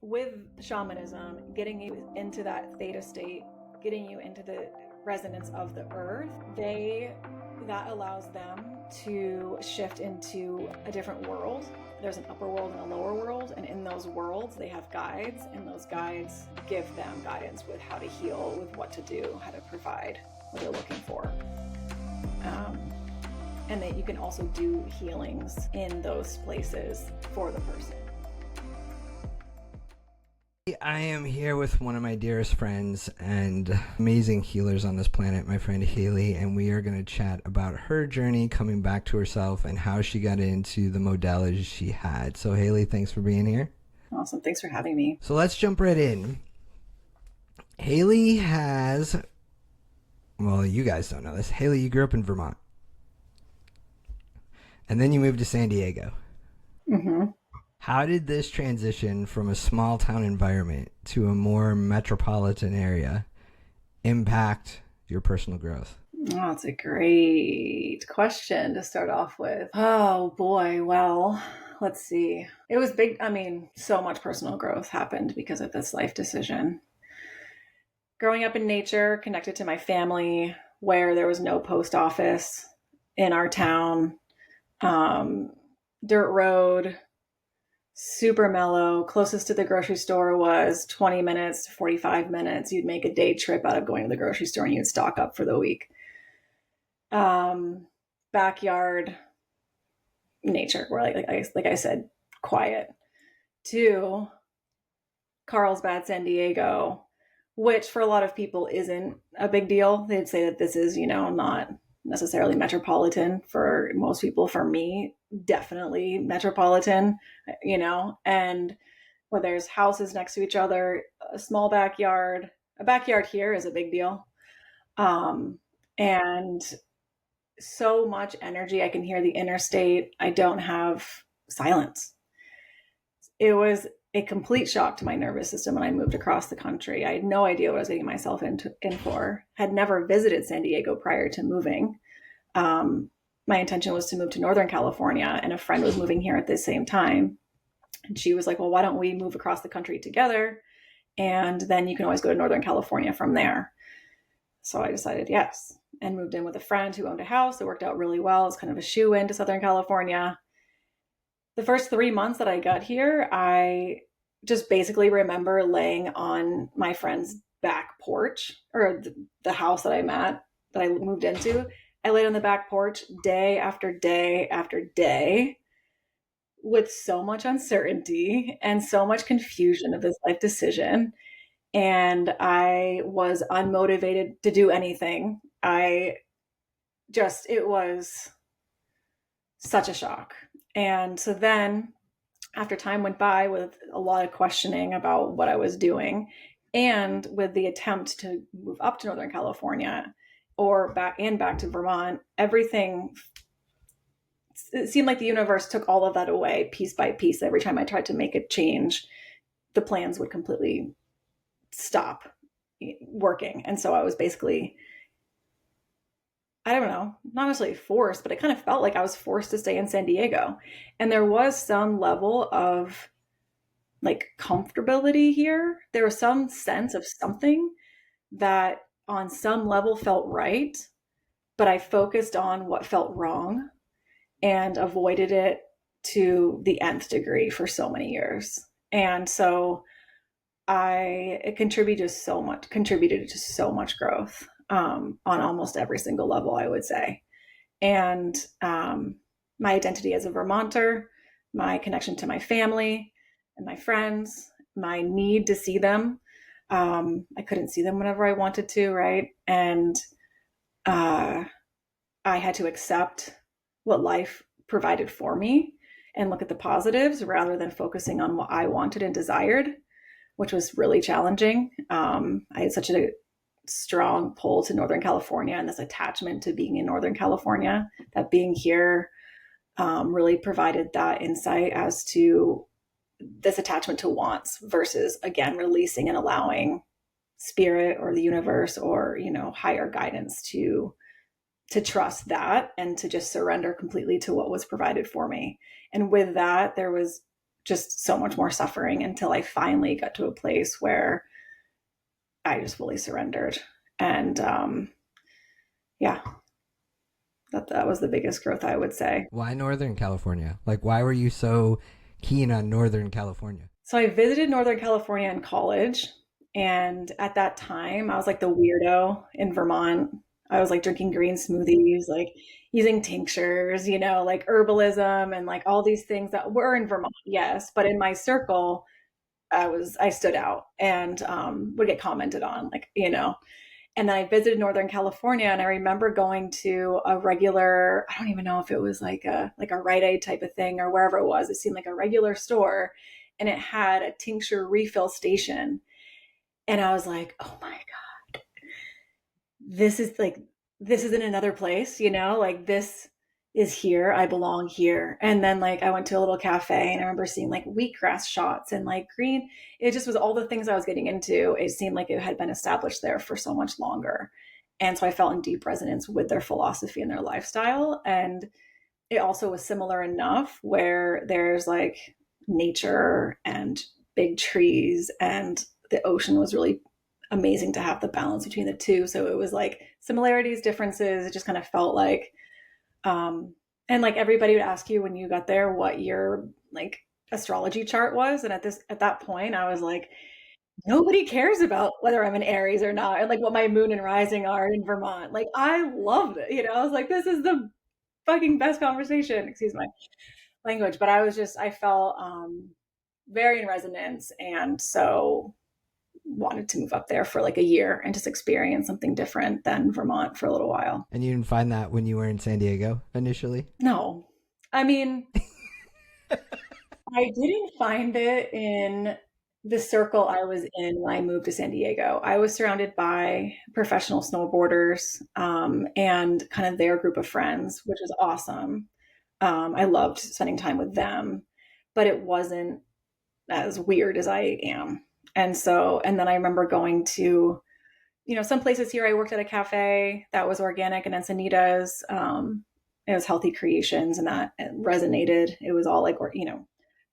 with shamanism, getting you into that theta state, getting you into the resonance of the earth, that allows them to shift into a different world. There's an upper world and a lower world, and in those worlds they have guides, and those guides give them guidance with how to heal, with what to do, how to provide what they're looking for. And that you can also do healings in those places for the person. I am here with one of my dearest friends and amazing healers on this planet, my friend Haley, and we are going to chat about her journey coming back to herself and how she got into the modalities she had. So Haley, thanks for being here. Awesome. Thanks for having me. So let's jump right in. Haley has, well, you guys don't know this. Haley, you grew up in Vermont. And then you moved to San Diego. Mm-hmm. How did this transition from a small town environment to a more metropolitan area impact your personal growth? Oh, that's a great question to start off with. Oh boy, well, let's see. It was big. I mean, so much personal growth happened because of this life decision. Growing up in nature, connected to my family, where there was no post office in our town, dirt road, super mellow. Closest to the grocery store was 20 minutes to 45 minutes. You'd make a day trip out of going to the grocery store and you'd stock up for the week. Backyard nature, where like I said, quiet. To Carlsbad, San Diego, which for a lot of people isn't a big deal. They'd say that this is, not necessarily metropolitan for most people. For me, definitely metropolitan, and where there's houses next to each other, a small backyard. A backyard here is a big deal. And so much energy. I can hear the interstate. I don't have silence. It was a complete shock to my nervous system when I moved across the country. I had no idea what I was getting myself in for. Had never visited San Diego prior to moving. My intention was to move to Northern California, and a friend was moving here at the same time. And she was like, well, why don't we move across the country together? And then you can always go to Northern California from there. So I decided yes, and moved in with a friend who owned a house. It worked out really well. It's kind of a shoe-in to Southern California. The first 3 months that I got here, I just basically remember laying on my friend's back porch, or the house that I moved into. I laid on the back porch day after day after day with so much uncertainty and so much confusion of this life decision. And I was unmotivated to do anything. It was such a shock. And so then after time went by with a lot of questioning about what I was doing, and with the attempt to move up to Northern California or back to Vermont, everything, it seemed like the universe took all of that away piece by piece. Every time I tried to make a change, the plans would completely stop working. And so I was basically, I don't know, not necessarily forced, but it kind of felt like I was forced to stay in San Diego. And there was some level of like comfortability here. There was some sense of something that on some level felt right, but I focused on what felt wrong and avoided it to the nth degree for so many years. And so it contributed to so much growth on almost every single level, I would say. And my identity as a Vermonter, my connection to my family and my friends, my need to see them. I couldn't see them whenever I wanted to, right? And I had to accept what life provided for me and look at the positives rather than focusing on what I wanted and desired, which was really challenging. I had such a strong pull to Northern California and this attachment to being in Northern California, that being here really provided that insight as to this attachment to wants versus, again, releasing and allowing spirit or the universe or, higher guidance to trust that and to just surrender completely to what was provided for me. And with that, there was just so much more suffering until I finally got to a place where I just fully surrendered. And yeah, that was the biggest growth, I would say. Why Northern California? Like, why were you so keen on Northern California? So I visited Northern California in college. And at that time, I was like the weirdo in Vermont. I was like drinking green smoothies, like using tinctures, like herbalism and like all these things that were in Vermont, yes. But in my circle, I stood out and would get commented on, like. And then I visited Northern California, and I remember going to a regular, I don't even know if it was like a Rite Aid type of thing or wherever it was. It seemed like a regular store, and it had a tincture refill station. And I was like, oh my God, this is like, this is in another place, like this is here. I belong here. And then like I went to a little cafe and I remember seeing like wheatgrass shots and like green. It just was all the things I was getting into. It seemed like it had been established there for so much longer. And so I felt in deep resonance with their philosophy and their lifestyle. And it also was similar enough where there's like nature and big trees, and the ocean was really amazing to have the balance between the two. So it was like similarities, differences. It just kind of felt like, and like everybody would ask you when you got there what your like astrology chart was. And at that point, I was like, nobody cares about whether I'm an Aries or not, and like what my moon and rising are in Vermont. Like I loved it. I was like, this is the fucking best conversation. Excuse my language, but I felt very in resonance, and so wanted to move up there for like a year and just experience something different than Vermont for a little while. And you didn't find that when you were in San Diego initially? No, I mean, I didn't find it in the circle I was in when I moved to San Diego. I was surrounded by professional snowboarders, and kind of their group of friends, which was awesome. I loved spending time with them, but it wasn't as weird as I am. And then I remember going to, some places here. I worked at a cafe that was organic in Encinitas. It was Healthy Creations, and that resonated. It was all like,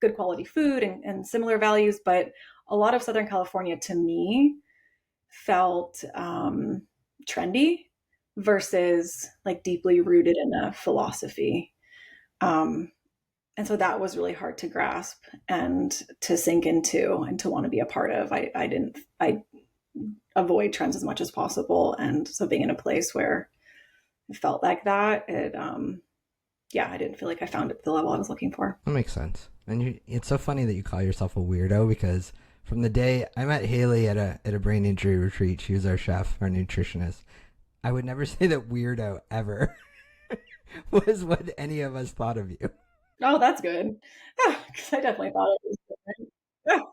good quality food and similar values. But a lot of Southern California to me felt trendy versus like deeply rooted in a philosophy. And so that was really hard to grasp and to sink into and to want to be a part of. I avoid trends as much as possible. And so being in a place where it felt like that, I didn't feel like I found it at the level I was looking for. That makes sense. And it's so funny that you call yourself a weirdo, because from the day I met Haley at a brain injury retreat, she was our chef, our nutritionist. I would never say that weirdo ever was what any of us thought of you. Oh, that's good. Because I definitely thought it was different.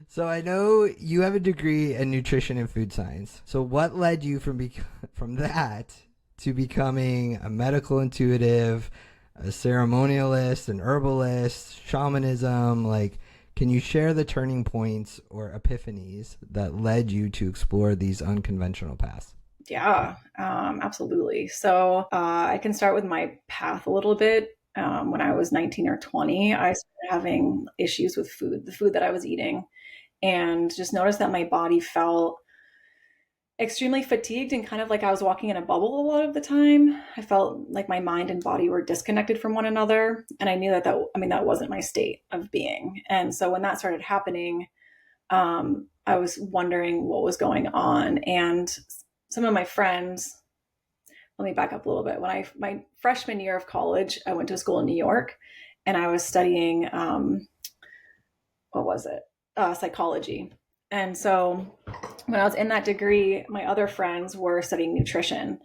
So I know you have a degree in nutrition and food science. So what led you from that to becoming a medical intuitive, a ceremonialist, an herbalist, shamanism? Like, can you share the turning points or epiphanies that led you to explore these unconventional paths? Yeah, absolutely. So I can start with my path a little bit. When I was 19 or 20, I started having issues with food, the food that I was eating, and just noticed that my body felt extremely fatigued and kind of like I was walking in a bubble a lot of the time. I felt like my mind and body were disconnected from one another. And I knew that wasn't my state of being. And so when that started happening, I was wondering what was going on. And some of my friends, let me back up a little bit. My freshman year of college, I went to a school in New York, and I was studying, what was it? Psychology. And so when I was in that degree, my other friends were studying nutrition,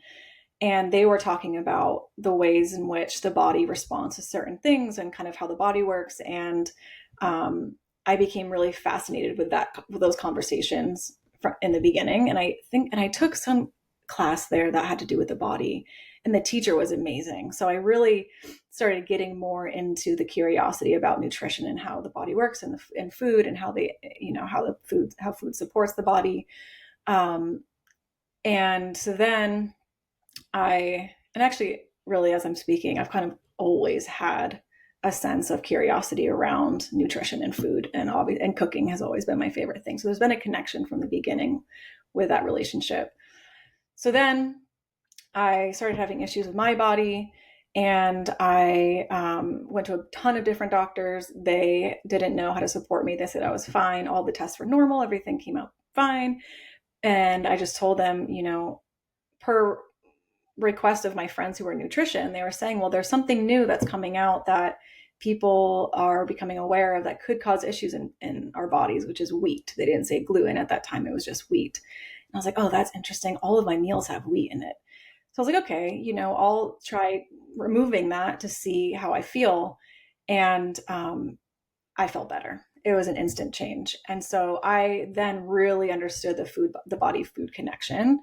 and they were talking about the ways in which the body responds to certain things and kind of how the body works. And I became really fascinated with those conversations in the beginning. And I took some class there that had to do with the body, and the teacher was amazing. So I really started getting more into the curiosity about nutrition and how the body works and food, and how how food supports the body. And so then and actually really, as I'm speaking, I've kind of always had a sense of curiosity around nutrition and food, and cooking has always been my favorite thing. So there's been a connection from the beginning with that relationship. So then I started having issues with my body, and I went to a ton of different doctors. They didn't know how to support me. They said I was fine. All the tests were normal. Everything came out fine. And I just told them, per request of my friends who were nutrition, they were saying, well, there's something new that's coming out that people are becoming aware of that could cause issues in our bodies, which is wheat. They didn't say gluten at that time. It was just wheat. And I was like, oh, that's interesting. All of my meals have wheat in it. So I was like, okay, I'll try removing that to see how I feel. And I felt better. It was an instant change. And so I then really understood the body food connection.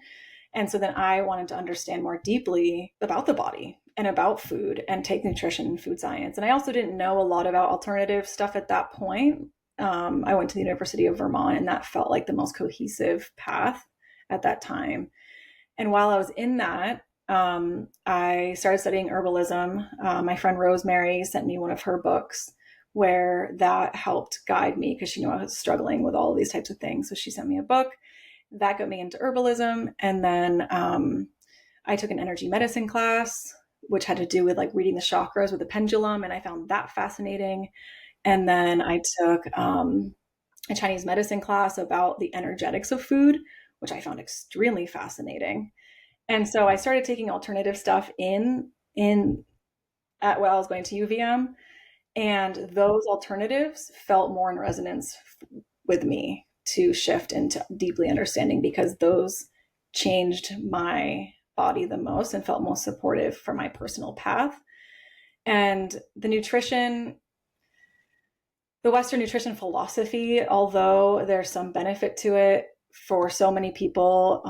And so then I wanted to understand more deeply about the body and about food and take nutrition and food science. And I also didn't know a lot about alternative stuff at that point. I went to the University of Vermont, and that felt like the most cohesive path at that time. And while I was in that, I started studying herbalism. My friend Rosemary sent me one of her books where that helped guide me, because she knew I was struggling with all of these types of things. So she sent me a book that got me into herbalism. And then I took an energy medicine class, which had to do with like reading the chakras with the pendulum. And I found that fascinating. And then I took a Chinese medicine class about the energetics of food, which I found extremely fascinating. And so I started taking alternative stuff in at while I was going to UVM, and those alternatives felt more in resonance with me to shift into deeply understanding, because those changed my body the most and felt most supportive for my personal path. And the Western nutrition philosophy, although there's some benefit to it for so many people,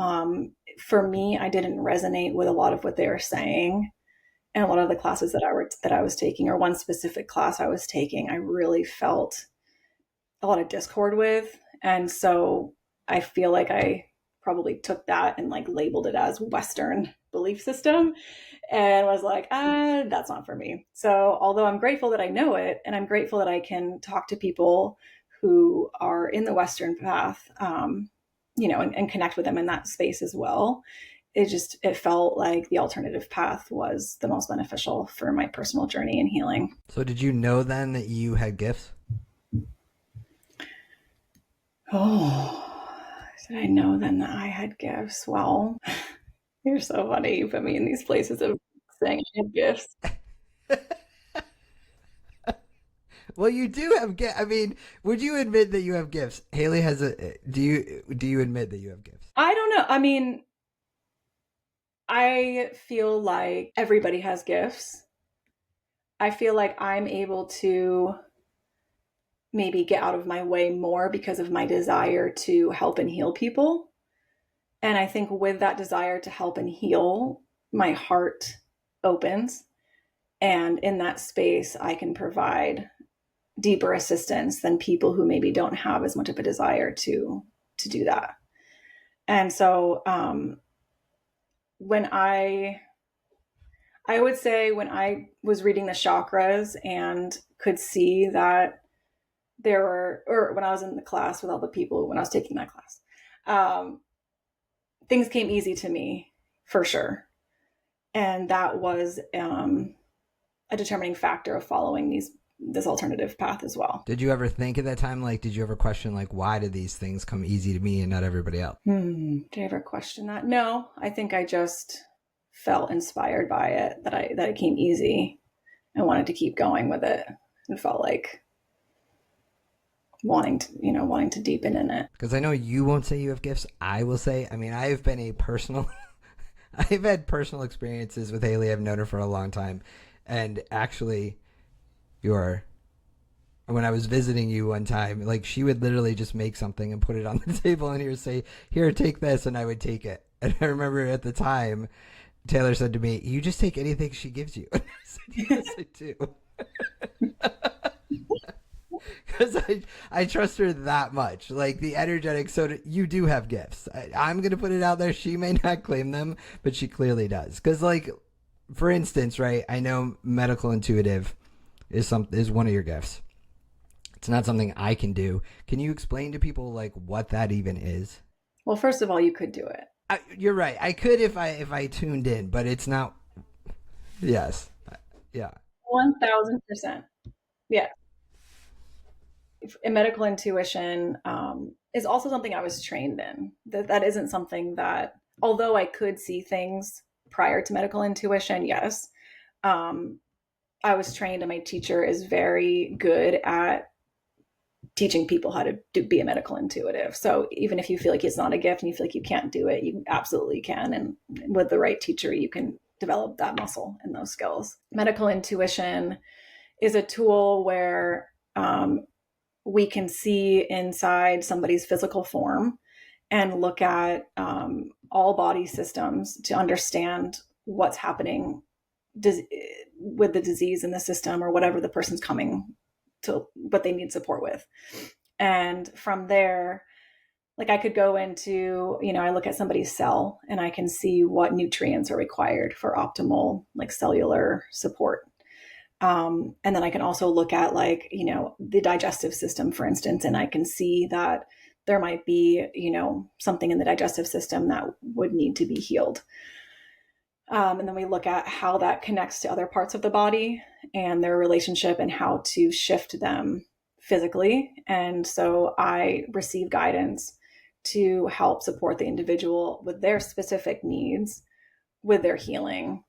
for me, I didn't resonate with a lot of what they were saying. And a lot of the classes that I was taking, or one specific class I was taking, I really felt a lot of discord with. And so I feel like I probably took that and like labeled it as Western belief system, and was like, that's not for me. So although I'm grateful that I know it, and I'm grateful that I can talk to people who are in the Western path, and connect with them in that space as well, it felt like the alternative path was the most beneficial for my personal journey and healing. So did you know then that you had gifts? Oh, did I know then that I had gifts? Well, you're so funny. You put me in these places of saying I have gifts. Well, you do have gifts. I mean, would you admit that you have gifts? Haley has a. Do you admit that you have gifts? I don't know. I mean, I feel like everybody has gifts. I feel like I'm able to maybe get out of my way more because of my desire to help and heal people. And I think with that desire to help and heal, my heart opens. And in that space, I can provide deeper assistance than people who maybe don't have as much of a desire to do that. And so when I would say when I was reading the chakras and could see that or when I was in the class with all the people, when I was taking that class, things came easy to me for sure. And that was a determining factor of following this alternative path as well. Did you ever think at that time, like, did you ever question, like, why did these things come easy to me and not everybody else? Did I ever question that? No, I think I just felt inspired by it, that it came easy and wanted to keep going with it, and felt like wanting to deepen in it. Because I know you won't say you have gifts. I will say, I mean, I've had personal experiences with Haley. I've known her for a long time. And actually, when I was visiting you one time, like, she would literally just make something and put it on the table and say, here, take this, and I would take it. And I remember at the time, Taylor said to me, you just take anything she gives you. And I said, yes, I do. Because I trust her that much. Like, the energetic soda, you do have gifts. I'm going to put it out there. She may not claim them, but she clearly does. Because, like, for instance, right, I know medical intuitive, is one of your gifts. It's not something I can do. Can you explain to people like what that even is? Well, first of all, you could do it. You're right. I could if I tuned in, but it's not. Yes. Yeah. 1000%. Yeah. Medical intuition is also something I was trained in. That isn't something that, although I could see things prior to medical intuition, yes, um, I was trained, and my teacher is very good at teaching people how to be a medical intuitive. So even if you feel like it's not a gift and you feel like you can't do it, you absolutely can. And with the right teacher, you can develop that muscle and those skills. Medical intuition is a tool where we can see inside somebody's physical form and look at all body systems to understand what's happening with the disease in the system, or whatever the person's coming to, what they need support with. And from there, like I could go into, I look at somebody's cell and I can see what nutrients are required for optimal like cellular support. And then I can also look at like, the digestive system, for instance, and I can see that there might be, something in the digestive system that would need to be healed. And then we look at how that connects to other parts of the body and their relationship and how to shift them physically. And so I receive guidance to help support the individual with their specific needs, with their healing,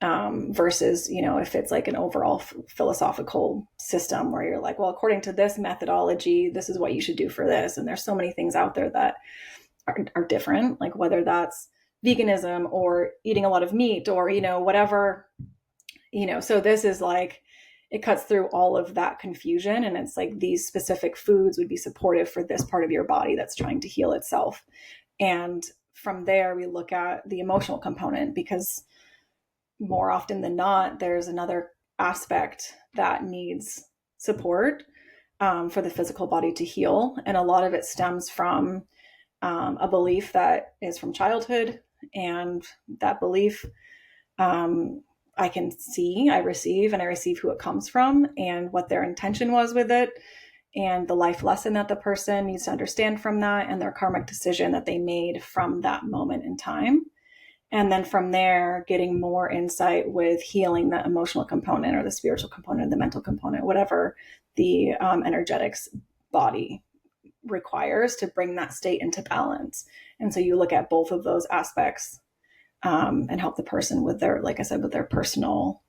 versus, if it's like an overall philosophical system where you're like, well, according to this methodology, this is what you should do for this. And there's so many things out there that are different, like whether that's veganism or eating a lot of meat or, whatever, so this is like, it cuts through all of that confusion. And it's like these specific foods would be supportive for this part of your body that's trying to heal itself. And from there, we look at the emotional component, because more often than not, there's another aspect that needs support for the physical body to heal. And a lot of it stems from a belief that is from childhood. And that belief I can see, I receive who it comes from and what their intention was with it, and the life lesson that the person needs to understand from that, and their karmic decision that they made from that moment in time. And then from there, getting more insight with healing the emotional component or the spiritual component, the mental component, whatever the energetics body requires to bring that state into balance. And so you look at both of those aspects and help the person with their, like I said, with their personal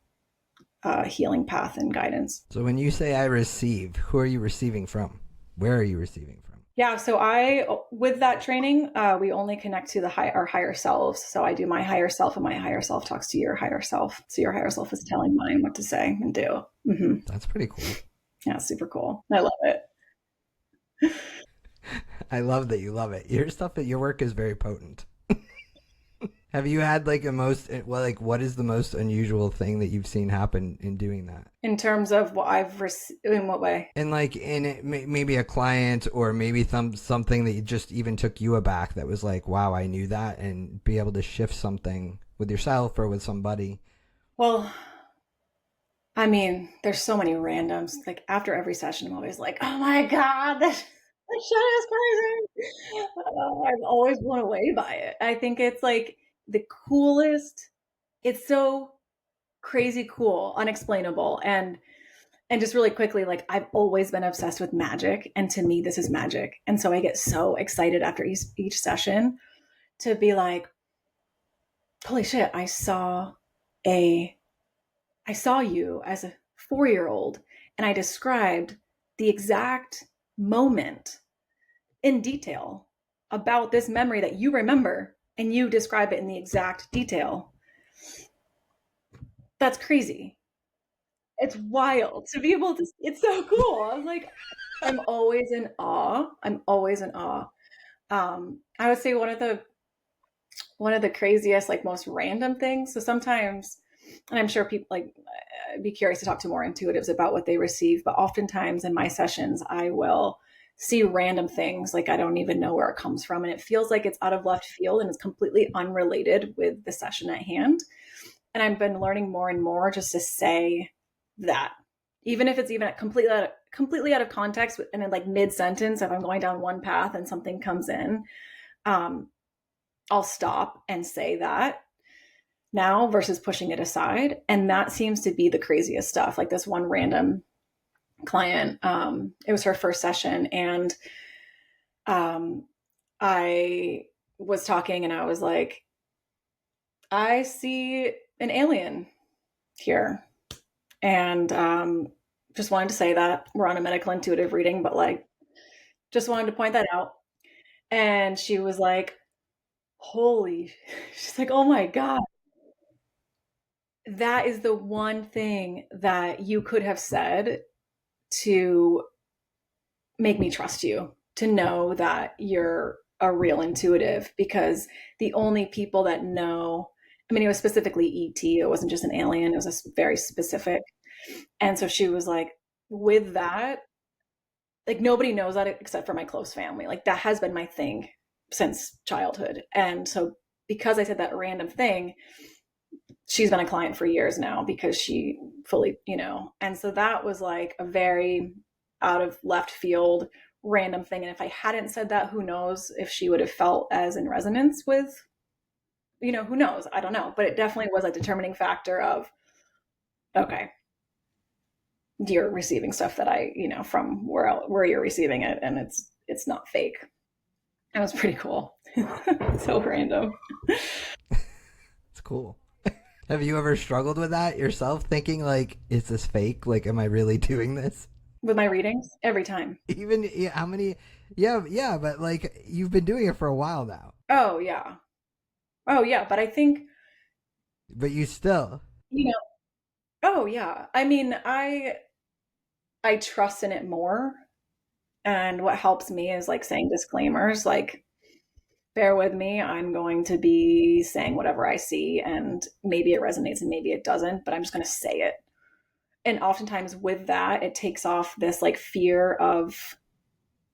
healing path and guidance. So when you say I receive, who are you receiving from? Where are you receiving from? Yeah, so with that training, we only connect to our higher selves. So I do my higher self, and my higher self talks to your higher self. So your higher self is telling mine what to say and do. Mm-hmm. That's pretty cool. Yeah, super cool. I love it. I love that you love it. Your work is very potent. Have you had like what is the most unusual thing that you've seen happen in doing that? In terms of what I've received, in what way? And like maybe a client, or maybe something that just even took you aback, that was like, wow, I knew that, and be able to shift something with yourself or with somebody. Well, I mean, there's so many randoms. Like after every session, I'm always like, oh my God, that shit is crazy. I'm always blown away by it. I think it's like the coolest. It's so crazy cool, unexplainable. And just really quickly, like I've always been obsessed with magic. And to me, this is magic. And so I get so excited after each session to be like, holy shit, I saw you as a 4-year-old, and I described the exact moment in detail about this memory that you remember, and you describe it in the exact detail. That's crazy. It's wild to be able to, it's so cool. I was like, I'm always in awe. I would say one of the craziest, like most random things. So sometimes, and I'm sure people like, I'd be curious to talk to more intuitives about what they receive, but oftentimes in my sessions, I will see random things. Like I don't even know where it comes from. And it feels like it's out of left field and it's completely unrelated with the session at hand. And I've been learning more and more just to say that, even if it's even completely out of context, and then like mid-sentence, if I'm going down one path and something comes in, I'll stop and say that now versus pushing it aside. And that seems to be the craziest stuff. Like this one random client, it was her first session, and I was talking and I was like, I see an alien here. And just wanted to say that we're on a medical intuitive reading, but like, just wanted to point that out. And she was like, holy, she's like, oh my God, that is the one thing that you could have said to make me trust you, to know that you're a real intuitive, because the only people that know, I mean, it was specifically ET, it wasn't just an alien, it was a very specific. And so she was like, with that, like nobody knows that except for my close family. Like that has been my thing since childhood. And so because I said that random thing, she's been a client for years now because she fully, and so that was like a very out of left field random thing. And if I hadn't said that, who knows if she would have felt as in resonance with, who knows? I don't know. But it definitely was a determining factor of, okay, you're receiving stuff that I, from where you're receiving it, and it's not fake. That was pretty cool. So random. It's cool. Have you ever struggled with that yourself, thinking like, is this fake? Like, am I really doing this? With my readings? Every time. Even how many? Yeah, but like you've been doing it for a while now. Oh yeah. But I think, But you still. oh yeah. I mean, I trust in it more. And what helps me is like saying disclaimers, like, bear with me, I'm going to be saying whatever I see, and maybe it resonates and maybe it doesn't, but I'm just going to say it. And oftentimes with that, it takes off this like fear of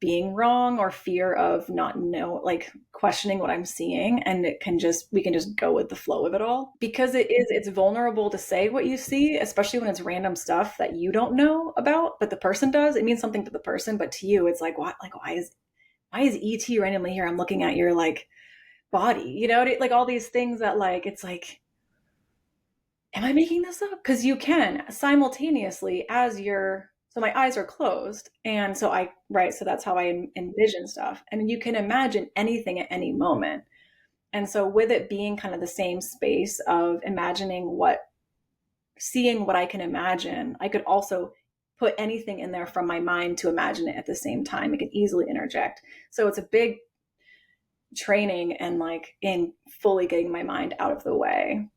being wrong or fear of not like questioning what I'm seeing. And we can just go with the flow of it all, because it's vulnerable to say what you see, especially when it's random stuff that you don't know about, but the person does. It means something to the person, but to you, it's like, what? Like, why is ET randomly here? I'm looking at your like body, like all these things that like, it's like, am I making this up? Because you can simultaneously so my eyes are closed. And so so that's how I envision stuff. I mean, you can imagine anything at any moment. And so with it being kind of the same space of seeing what I can imagine, I could also put anything in there from my mind to imagine it at the same time. It can easily interject. So it's a big training and like in fully getting my mind out of the way,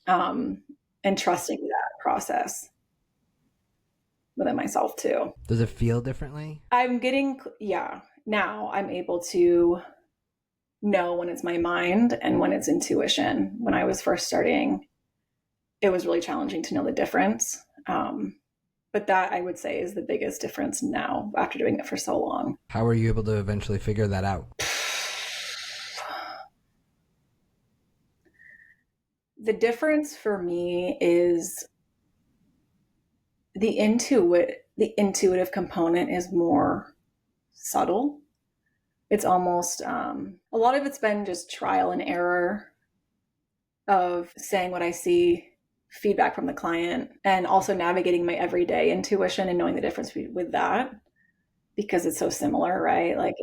and trusting that process within myself too. Does it feel differently? Now I'm able to know when it's my mind and when it's intuition. When I was first starting, it was really challenging to know the difference. But that, I would say, is the biggest difference now after doing it for so long. How were you able to eventually figure that out? The difference for me is the intuitive component is more subtle. It's almost a lot of it's been just trial and error of saying what I see, feedback from the client, and also navigating my everyday intuition and knowing the difference with that, because it's so similar, right? Like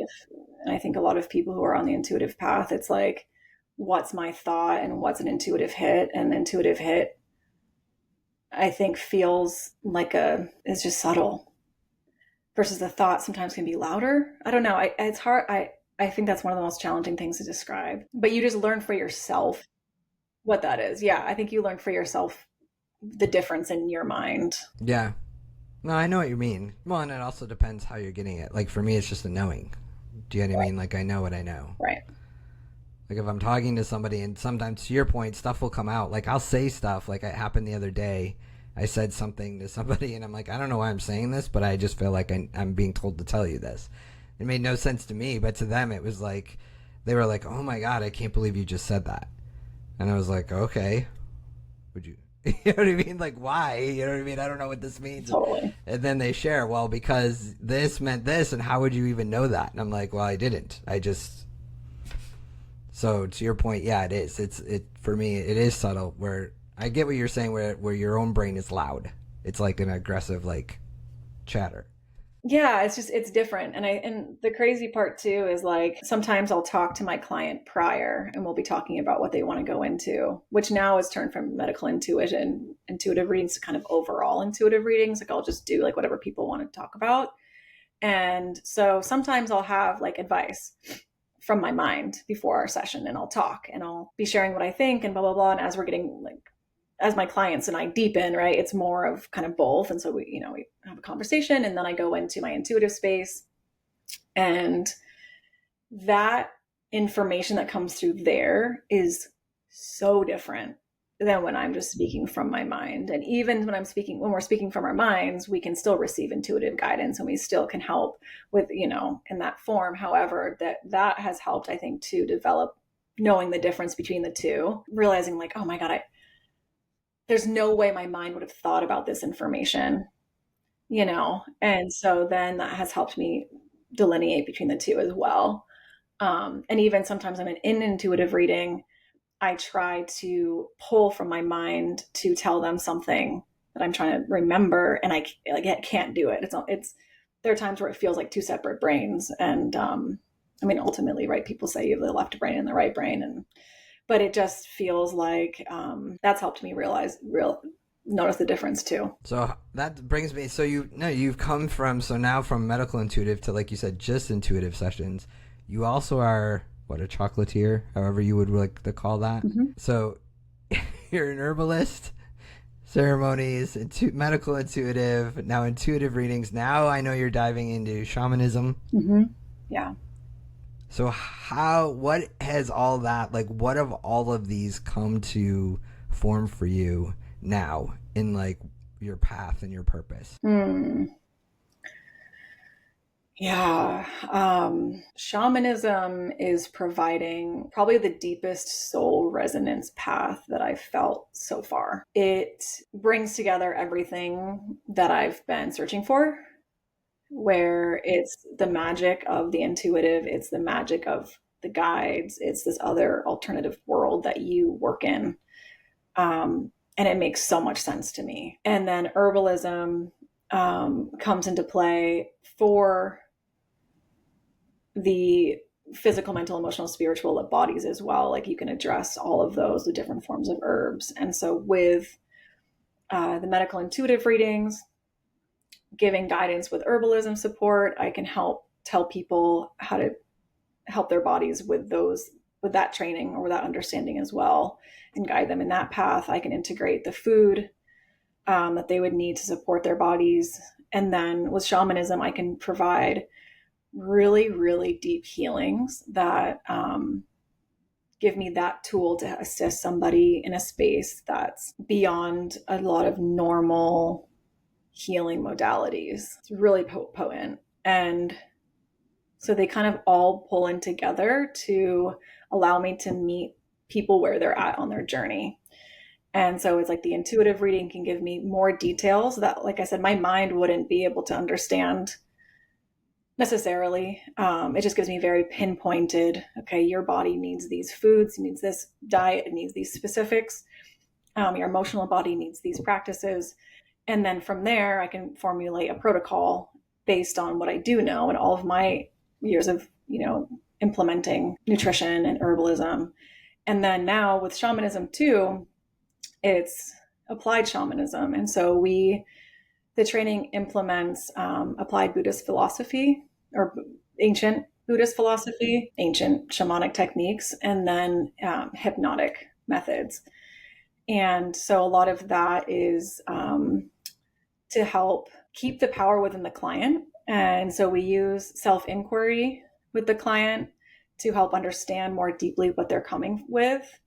and I think a lot of people who are on the intuitive path, it's like, what's my thought and what's an intuitive hit? And intuitive hit, I think, feels like it's just subtle, versus the thought sometimes can be louder. I don't know. It's hard. I think that's one of the most challenging things to describe, but you just learn for yourself what that is. Yeah. I think you learn for yourself the difference in your mind. Yeah. No, I know what you mean. Well, and it also depends how you're getting it. Like for me, it's just a knowing. Do you know what I mean? Like I know what I know. Right. Like if I'm talking to somebody, and sometimes to your point, stuff will come out. Like I'll say stuff, like it happened the other day. I said something to somebody and I'm like, I don't know why I'm saying this, but I just feel like I'm being told to tell you this. It made no sense to me, but to them it was like, they were like, oh my God, I can't believe you just said that. And I was like, okay, You know what I mean? Like, why? You know what I mean? I don't know what this means. Totally. And then they share, well, because this meant this, and how would you even know that? And I'm like, well, I didn't. I just. So to your point, yeah, it is. It for me, it is subtle. Where I get what you're saying, where your own brain is loud. It's like an aggressive like chatter. Yeah, it's different. And the crazy part too is like sometimes I'll talk to my client prior and we'll be talking about what they want to go into, which now is turned from medical intuitive readings to kind of overall intuitive readings. Like I'll just do like whatever people want to talk about. And so sometimes I'll have like advice from my mind before our session, and I'll talk and I'll be sharing what I think and blah blah blah. And as we're getting like as my clients and I deepen, right, it's more of kind of both. And so we have a conversation, and then I go into my intuitive space, and that information that comes through there is so different than when I'm just speaking from my mind. And even when we're speaking from our minds, we can still receive intuitive guidance and we still can help with, in that form. However, that has helped, I think, to develop knowing the difference between the two, realizing like, oh my God, there's no way my mind would have thought about this information, And so then that has helped me delineate between the two as well. And even sometimes I'm in intuitive reading, I try to pull from my mind to tell them something that I'm trying to remember, and I can't do it. There are times where it feels like two separate brains, and ultimately, right? People say you have the left brain and the right brain, but it just feels like that's helped me notice the difference too. So that brings me. So you've come from now from medical intuitive to, like you said, just intuitive sessions. You also are a chocolatier, however you would like to call that. Mm-hmm. So you're an herbalist, ceremonies, medical intuitive, now intuitive readings. Now I know you're diving into shamanism. Mm-hmm. Yeah. So what has all that, like, what have all of these come to form for you now in like your path and your purpose? Yeah. Shamanism is providing probably the deepest soul resonance path that I've felt so far. It brings together everything that I've been searching for, where it's the magic of the intuitive, it's the magic of the guides, it's this other alternative world that you work in. And it makes so much sense to me. And then herbalism comes into play for the physical, mental, emotional, spiritual bodies as well. Like you can address all of those with different forms of herbs. And so with the medical intuitive readings, giving guidance with herbalism support, I can help tell people how to help their bodies with that training or with that understanding as well, and guide them in that path. I can integrate the food that they would need to support their bodies. And then with shamanism, I can provide really, really deep healings that give me that tool to assist somebody in a space that's beyond a lot of normal healing modalities. It's really potent. And so they kind of all pull in together to allow me to meet people where they're at on their journey. And so it's like the intuitive reading can give me more details that, like I said, my mind wouldn't be able to understand necessarily. It just gives me very pinpointed, okay, your body needs these foods, it needs this diet, it needs these specifics. Your emotional body needs these practices. And then from there, I can formulate a protocol based on what I do know and all of my years of, implementing nutrition and herbalism. And then now with shamanism too, it's applied shamanism. And so the training implements applied Buddhist philosophy or ancient Buddhist philosophy, ancient shamanic techniques, and then hypnotic methods. And so a lot of that is to help keep the power within the client. And so we use self-inquiry with the client to help understand more deeply what they're coming with.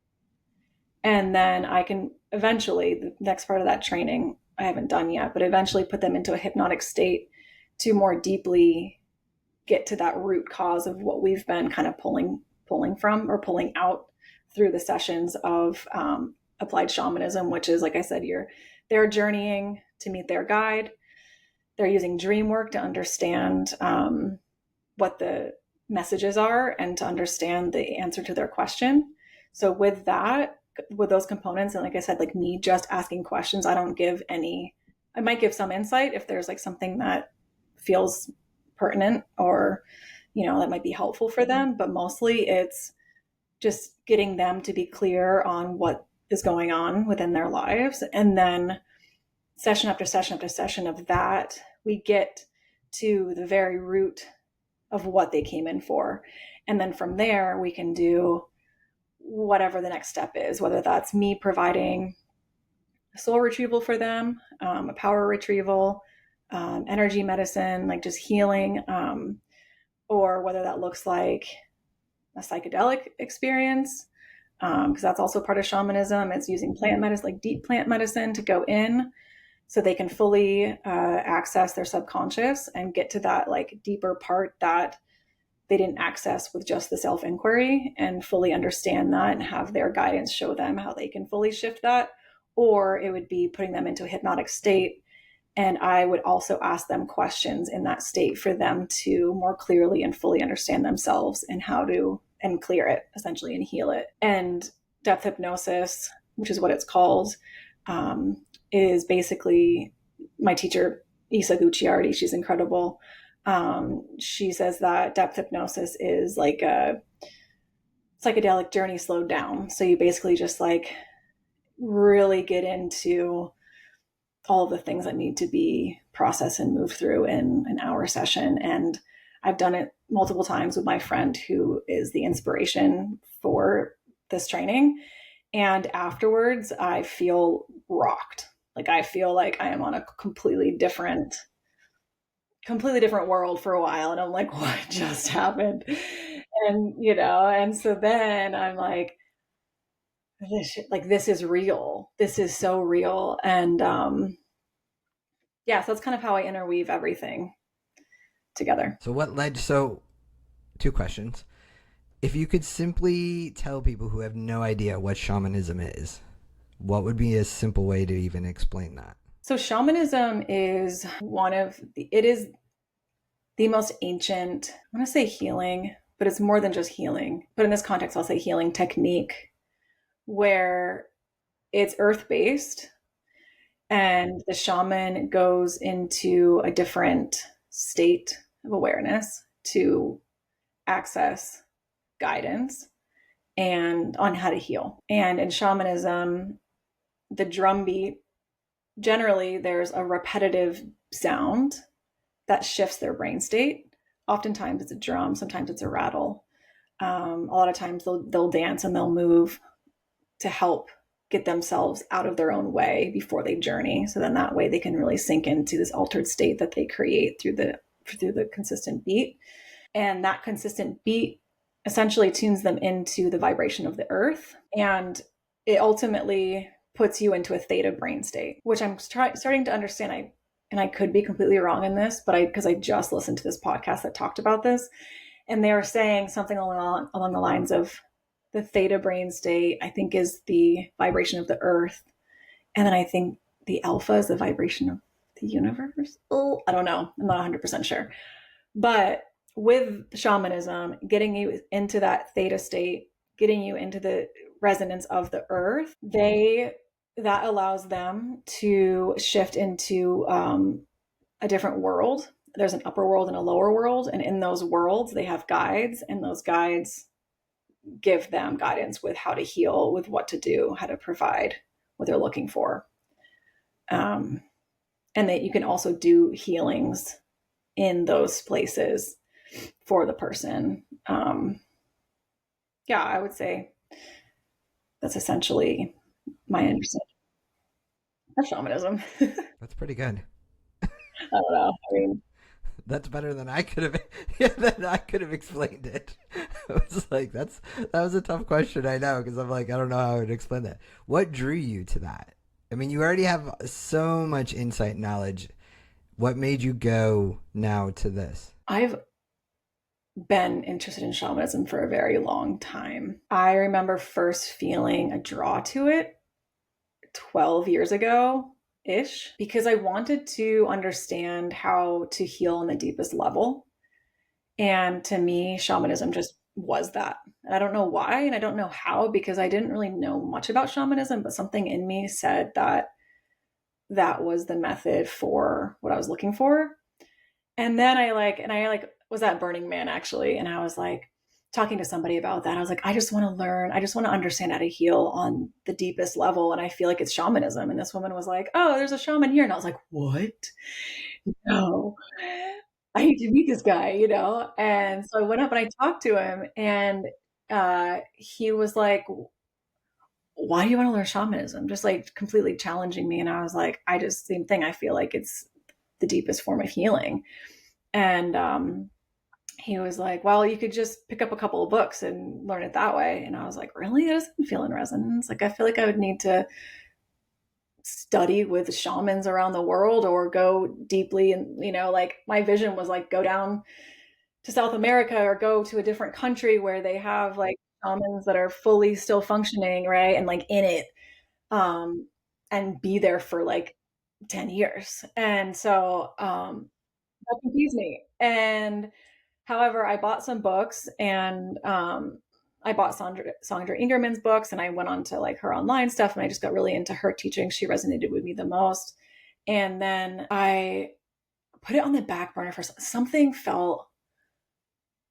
And then I can eventually, the next part of that training, I haven't done yet, but eventually put them into a hypnotic state to more deeply get to that root cause of what we've been kind of pulling from or pulling out through the sessions of applied shamanism, which is, like I said, they're journeying to meet their guide. They're using dream work to understand what the messages are and to understand the answer to their question. So with that, with those components, and like I said, like me just asking questions, I don't give any, I might give some insight if there's like something that feels pertinent or, that might be helpful for them. But mostly it's just getting them to be clear on what is going on within their lives. And then session after session after session of that, we get to the very root of what they came in for. And then from there, we can do whatever the next step is, whether that's me providing a soul retrieval for them, a power retrieval, energy medicine, like just healing, or whether that looks like a psychedelic experience, because that's also part of shamanism. It's using plant medicine, like deep plant medicine, to go in so they can fully access their subconscious and get to that like deeper part that they didn't access with just the self-inquiry, and fully understand that and have their guidance show them how they can fully shift that. Or it would be putting them into a hypnotic state, and I would also ask them questions in that state for them to more clearly and fully understand themselves and how to and clear it essentially and heal it. And depth hypnosis, which is what it's called, is basically my teacher Isa Gucciardi. She's incredible. She says that depth hypnosis is like a psychedelic journey slowed down. So you basically just like really get into all the things that need to be processed and moved through in an hour session. And I've done it multiple times with my friend who is the inspiration for this training. And afterwards, I feel rocked. Like I feel like I am on a completely different world for a while. And I'm like, what just happened? And, and so then I'm like, this is real. This is so real. And yeah, so that's kind of how I interweave everything together. So 2 questions. If you could simply tell people who have no idea what shamanism is, what would be a simple way to even explain that? So shamanism is it is the most ancient, I want to say healing, but it's more than just healing. But in this context, I'll say healing technique, where it's earth-based and the shaman goes into a different state of awareness to access guidance and on how to heal. And in shamanism, the drum beat, generally there's a repetitive sound that shifts their brain state. Oftentimes it's a drum, sometimes it's a rattle. A lot of times they'll dance and they'll move to help get themselves out of their own way before they journey. So then that way they can really sink into this altered state that they create through the consistent beat. And that consistent beat essentially tunes them into the vibration of the earth. And it ultimately puts you into a theta brain state, which I'm starting to understand. I could be completely wrong in this, but because I just listened to this podcast that talked about this, and they were saying something along the lines of the theta brain state, I think, is the vibration of the earth. And then I think the alpha is the vibration of the universe. Oh, I don't know. I'm not 100% sure. But with shamanism, getting you into that theta state, getting you into the resonance of the earth, that allows them to shift into a different world. There's an upper world and a lower world. And in those worlds, they have guides, and those guides give them guidance with how to heal, with what to do, how to provide what they're looking for. And that you can also do healings in those places for the person. Yeah, I would say that's essentially my understanding of shamanism. That's pretty good. I don't know. I mean, that's better than I could have. Yeah, than I could have explained it. I was like, that was a tough question. I know, because I'm like, I don't know how I would explain that. What drew you to that? I mean, you already have so much insight knowledge. What made you go now to this? I've been interested in shamanism for a very long time. I remember first feeling a draw to it 12 years ago ish, because I wanted to understand how to heal on the deepest level. And to me, shamanism just was that. And I don't know why, and I don't know how, because I didn't really know much about shamanism, but something in me said that that was the method for what I was looking for. And then I was at Burning Man actually, and I was like talking to somebody about that. I was like, I just want to learn, I just want to understand how to heal on the deepest level. And I feel like it's shamanism. And this woman was like, oh, there's a shaman here. And I was like, what? No, I need to meet this guy, you know? And so I went up and I talked to him, and he was like, why do you want to learn shamanism? Just like completely challenging me. And I was like, I just, same thing. I feel like it's the deepest form of healing. And he was like, well, you could just pick up a couple of books and learn it that way. And I was like, really? That doesn't feel in resonance. Like, I feel like I would need to study with shamans around the world or go deeply. And, you know, like my vision was like, go down to South America or go to a different country where they have like shamans that are fully still functioning, right? And like in it, um, and be there for like 10 years. And so that confused me. And however, I bought some books, and I bought Sandra Ingerman's books, and I went on to like her online stuff, and I just got really into her teaching. She resonated with me the most. And then I put it on the back burner for something felt,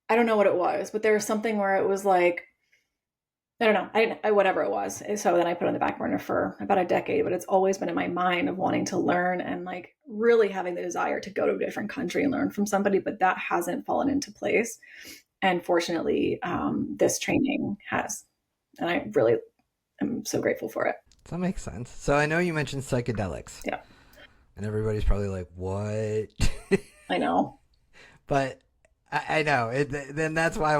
I don't know what it was, but there was something where it was like, I don't know, whatever it was. So then I put it on the back burner for about a decade, but it's always been in my mind of wanting to learn and like really having the desire to go to a different country and learn from somebody, but that hasn't fallen into place. And fortunately, this training has, and I really am so grateful for it. That makes sense. So I know you mentioned psychedelics. Yeah, And everybody's probably like, what? I know. But I know. Then that's why I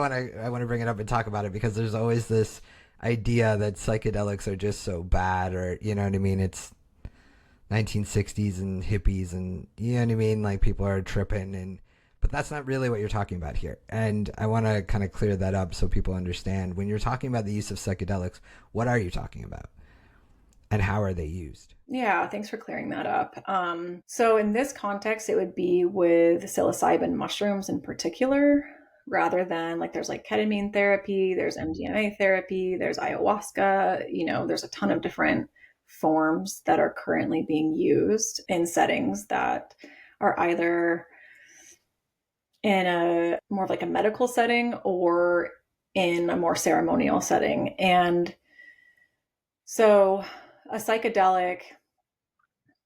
want to bring it up and talk about it, because there's always this idea that psychedelics are just so bad, or you know what I mean? It's 1960s and hippies, and you know what I mean? Like people are tripping, and but that's not really what you're talking about here. And I want to kind of clear that up so people understand. When you're talking about the use of psychedelics, what are you talking about? And how are they used? Yeah, thanks for clearing that up. So in this context, it would be with psilocybin mushrooms in particular, rather than like there's like ketamine therapy, there's MDMA therapy, there's ayahuasca, you know, there's a ton of different forms that are currently being used in settings that are either in a more of like a medical setting or in a more ceremonial setting. And so a psychedelic,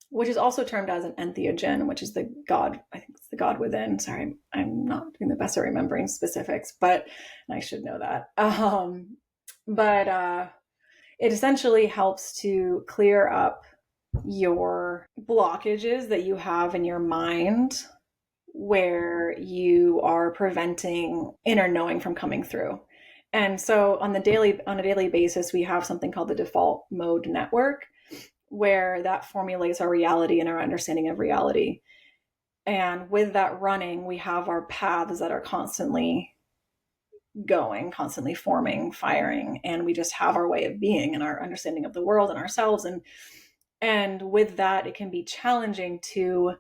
which is also termed as an entheogen, which is the God, I think it's the God within. Sorry, I'm not doing the best at remembering specifics, but I should know that. But it essentially helps to clear up your blockages that you have in your mind where you are preventing inner knowing from coming through. And so on a daily basis, we have something called the default mode network, where that formulates our reality and our understanding of reality. And with that running, we have our paths that are constantly going, constantly forming, firing, and we just have our way of being and our understanding of the world and ourselves. And with that, it can be challenging to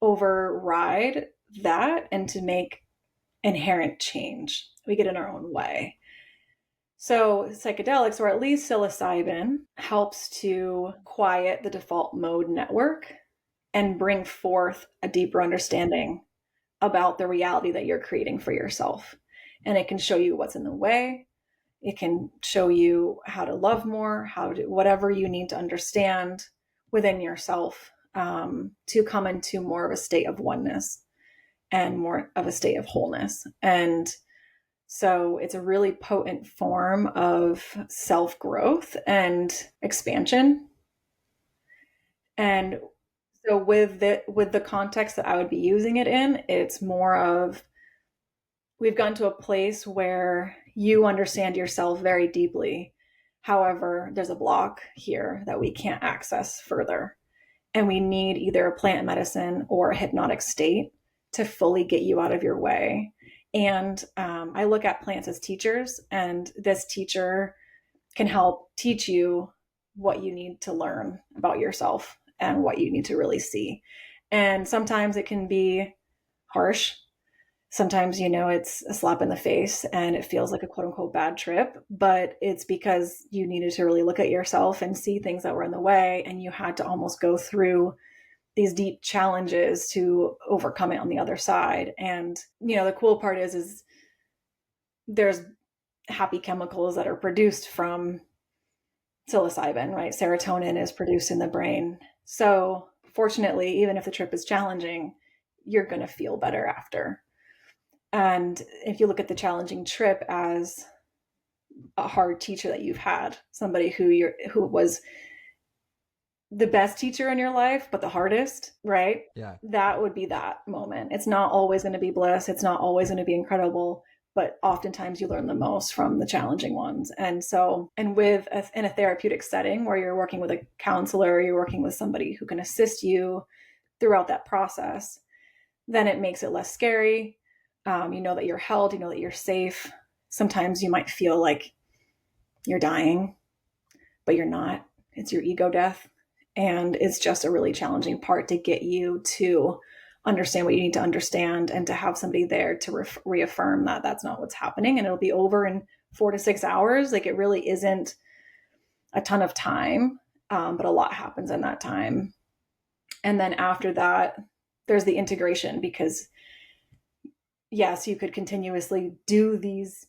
override that and to make inherent change. We get in our own way. So psychedelics, or at least psilocybin, helps to quiet the default mode network and bring forth a deeper understanding about the reality that you're creating for yourself. And it can show you what's in the way. It can show you how to love more, how to, whatever you need to understand within yourself, to come into more of a state of oneness and more of a state of wholeness. And so it's a really potent form of self-growth and expansion. And so with the context that I would be using it in, it's more of, we've gotten to a place where you understand yourself very deeply. However, there's a block here that we can't access further. And we need either a plant medicine or a hypnotic state to fully get you out of your way. And I look at plants as teachers, and this teacher can help teach you what you need to learn about yourself and what you need to really see. And sometimes it can be harsh. Sometimes, it's a slap in the face and it feels like a quote unquote bad trip, but it's because you needed to really look at yourself and see things that were in the way. And you had to almost go through these deep challenges to overcome it on the other side. And, the cool part is there's happy chemicals that are produced from psilocybin, right? Serotonin is produced in the brain. So fortunately, even if the trip is challenging, you're going to feel better after. And if you look at the challenging trip as a hard teacher that you've had, somebody who was the best teacher in your life, but the hardest, right? Yeah. That would be that moment. It's not always going to be bliss. It's not always going to be incredible, but oftentimes you learn the most from the challenging ones. And so, and in a therapeutic setting where you're working with a counselor, you're working with somebody who can assist you throughout that process, then it makes it less scary. You know that you're held, you know that you're safe. Sometimes you might feel like you're dying, but you're not. It's your ego death. And it's just a really challenging part to get you to understand what you need to understand and to have somebody there to reaffirm that that's not what's happening. And it'll be over in 4 to 6 hours. Like, it really isn't a ton of time, but a lot happens in that time. And then after that, there's the integration, because yes, you could continuously do these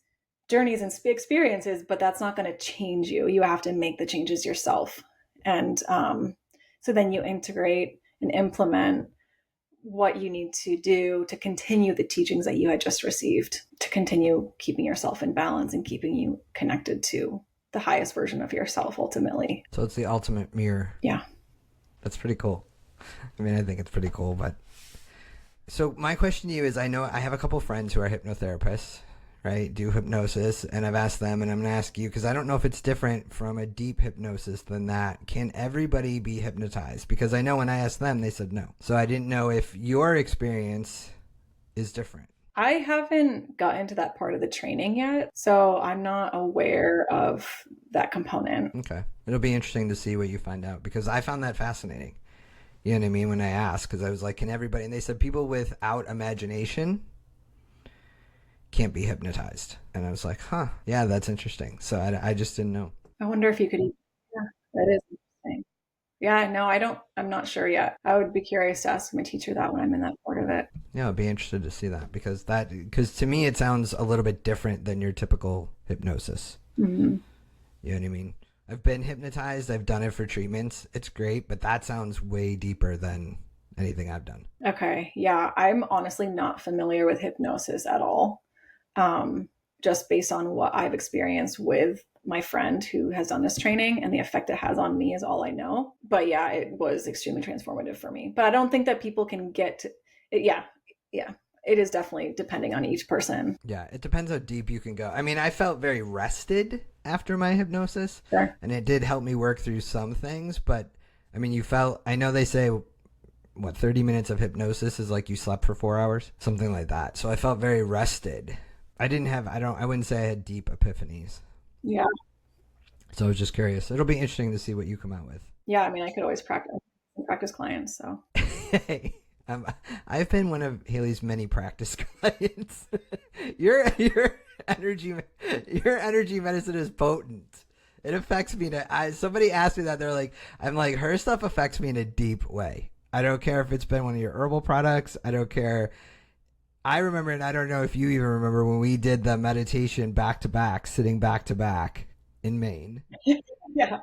journeys and experiences, but that's not going to change you. You have to make the changes yourself. And so then you integrate and implement what you need to do to continue the teachings that you had just received, to continue keeping yourself in balance and keeping you connected to the highest version of yourself ultimately. So it's the ultimate mirror. Yeah. That's pretty cool. I mean, I think it's pretty cool, but so my question to you is, I know I have a couple friends who are hypnotherapists, right? Do hypnosis, and I've asked them, and I'm going to ask you, because I don't know if it's different from a deep hypnosis than that. Can everybody be hypnotized? Because I know when I asked them, they said no. So I didn't know if your experience is different. I haven't gotten to that part of the training yet, so I'm not aware of that component. Okay. It'll be interesting to see what you find out, because I found that fascinating. You know what I mean? When I asked, because I was like, can everybody? And they said people without imagination can't be hypnotized. And I was like, huh, yeah, that's interesting. So I just didn't know. I wonder if you could, yeah, that is interesting. Yeah, no, I'm not sure yet. I would be curious to ask my teacher that when I'm in that part of it. Yeah, I'd be interested to see that, because to me, it sounds a little bit different than your typical hypnosis. Mm-hmm. You know what I mean? I've been hypnotized. I've done it for treatments. It's great, but that sounds way deeper than anything I've done. Okay. Yeah. I'm honestly not familiar with hypnosis at all. Just based on what I've experienced with my friend who has done this training, and the effect it has on me is all I know. But yeah, it was extremely transformative for me. But I don't think that people can get to it. Yeah. Yeah. It is definitely depending on each person. Yeah, it depends how deep you can go. I mean, I felt very rested after my hypnosis, Sure. and it did help me work through some things. But I mean, I know they say, 30 minutes of hypnosis is like you slept for 4 hours, something like that. So I felt very rested. I wouldn't say I had deep epiphanies. Yeah. So I was just curious. It'll be interesting to see what you come out with. Yeah. I mean, I could always practice clients. So. Hey. I've been one of Haley's many practice clients. Your energy medicine is potent. It affects me. Somebody asked me that. They're like, I'm like, her stuff affects me in a deep way. I don't care if it's been one of your herbal products. I don't care. I remember, and I don't know if you even remember, when we did the meditation back to back, sitting back to back in Maine. Yeah.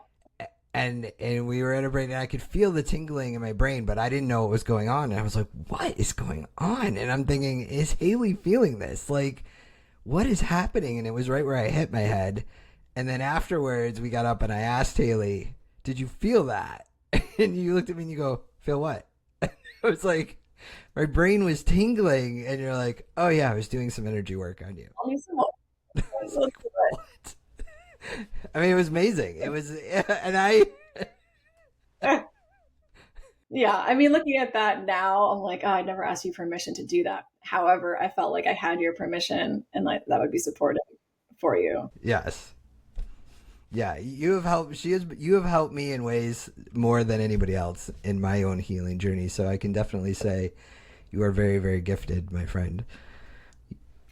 And we were at a break, and I could feel the tingling in my brain, but I didn't know what was going on. And I was like, what is going on? And I'm thinking, is Haley feeling this? Like, what is happening? And it was right where I hit my head. And then afterwards, we got up, and I asked Haley, did you feel that? And you looked at me and you go, feel what? I was like, my brain was tingling. And you're like, oh, yeah, I was doing some energy work on you. I was like, what? I mean, it was amazing. It was, and I. Yeah, I mean, looking at that now, I'm like, oh, I never asked you permission to do that. However, I felt like I had your permission, and like that would be supportive for you. Yes. Yeah, you have helped. You have helped me in ways more than anybody else in my own healing journey. So I can definitely say you are very, very gifted, my friend.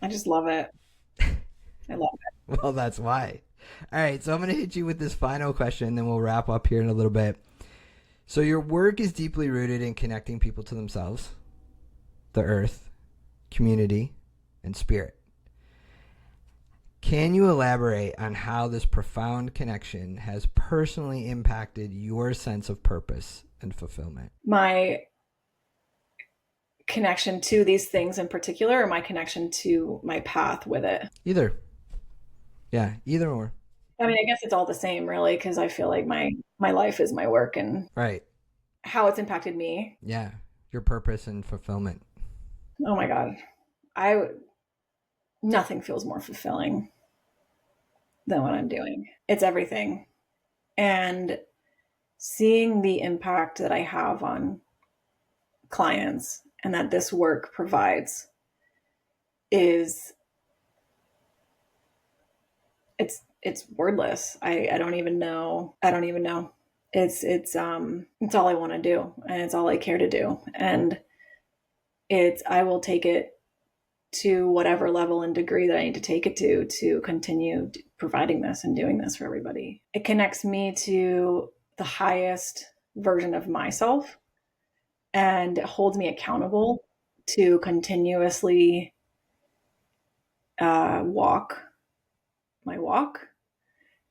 I just love it. I love it. Well, that's why. All right, so I'm going to hit you with this final question, then we'll wrap up here in a little bit. So your work is deeply rooted in connecting people to themselves, the earth, community, and spirit. Can you elaborate on how this profound connection has personally impacted your sense of purpose and fulfillment? My connection to these things in particular, or my connection to my path with it? Either. Yeah, either or. I mean, I guess it's all the same, really, because I feel like my life is my work, and Right. how it's impacted me. Yeah, your purpose and fulfillment. Oh my God. Nothing feels more fulfilling than what I'm doing. It's everything. And seeing the impact that I have on clients and that this work provides is it's wordless. I don't even know. I don't even know. It's all I want to do, and it's all I care to do. And I will take it to whatever level and degree that I need to take it to continue providing this and doing this for everybody. It connects me to the highest version of myself and it holds me accountable to continuously walk my walk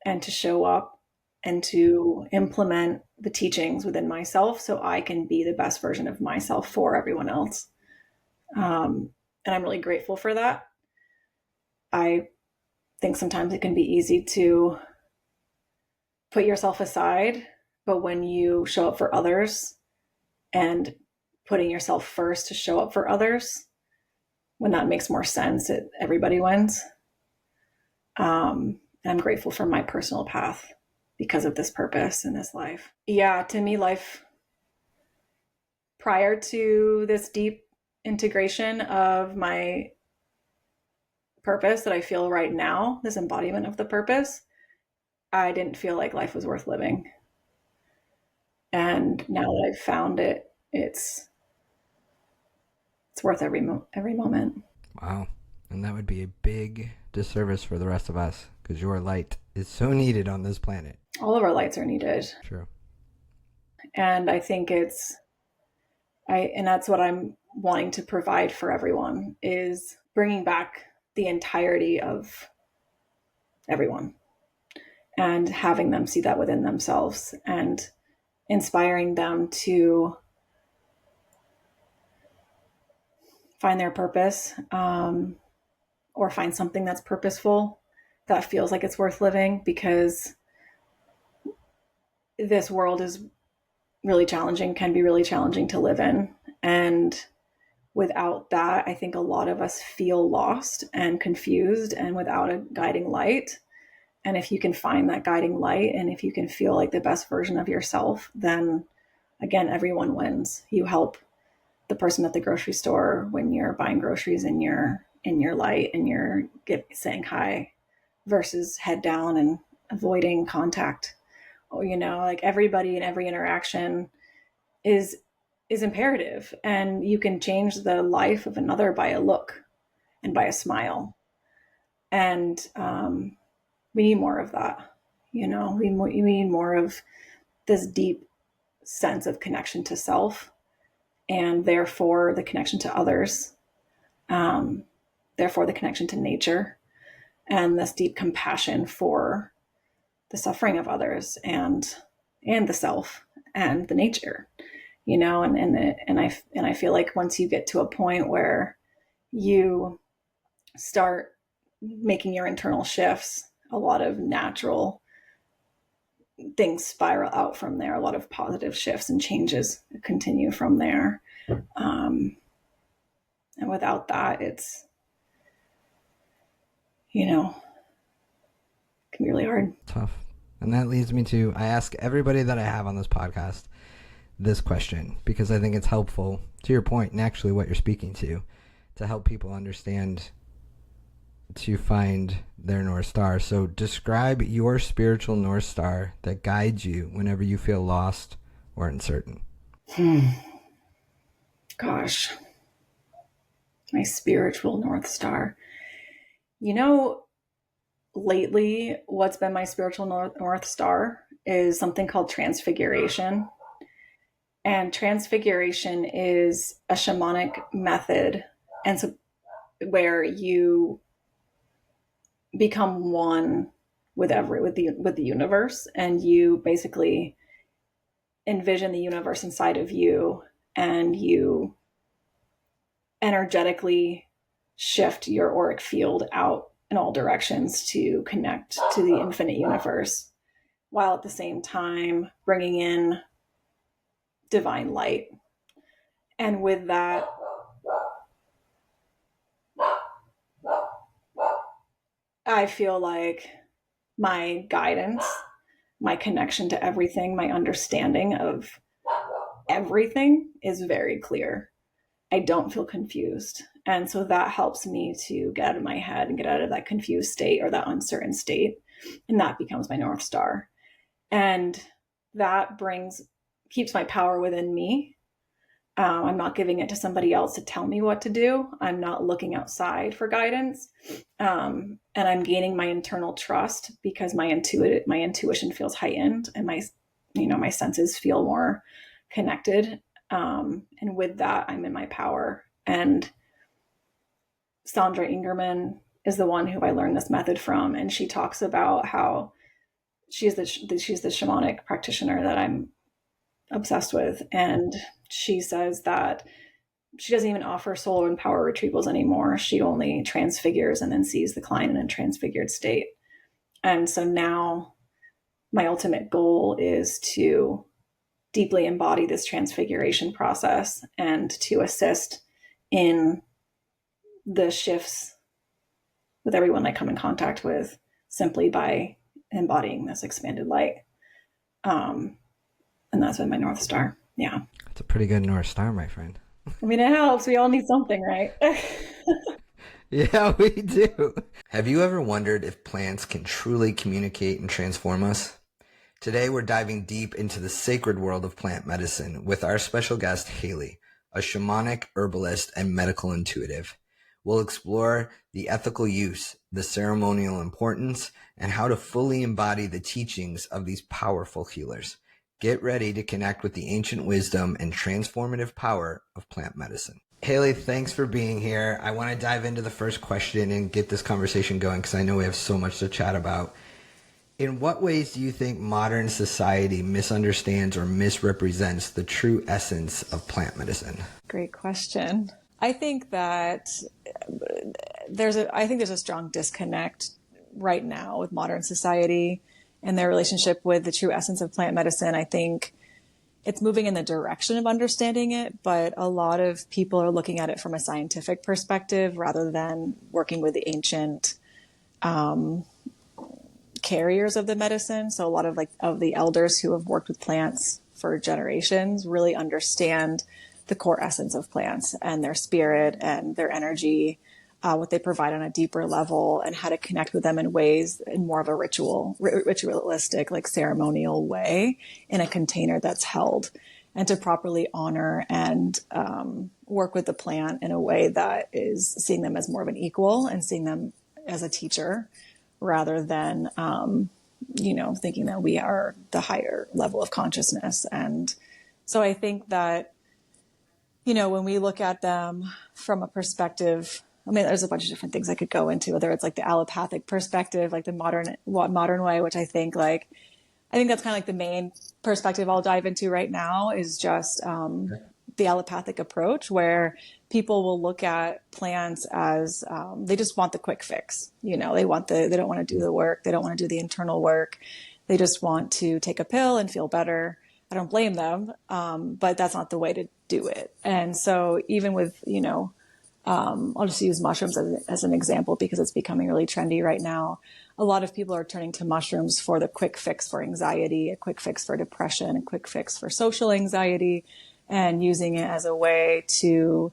and to show up and to implement the teachings within myself so I can be the best version of myself for everyone else. And I'm really grateful for that. I think sometimes it can be easy to put yourself aside, but when you show up for others and putting yourself first to show up for others, when that makes more sense, everybody wins. I'm grateful for my personal path because of this purpose in this life. Yeah, to me, life prior to this deep integration of my purpose that I feel right now, this embodiment of the purpose, I didn't feel like life was worth living. And now that I've found it, it's worth every moment. Wow. And that would be a big disservice for the rest of us because your light is so needed on this planet. All of our lights are needed. True. And I think and that's what I'm wanting to provide for everyone, is bringing back the entirety of everyone and having them see that within themselves and inspiring them to find their purpose, or find something that's purposeful that feels like it's worth living, because this world is really challenging, can be really challenging to live in. And without that, I think a lot of us feel lost and confused and without a guiding light. And if you can find that guiding light, and if you can feel like the best version of yourself, then again, everyone wins. You help the person at the grocery store when you're buying groceries in your light and you're saying hi versus head down and avoiding contact. Like everybody in every interaction is imperative, and you can change the life of another by a look and by a smile. And we need more of that. We need more of this deep sense of connection to self, and therefore the connection to others, therefore the connection to nature, and this deep compassion for the suffering of others and the self and the nature, and I feel like once you get to a point where you start making your internal shifts, a lot of natural things spiral out from there. A lot of positive shifts and changes continue from there. And without that, it's, can be really hard. Tough. And that leads me to, I ask everybody that I have on this podcast this question because I think it's helpful to your point and actually what you're speaking to help people understand to find their North Star. So describe your spiritual North Star that guides you whenever you feel lost or uncertain. Gosh, my spiritual North Star. You know, lately, what's been my spiritual North Star is something called Transfiguration. And Transfiguration is a shamanic method, and so where you become one with the universe, and you basically envision the universe inside of you, and you energetically shift your auric field out in all directions to connect to the infinite universe, while at the same time bringing in divine light. And with that, I feel like my guidance, my connection to everything, my understanding of everything is very clear. I don't feel confused. And so that helps me to get out of my head and get out of that confused state or that uncertain state. And that becomes my North Star. And that keeps my power within me. I'm not giving it to somebody else to tell me what to do. I'm not looking outside for guidance. And I'm gaining my internal trust because my intuition feels heightened, and my senses feel more connected. And with that, I'm in my power. And Sandra Ingerman is the one who I learned this method from. And she talks about how she's the shamanic practitioner that I'm obsessed with. And she says that she doesn't even offer soul and power retrievals anymore. She only transfigures and then sees the client in a transfigured state. And so now my ultimate goal is to deeply embody this transfiguration process and to assist in the shifts with everyone I come in contact with simply by embodying this expanded light. And that's been my North Star. Yeah. It's a pretty good North Star, my friend. I mean, it helps. We all need something, right? Yeah, we do. Have you ever wondered if plants can truly communicate and transform us? Today, we're diving deep into the sacred world of plant medicine with our special guest, Haley, a shamanic, herbalist, and medical intuitive. We'll explore the ethical use, the ceremonial importance, and how to fully embody the teachings of these powerful healers. Get ready to connect with the ancient wisdom and transformative power of plant medicine. Haley, thanks for being here. I want to dive into the first question and get this conversation going because I know we have so much to chat about. In what ways do you think modern society misunderstands or misrepresents the true essence of plant medicine? Great question. I think that there's a strong disconnect right now with modern society and their relationship with the true essence of plant medicine. I think it's moving in the direction of understanding it, but a lot of people are looking at it from a scientific perspective rather than working with the ancient carriers of the medicine. So a lot of the elders who have worked with plants for generations really understand the core essence of plants and their spirit and their energy, what they provide on a deeper level, and how to connect with them in more of a ritualistic, like ceremonial way in a container that's held, and to properly honor and work with the plant in a way that is seeing them as more of an equal and seeing them as a teacher rather than, thinking that we are the higher level of consciousness. And so I think that, when we look at them from a perspective, I mean, there's a bunch of different things I could go into, whether it's like the allopathic perspective, like the modern way, which I think that's kind of like the main perspective I'll dive into right now is just the allopathic approach, where people will look at plants as they just want the quick fix. They don't want to do the work. They don't want to do the internal work. They just want to take a pill and feel better. I don't blame them, but that's not the way to do it. And so even with, I'll just use mushrooms as an example because it's becoming really trendy right now. A lot of people are turning to mushrooms for the quick fix for anxiety, a quick fix for depression, a quick fix for social anxiety, and using it as a way to,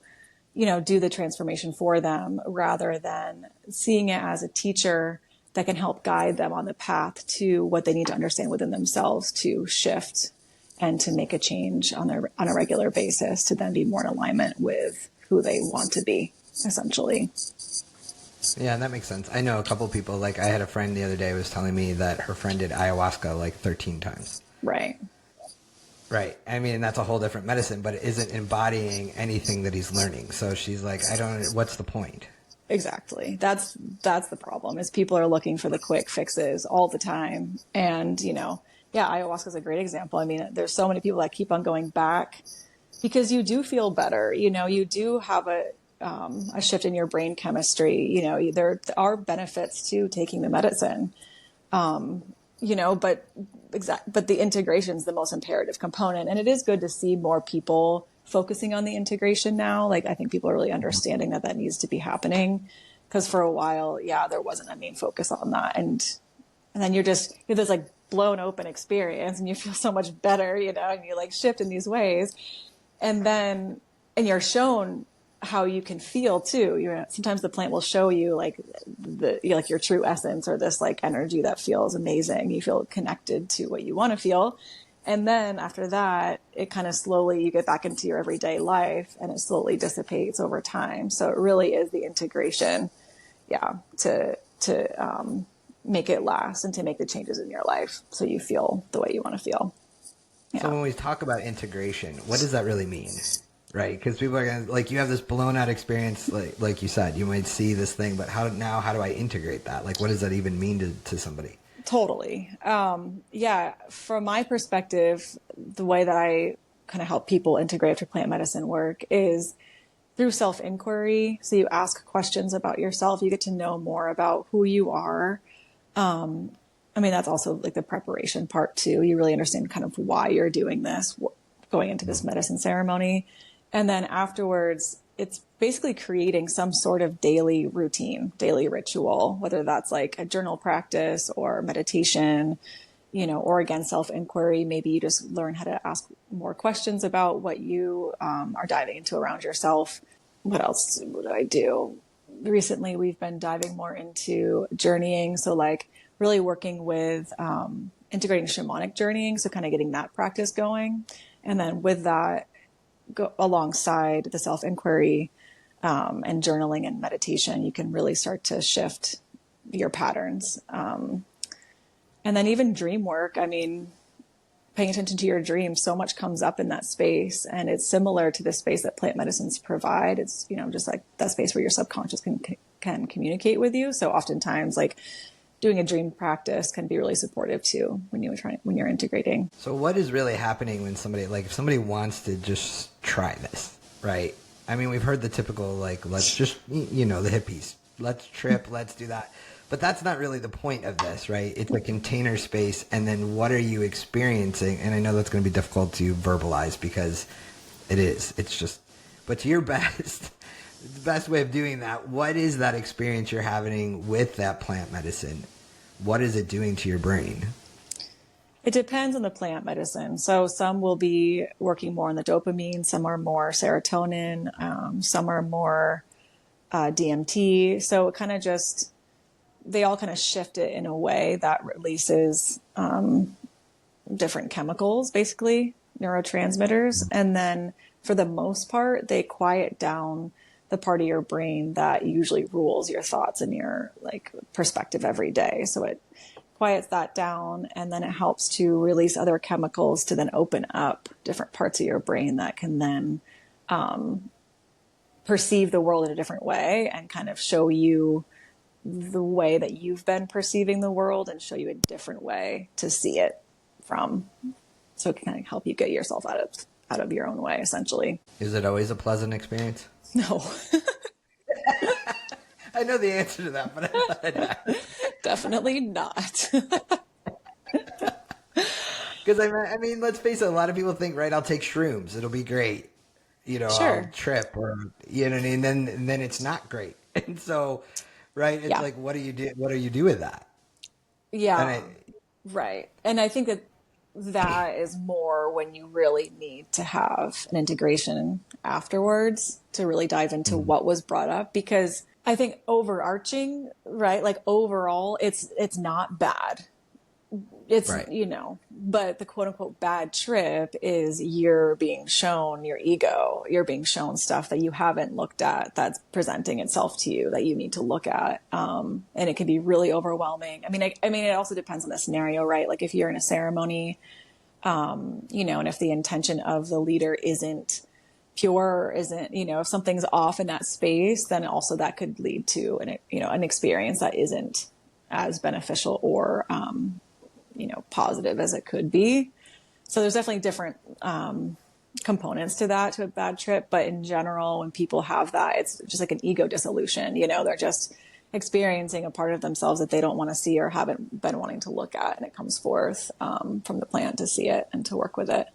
do the transformation for them, rather than seeing it as a teacher that can help guide them on the path to what they need to understand within themselves to shift and to make a change on a regular basis, to then be more in alignment with who they want to be, essentially. Yeah, that makes sense. I know a couple of people, like I had a friend the other day was telling me that her friend did ayahuasca like 13 times. Right. Right. I mean, that's a whole different medicine, but it isn't embodying anything that he's learning. So she's like, what's the point? Exactly. That's the problem, is people are looking for the quick fixes all the time. And, ayahuasca is a great example. I mean, there's so many people that keep on going back because you do feel better. You do have a shift in your brain chemistry. There are benefits to taking the medicine. But the integration is the most imperative component. And it is good to see more people focusing on the integration now. Like, I think people are really understanding that needs to be happening, because for a while, there wasn't a main focus on that. And then you're this like blown open experience, and you feel so much better, and you like shift in these ways. And you're shown how you can feel too. Sometimes the plant will show you like your true essence, or this like energy that feels amazing. You feel connected to what you want to feel. And then after that, it kind of slowly, you get back into your everyday life, and it slowly dissipates over time. So it really is the integration, to make it last and to make the changes in your life so you feel the way you want to feel. Yeah. So when we talk about integration, what does that really mean? Right? Because people are going to, like, you have this blown out experience, like you said, you might see this thing, but how do I integrate that? Like, what does that even mean to somebody? Totally. From my perspective, the way that I kind of help people integrate after plant medicine work is through self-inquiry. So you ask questions about yourself, you get to know more about who you are. That's also like the preparation part too. You really understand kind of why you're doing this, going into this medicine ceremony. And then afterwards, it's basically creating some sort of daily routine, daily ritual, whether that's like a journal practice or meditation, or again, self-inquiry. Maybe you just learn how to ask more questions about what you are diving into around yourself. What else would I do? Recently, we've been diving more into journeying. So like really working with integrating shamanic journeying. So kind of getting that practice going. And then with that, go alongside the self-inquiry and journaling and meditation, you can really start to shift your patterns. And then even dream work, paying attention to your dreams, so much comes up in that space. And it's similar to the space that plant medicines provide. It's, just like that space where your subconscious can communicate with you. So oftentimes like doing a dream practice can be really supportive too when you're integrating. So what is really happening when if somebody wants to just try this, right? We've heard the typical, like, let's just, the hippies, let's trip, let's do that. But that's not really the point of this, right? It's a container space. And then what are you experiencing? And I know that's going to be difficult to verbalize because it is. It's just, but to your best, the best way of doing that, what is that experience you're having with that plant medicine? What is it doing to your brain? It depends on the plant medicine. So some will be working more on the dopamine, some are more serotonin, some are more DMT. So it kind of just, they all kind of shift it in a way that releases different chemicals, basically neurotransmitters. And then for the most part, they quiet down the part of your brain that usually rules your thoughts and your like perspective every day. So it quiets that down, and then it helps to release other chemicals to then open up different parts of your brain that can then perceive the world in a different way and kind of show you the way that you've been perceiving the world and show you a different way to see it from. So it can kind of help you get yourself out of your own way, essentially. Is it always a pleasant experience? No. I know the answer to that, but I thought I'd ask. Definitely not. Because let's face it, a lot of people think, right, I'll take shrooms, it'll be great. Sure. I'll trip, or and then it's not great. And so, right, it's like, what do you do with that? Yeah. Right. And I think that that is more when you really need to have an integration afterwards to really dive into what was brought up. Because I think overarching, right, like overall, it's not bad. It's, Right. but the quote unquote bad trip is you're being shown your ego, you're being shown stuff that you haven't looked at that's presenting itself to you that you need to look at. And it can be really overwhelming. I mean, it also depends on the scenario, right? Like if you're in a ceremony, and if the intention of the leader isn't pure, isn't, if something's off in that space, then also that could lead to an experience that isn't as beneficial or, positive as it could be. So there's definitely different components to a bad trip. But in general, when people have that, it's just like an ego dissolution. They're just experiencing a part of themselves that they don't want to see or haven't been wanting to look at. And it comes forth from the plant to see it and to work with it.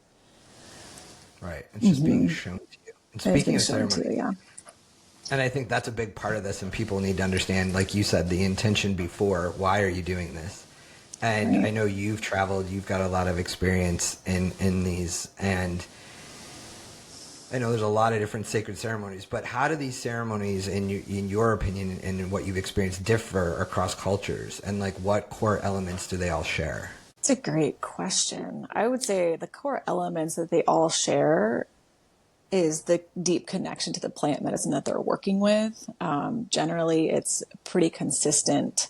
Right. It's just being shown to you. And speaking of ceremony, yeah. And I think that's a big part of this, and people need to understand, like you said, the intention before. Why are you doing this? And right. I know you've traveled, you've got a lot of experience in these, and I know there's a lot of different sacred ceremonies, but how do these ceremonies, in your opinion and in what you've experienced, differ across cultures? And like what core elements do they all share? It's a great question. I would say the core elements that they all share is the deep connection to the plant medicine that they're working with. Generally, it's pretty consistent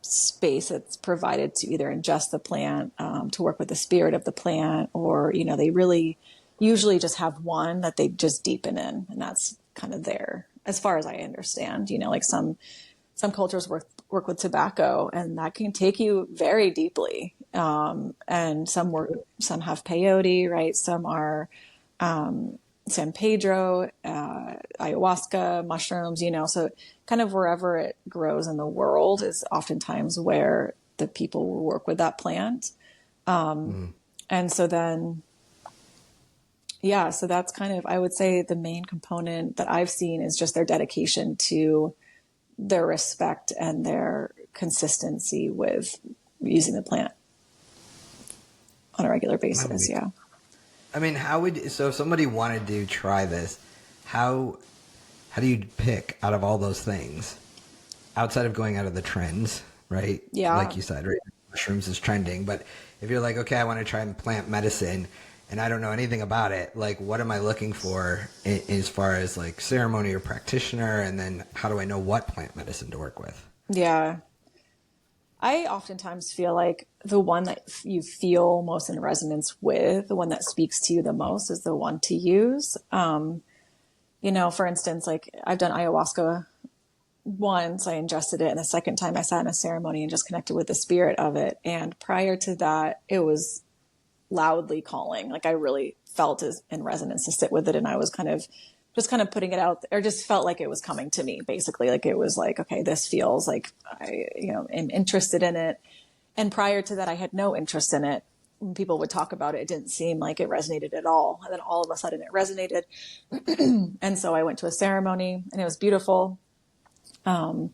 space that's provided to either ingest the plant, to work with the spirit of the plant, or, they really usually just have one that they just deepen in. And that's kind of there, as far as I understand. Like some cultures work with tobacco, and that can take you very deeply. And some have peyote, right? Some are San Pedro, ayahuasca, mushrooms, so kind of wherever it grows in the world is oftentimes where the people will work with that plant. And so then, so that's kind of, I would say the main component that I've seen is just their dedication to their respect and their consistency with using the plant on a regular basis. Yeah. I mean, so if somebody wanted to try this, how do you pick out of all those things outside of going out of the trends, right? Yeah. Like you said, right? Mushrooms is trending, but if you're like, okay, I want to try plant medicine and I don't know anything about it, like what am I looking for as far as like ceremony or practitioner? And then how do I know what plant medicine to work with? Yeah. I oftentimes feel like the one that you feel most in resonance with, the one that speaks to you the most, is the one to use. For instance, like I've done ayahuasca once, I ingested it, and the second time I sat in a ceremony and just connected with the spirit of it. And prior to that, it was loudly calling. Like I really felt in resonance to sit with it, and I was kind of putting it out there, or just felt like it was coming to me, basically. Like it was like, okay, this feels like I, am interested in it. And prior to that, I had no interest in it. When people would talk about it, it didn't seem like it resonated at all. And then all of a sudden it resonated. And so I went to a ceremony and it was beautiful. And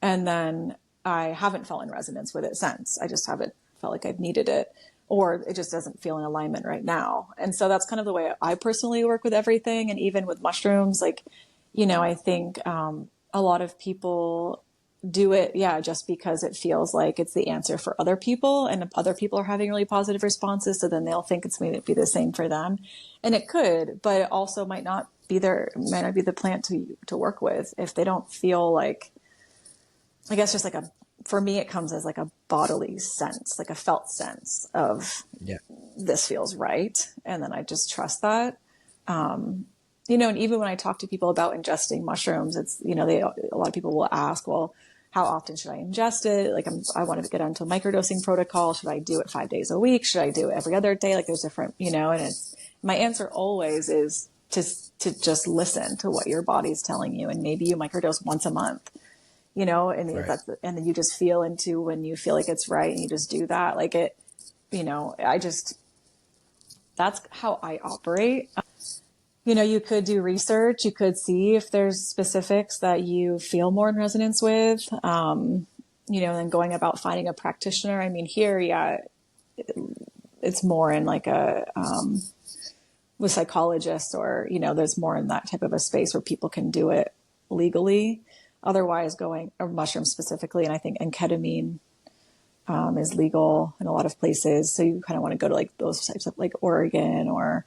then I haven't felt in resonance with it since. I just haven't felt like I've needed it, or it just doesn't feel in alignment right now. And so that's kind of the way I personally work with everything. And even with mushrooms, like, I think a lot of people do it, just because it feels like it's the answer for other people, and other people are having really positive responses. So then they'll think it's going to be the same for them. And it could, but it also might not be the plant to work with if they don't feel like, I guess just like for me, it comes as like a bodily sense, like a felt sense of this feels right. And then I just trust that. And even when I talk to people about ingesting mushrooms, it's, a lot of people will ask, well, how often should I ingest it? Like I wanted to get onto a microdosing protocol. Should I do it 5 days a week? Should I do it every other day? Like there's different, and my answer always is to just listen to what your body's telling you. And maybe you microdose once a month, and right. and then you just feel into when you feel like it's right, and you just do that. Like it, that's how I operate. You could do research. You could see if there's specifics that you feel more in resonance with, and then going about finding a practitioner. I mean, here, it's more in like with psychologists, or, there's more in that type of a space where people can do it legally. Otherwise or mushrooms specifically. And I think, and ketamine, is legal in a lot of places. So you kind of want to go to like those types of like Oregon or,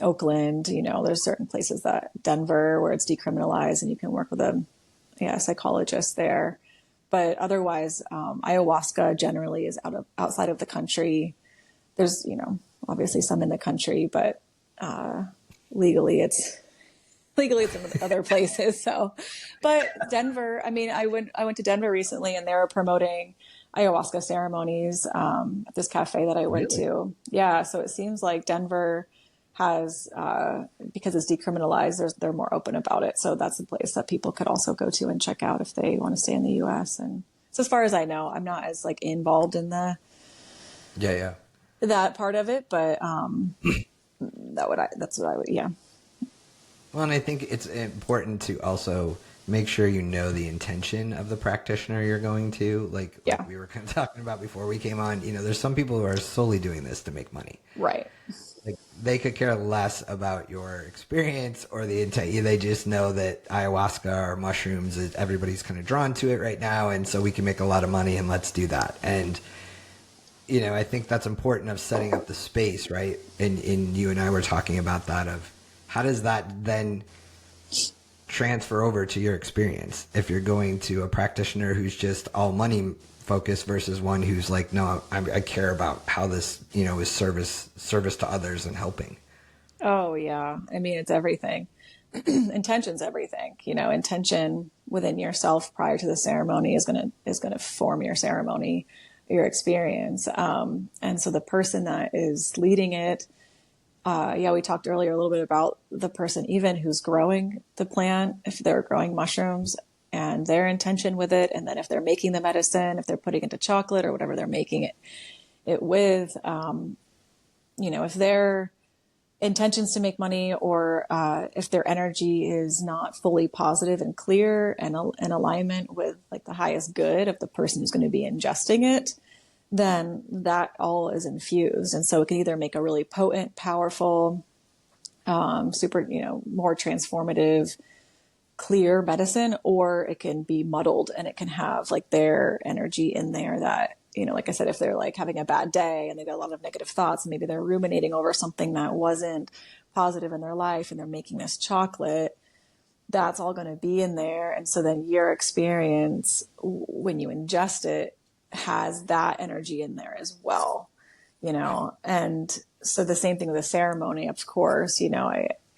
Oakland, there's certain places, that Denver, where it's decriminalized and you can work with a psychologist there. But otherwise, ayahuasca generally is outside of the country. There's, obviously some in the country, but legally it's in other places. So, but Denver, I mean, I went to Denver recently, and they were promoting ayahuasca ceremonies at this cafe that I went to. Yeah, so it seems like Denver has, because it's decriminalized, they're more open about it. So that's a place that people could also go to and check out if they want to stay in the U.S. And so as far as I know, I'm not as like involved in that part of it, but that's what I would. Well, and I think it's important to also make sure you know the intention of the practitioner you're going to. Like we were kind of talking about before we came on, there's some people who are solely doing this to make money. Right. Like they could care less about your experience or the intent. They just know that ayahuasca or mushrooms, everybody's kind of drawn to it right now, and so we can make a lot of money, and let's do that. And I think that's important of setting up the space, right? And you and I were talking about that, of how does that then transfer over to your experience if you're going to a practitioner who's just all money focused versus one who's like, no, I care about how this, is service to others and helping. Oh yeah. I mean, it's everything. Intention's everything. Intention within yourself prior to the ceremony is going to form your ceremony, your experience. And so the person that is leading it, we talked earlier a little bit about the person even who's growing the plant, if they're growing mushrooms, and their intention with it. And then if they're making the medicine, if they're putting it into chocolate or whatever they're making it with, if their intentions to make money, or if their energy is not fully positive and clear and in alignment with like the highest good of the person who's going to be ingesting it, then that all is infused. And so it can either make a really potent, powerful, super, more transformative, clear medicine, or it can be muddled and it can have like their energy in there that, like I said, if they're like having a bad day and they've got a lot of negative thoughts, and maybe they're ruminating over something that wasn't positive in their life, and they're making this chocolate, that's all going to be in there. And so then your experience when you ingest it has that energy in there as well, and so the same thing with a ceremony, of course,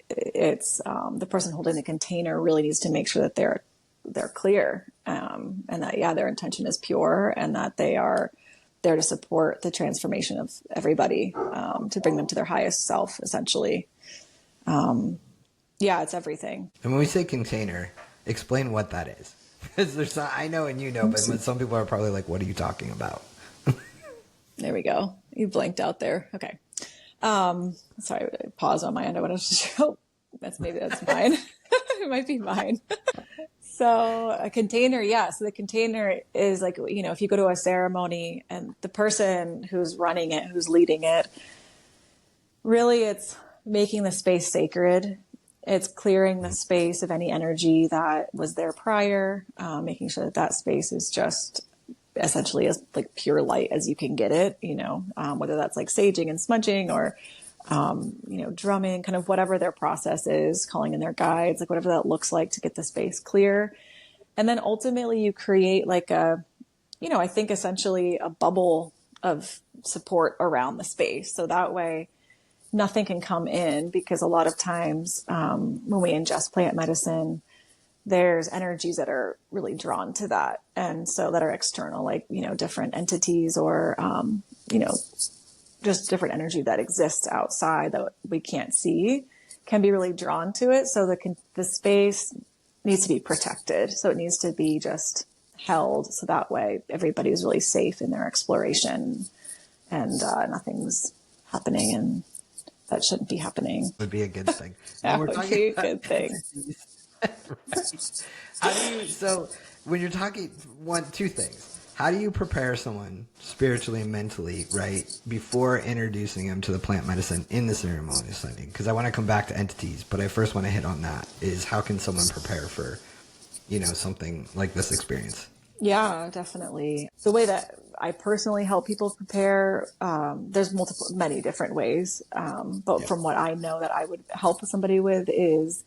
it's the person holding the container really needs to make sure that they're clear, and that their intention is pure, and that they are there to support the transformation of everybody, to bring them to their highest self, essentially. It's everything. And when we say container, explain what that is, because I know and but some people are probably like, what are you talking about? There we go. You blanked out there. Okay. Sorry, pause on my end. I want to show. That's mine. It might be mine. So a container, so the container is like, if you go to a ceremony and the person who's running it, who's leading it, really it's making the space sacred. It's clearing the space of any energy that was there prior, making sure that space is just essentially as like pure light as you can get it, whether that's like saging and smudging or drumming, kind of whatever their process is, calling in their guides, like whatever that looks like to get the space clear. And then ultimately you create like I think essentially a bubble of support around the space. So that way nothing can come in, because a lot of times when we ingest plant medicine, there's energies that are really drawn to that. And so that are external, like, different entities or, just different energy that exists outside that we can't see can be really drawn to it. So the space needs to be protected. So it needs to be just held. So that way everybody's really safe in their exploration, and nothing's happening and that shouldn't be happening. Would be a good thing. That would be a good thing. Right. So when you're talking, two things. how do you prepare someone spiritually and mentally, right, before introducing them to the plant medicine in the ceremonial setting? Because I want to come back to entities, but I first want to hit on that, is how can someone prepare for, something like this experience? Yeah, definitely. The way that I personally help people prepare, there's many different ways. But from what I know that I would help somebody with is,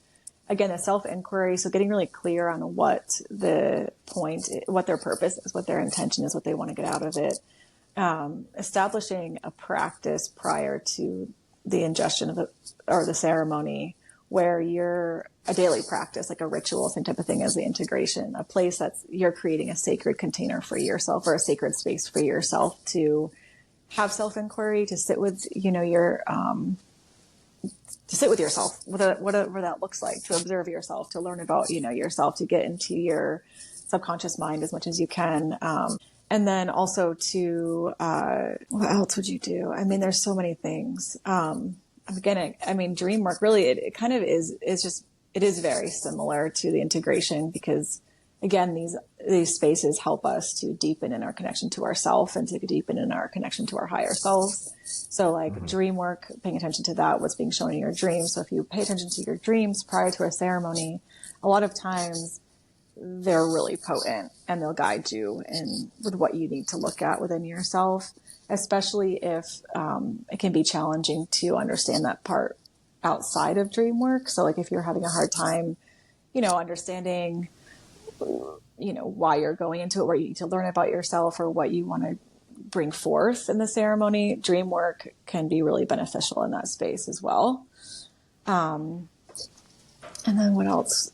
again, a self-inquiry. So getting really clear on what the point, what their purpose is, what their intention is, what they want to get out of it. Establishing a practice prior to the ingestion of the ceremony, where you're a daily practice, like a ritual, same type of thing as the integration, a place that's you're creating a sacred container for yourself, or a sacred space for yourself to have self-inquiry, to sit with, to sit with yourself, whatever that looks like, to observe yourself, to learn about, yourself, to get into your subconscious mind as much as you can. And then also to, what else would you do? I mean, there's so many things. Dream work really, it kind of is just, it is very similar to the integration, because again, these spaces help us to deepen in our connection to ourself and to deepen in our connection to our higher selves. So like dream work, paying attention to that, what's being shown in your dreams. So if you pay attention to your dreams prior to a ceremony, a lot of times they're really potent and they'll guide you in with what you need to look at within yourself, especially if it can be challenging to understand that part outside of dream work. So like if you're having a hard time, understanding, why you're going into it, where you need to learn about yourself or what you want to bring forth in the ceremony, dream work can be really beneficial in that space as well. And then what else?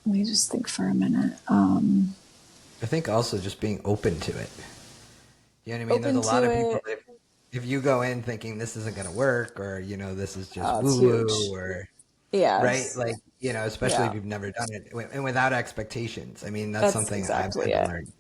Let me just think for a minute. I think also just being open to it. You know what I mean? There's a lot of people, if you go in thinking this isn't going to work, or, this is just woo-woo, or, right? Like, especially if you've never done it, and without expectations. I mean, that's something exactly I've learned.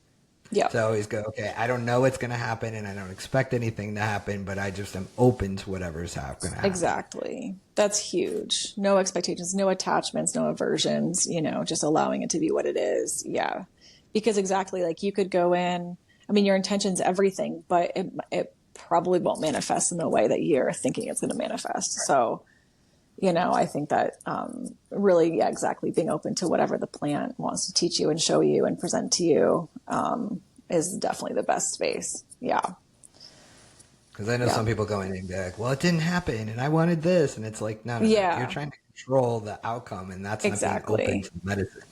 Yeah. To always go, okay, I don't know what's going to happen, and I don't expect anything to happen, but I just am open to whatever's going to happen. Exactly. That's huge. No expectations, no attachments, no aversions, just allowing it to be what it is. Yeah. Because exactly, like you could go in, I mean, your intention's everything, but it probably won't manifest in the way that you're thinking it's going to manifest. Right. So, I think that really, exactly, being open to whatever the plant wants to teach you and show you and present to you is definitely the best space. Yeah. Because I know some people go in and be like, well, it didn't happen and I wanted this. And it's like, no. You're trying to control the outcome, and that's not being open to medicine.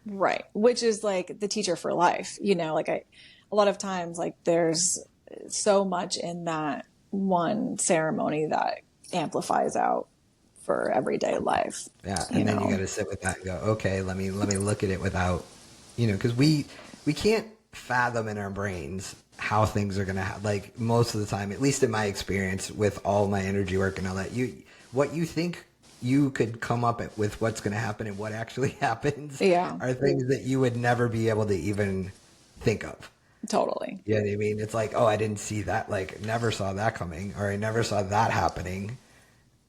Right. Which is like the teacher for life. A lot of times, like there's so much in that one ceremony that amplifies out for everyday life. Yeah. And then you got to sit with that and go, okay, let me look at it without, because we can't fathom in our brains how things are going to like most of the time, at least in my experience with all my energy work and all that, what you think you could come up with what's going to happen and what actually happens are things that you would never be able to even think of. Totally. You know what I mean? It's like, oh, I didn't see that, like never saw that coming, or I never saw that happening.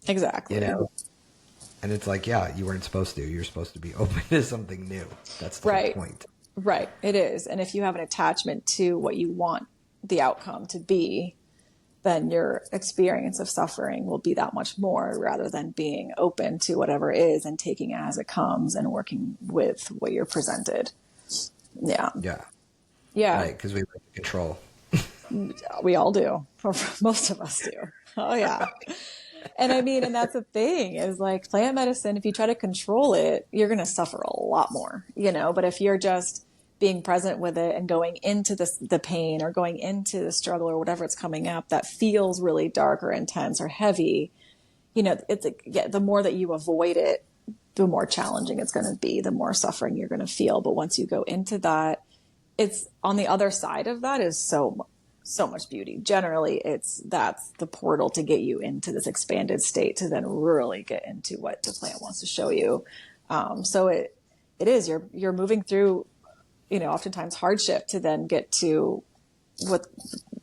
Exactly. And it's like, yeah, you weren't supposed to. You're supposed to be open to something new. That's the whole point. Right. It is. And if you have an attachment to what you want the outcome to be, then your experience of suffering will be that much more, rather than being open to whatever is and taking it as it comes and working with what you're presented. Yeah. Yeah. Yeah. Right. Because we like to control. We all do. Most of us do. Oh, yeah. And and that's the thing is like plant medicine, if you try to control it, you're going to suffer a lot more, but if you're just being present with it and going into the pain or going into the struggle or whatever it's coming up that feels really dark or intense or heavy, it's the more that you avoid it, the more challenging it's going to be, the more suffering you're going to feel. But once you go into that, it's on the other side of that is so much beauty. Generally, that's the portal to get you into this expanded state to then really get into what the plant wants to show you. So it is, you're moving through, oftentimes hardship to then get to what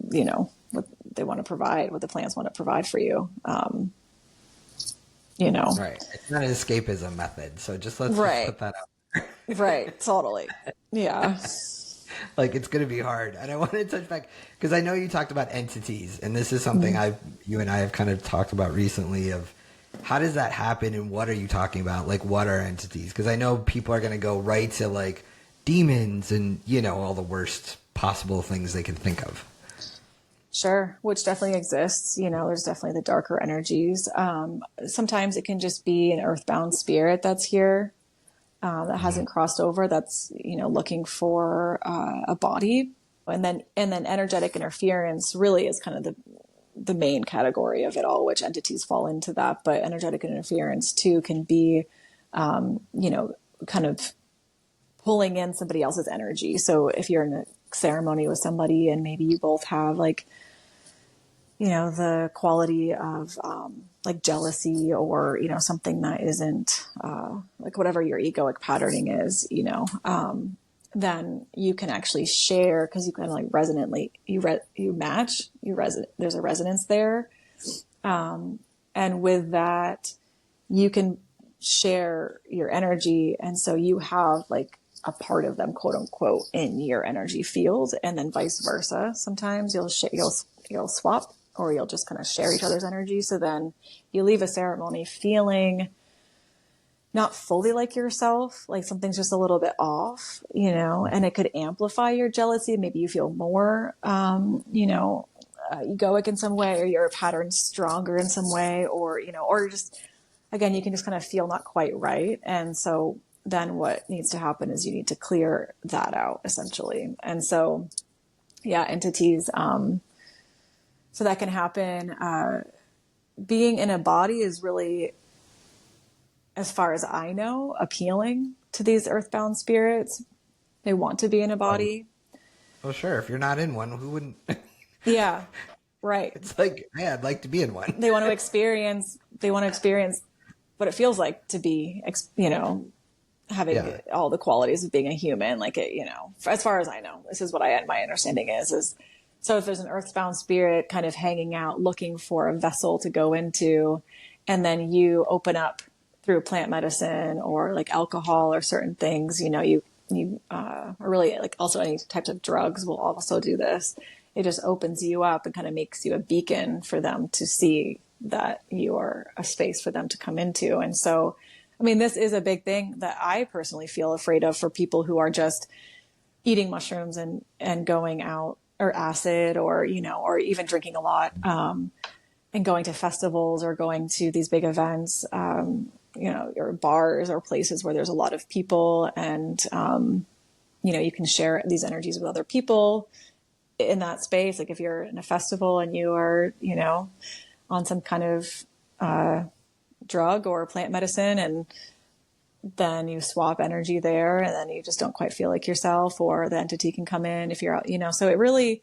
they want to provide, what the plants want to provide for you. Right. It's not an escapism method. So just let's just put that out. Right. Totally. Yeah. Like it's going to be hard. And I want to touch back because I know you talked about entities, and this is something you and I have kind of talked about recently of how does that happen and what are you talking about? Like what are entities? Because I know people are going to go right to like demons and, you know, all the worst possible things they can think of. Sure, which definitely exists. You know, there's definitely the darker energies. Sometimes it can just be an earthbound spirit that's here, that hasn't crossed over, that's, you know, looking for a body. And then energetic interference really is kind of the main category of it all, which entities fall into that. But energetic interference too can be, you know, kind of pulling in somebody else's energy. So if you're in a ceremony with somebody and maybe you both have like, you know, the quality of like jealousy or, you know, something that isn't like whatever your egoic patterning is, you know, then you can actually share because you can like resonantly, you match, there's a resonance there. And with that, you can share your energy. And so you have like a part of them, quote unquote, in your energy field, and then vice versa. Sometimes you'll swap, or you'll just kind of share each other's energy. So then you leave a ceremony feeling not fully like yourself, like something's just a little bit off, you know, and it could amplify your jealousy. Maybe you feel more, you know, egoic in some way, or your pattern's stronger in some way, or, you know, or just, again, you can just kind of feel not quite right. And so then what needs to happen is you need to clear that out essentially. And so, yeah, entities, so that can happen. Being in a body is really, as far as I know, appealing to these earthbound spirits. They want to be in a body. Well, sure. If you're not in one, who wouldn't? Yeah, right. It's like, yeah, I'd like to be in one. They want to experience what it feels like to be, you know, having all the qualities of being a human. Like it, you know, as far as I know, this is what my understanding is so if there's an earthbound spirit kind of hanging out, looking for a vessel to go into, and then you open up through plant medicine or like alcohol or certain things, you know, you or really like also any types of drugs will also do this. It just opens you up and kind of makes you a beacon for them to see that you are a space for them to come into. And so, I mean, this is a big thing that I personally feel afraid of for people who are just eating mushrooms and going out, or acid, or, you know, or even drinking a lot, and going to festivals or going to these big events, you know, or bars or places where there's a lot of people, and, you know, you can share these energies with other people in that space. Like if you're in a festival and you are, you know, on some kind of, drug or plant medicine, and then you swap energy there, and then you just don't quite feel like yourself, or the entity can come in if you're out, you know. So it really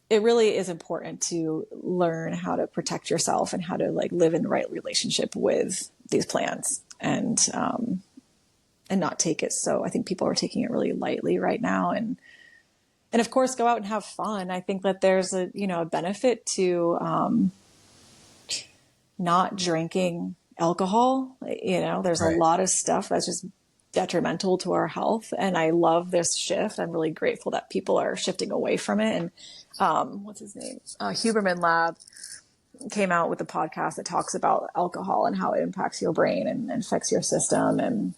is important to learn how to protect yourself and how to like live in the right relationship with these plants, and not take it. So I think people are taking it really lightly right now, and of course go out and have fun. I think that there's a, you know, a benefit to not drinking alcohol. You know, there's a lot of stuff that's just detrimental to our health. And I love this shift. I'm really grateful that people are shifting away from it. And what's his name? Huberman Lab came out with a podcast that talks about alcohol and how it impacts your brain and affects your system. And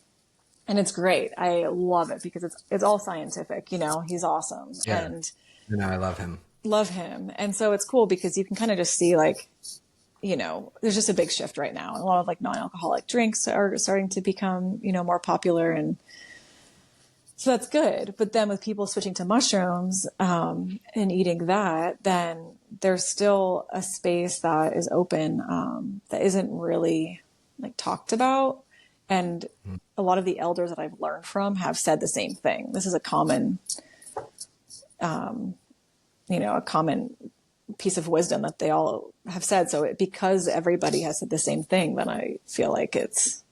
it's great. I love it because it's all scientific. You know, he's awesome. Yeah. And you know, I love him. And so it's cool because you can kind of just see like, you know, there's just a big shift right now. A lot of like non-alcoholic drinks are starting to become, you know, more popular. And so that's good. But then with people switching to mushrooms, and eating that, then there's still a space that is open, that isn't really like talked about. And a lot of the elders that I've learned from have said the same thing. This is a common, you know, a common piece of wisdom that they all have said. So because everybody has said the same thing, then I feel like it's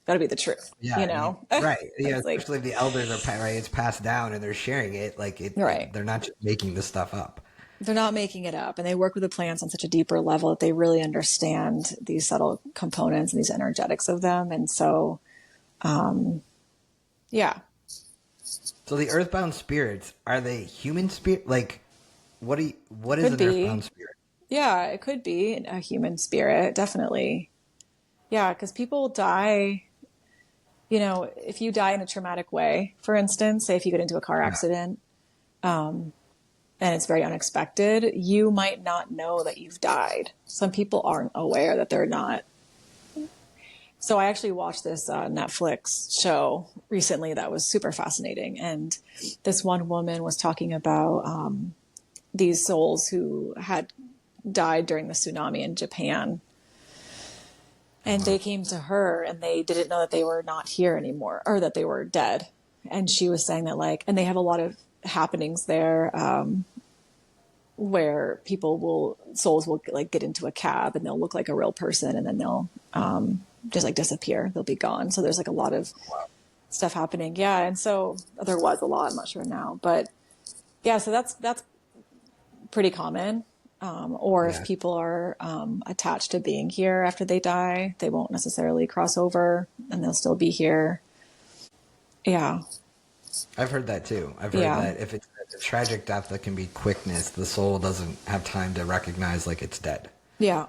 got to be the truth, you know? Right. Yeah. Like, especially if the elders are right. It's passed down and they're sharing it. Like they're not just making this stuff up. They're not making it up, and they work with the plants on such a deeper level that they really understand these subtle components and these energetics of them. And so, yeah. So the earthbound spirits, are they human spirit? Like, what is Could an earthbound be. spirit? Yeah, it could be a human spirit, definitely. Yeah, because people die, if you die in a traumatic way, for instance, say if you get into a car Yeah. accident, and it's very unexpected, you might not know that you've died. Some people aren't aware that they're not. So I actually watched this Netflix show recently that was super fascinating. And this one woman was talking about these souls who had died during the tsunami in Japan. And they came to her and they didn't know that they were not here anymore or that they were dead. And she was saying that and they have a lot of happenings there where souls will like get into a cab and they'll look like a real person and then they'll just like disappear. They'll be gone. So there's like a lot of stuff happening. Yeah. And so there was a lot, I'm not sure now, but yeah, so that's pretty common. Or if Yeah. people are attached to being here after they die, they won't necessarily cross over and they'll still be here. Yeah. I've heard that too. I've heard Yeah. that if it's a tragic death that can be quickness, the soul doesn't have time to recognize like it's dead. Yeah.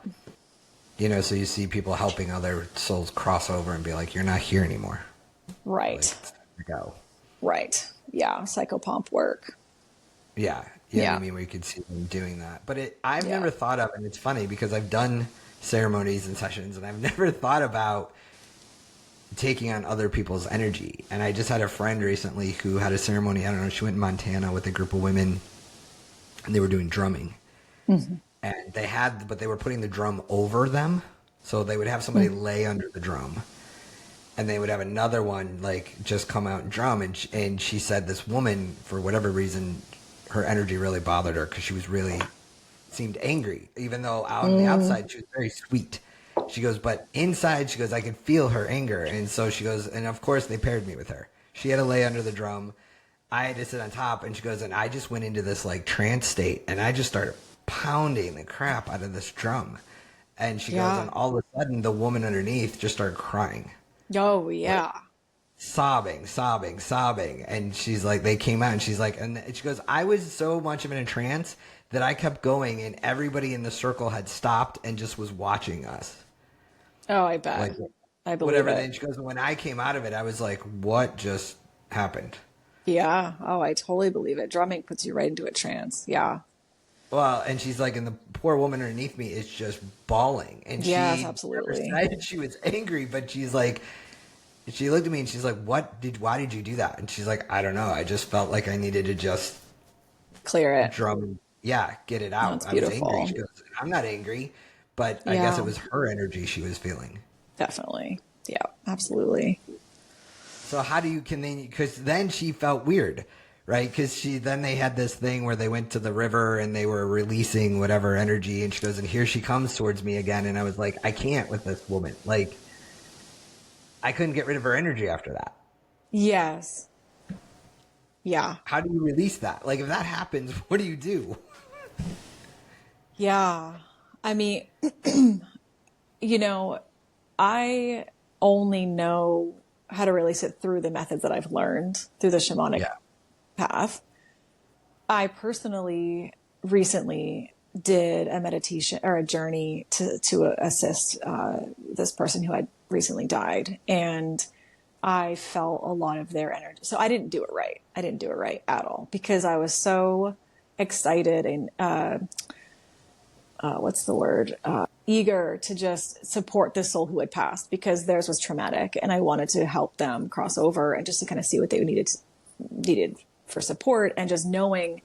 So you see people helping other souls cross over and be like, "You're not here anymore." Like, Right. it's time to go. Right. Yeah. Psychopomp work. Yeah. Yeah. I mean, we could see them doing that. But I've Yeah. never thought of, and it's funny because I've done ceremonies and sessions, and I've never thought about taking on other people's energy. And I just had a friend recently who had a ceremony. I don't know. She went in Montana with a group of women, and they were doing drumming. Mm-hmm. And but they were putting the drum over them. So they would have somebody lay under the drum. And they would have another one like just come out and drum. And she said this woman, for whatever reason, her energy really bothered her because she was really seemed angry, even though on the outside she was very sweet. She goes, but inside, she goes, I could feel her anger. And so she goes, and of course they paired me with her. She had to lay under the drum. I had to sit on top. And she goes, and I just went into this like trance state and I just started pounding the crap out of this drum. And she goes, and all of a sudden the woman underneath just started crying. Oh, yeah. Like, sobbing. And she's like, they came out and she's like, and she goes, I was so much of in a trance that I kept going and everybody in the circle had stopped and just was watching us. Oh, I bet. Like, I believe whatever. it. Then she goes, when I came out of it, I was like, what just happened? Yeah. Oh, I totally believe it. Drumming puts you right into a trance. Yeah. Well, and she's like, and the poor woman underneath me is just bawling. And Yes, she absolutely. never said she was angry, but she's like, she looked at me and she's like, why did you do that? And she's like, I don't know. I just felt like I needed to just Clear it. drum. Yeah. Get it out. That's I was beautiful. angry. She goes, I'm not angry, but I guess it was her energy she was feeling. Definitely. Yeah, absolutely. So how do you because then she felt weird, right? Because then they had this thing where they went to the river and they were releasing whatever energy, and she goes, and here she comes towards me again, and I was like, I can't with this woman. Like, I couldn't get rid of her energy after that. Yes. Yeah. How do you release that? Like, if that happens, what do you do? Yeah. I mean, I only know how to release it through the methods that I've learned through the shamanic path. I personally recently did a meditation or a journey to assist this person who had recently died. And I felt a lot of their energy. So I didn't do it right. I didn't do it right at all because I was so excited and what's the word? Eager to just support this soul who had passed because theirs was traumatic, and I wanted to help them cross over and just to kind of see what they needed for support, and just knowing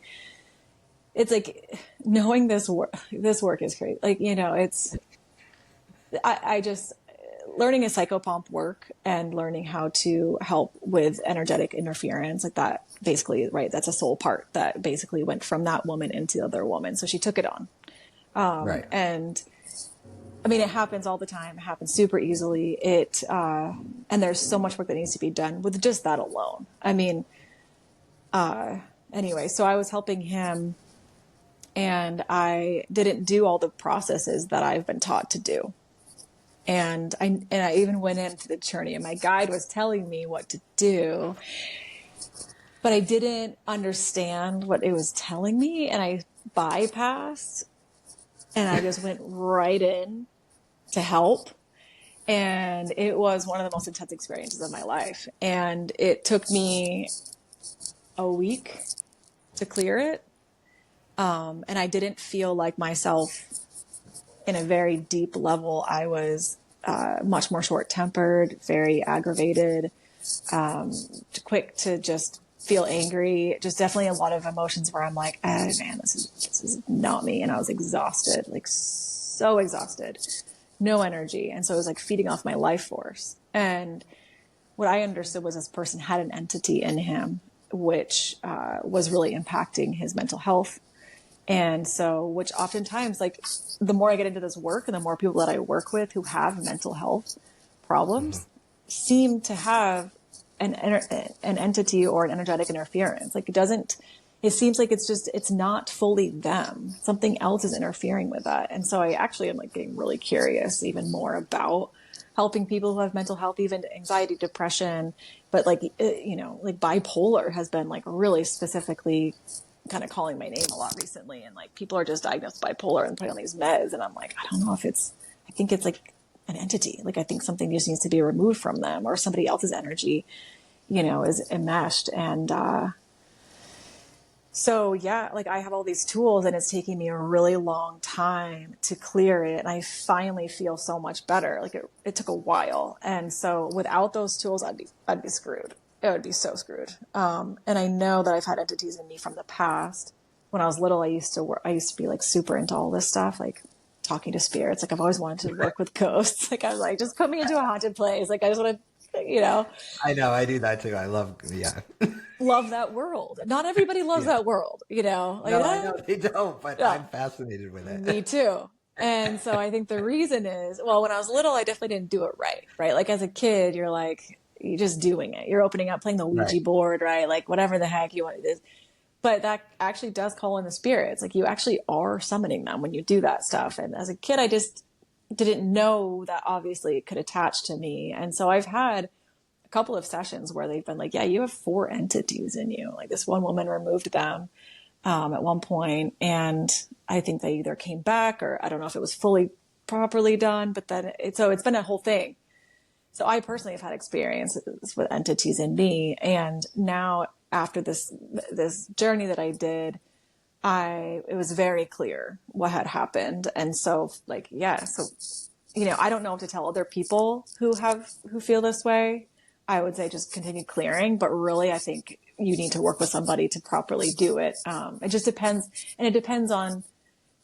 it's like knowing this work is crazy. Like, it's I just learning a psychopomp work and learning how to help with energetic interference like that. Basically, right? That's a soul part that basically went from that woman into the other woman. So she took it on. Right. And I mean, it happens all the time. It happens super easily. And there's so much work that needs to be done with just that alone. I mean, anyway, so I was helping him and I didn't do all the processes that I've been taught to do. And I even went into the journey and my guide was telling me what to do. but I didn't understand what it was telling me, and I bypassed, and I just went right in to help. And it was one of the most intense experiences of my life. And it took me a week to clear it. And I didn't feel like myself in a very deep level. I was much more short-tempered, very aggravated, quick to just feel angry. Just definitely a lot of emotions where I'm like, oh, man, this is not me. And I was exhausted, like so exhausted, no energy. And so it was like feeding off my life force. And what I understood was this person had an entity in him, which was really impacting his mental health. And so, which oftentimes, like, the more I get into this work and the more people that I work with who have mental health problems seem to have an entity or an energetic interference. Like, it seems like it's not fully them. Something else is interfering with that. And so I actually am like getting really curious even more about helping people who have mental health, even anxiety, depression, but like, like bipolar has been like really specifically kind of calling my name a lot recently. And like people are just diagnosed bipolar and put on these meds. And I'm like, I don't know if I think it's like an entity. Like I think something just needs to be removed from them, or somebody else's energy, is enmeshed. And, so yeah, like I have all these tools and it's taking me a really long time to clear it. And I finally feel so much better. Like it took a while. And so without those tools, I'd be screwed. It would be so screwed. And I know that I've had entities in me from the past. When I was little, I used to be like super into all this stuff, like talking to spirits. Like I've always wanted to work with ghosts. Like I was like, just put me into a haunted place. Like I just want to, I know, I do that too. I love, yeah. love that world. Not everybody loves Yeah. that world, Like, No, I know they don't, but yeah, I'm fascinated with it. me too. And so I think the reason is, well, when I was little, I definitely didn't do it right, right? Like as a kid, you're just doing it. You're opening up, playing the Ouija Right. board, right? Like whatever the heck you want to do. But that actually does call in the spirits. Like you actually are summoning them when you do that stuff. And as a kid, I just didn't know that obviously it could attach to me. And so I've had a couple of sessions where they've been like, yeah, you have 4 entities in you. Like this one woman removed them at one point, and I think they either came back, or I don't know if it was fully properly done, but then it's been a whole thing. So I personally have had experiences with entities in me. And now after this journey that I did, it was very clear what had happened. And so like, yeah, so, I don't know what to tell other people who feel this way. I would say just continue clearing, but really I think you need to work with somebody to properly do it. It just depends. And it depends on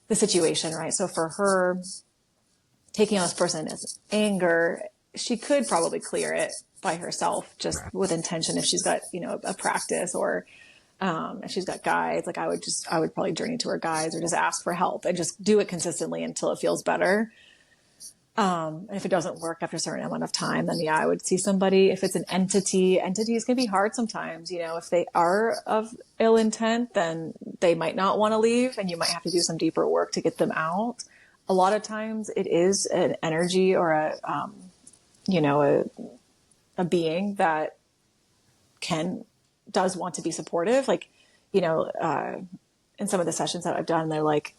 the situation, right? So for her, taking on this person as anger, she could probably clear it by herself, just with intention. If she's got, a practice, or if she's got guides, like I would probably journey to her guides, or just ask for help and just do it consistently until it feels better. And if it doesn't work after a certain amount of time, then yeah, I would see somebody. If it's an entities can be hard sometimes, if they are of ill intent, then they might not want to leave, and you might have to do some deeper work to get them out. A lot of times it is an energy or a being that does want to be supportive. Like, in some of the sessions that I've done, they're like,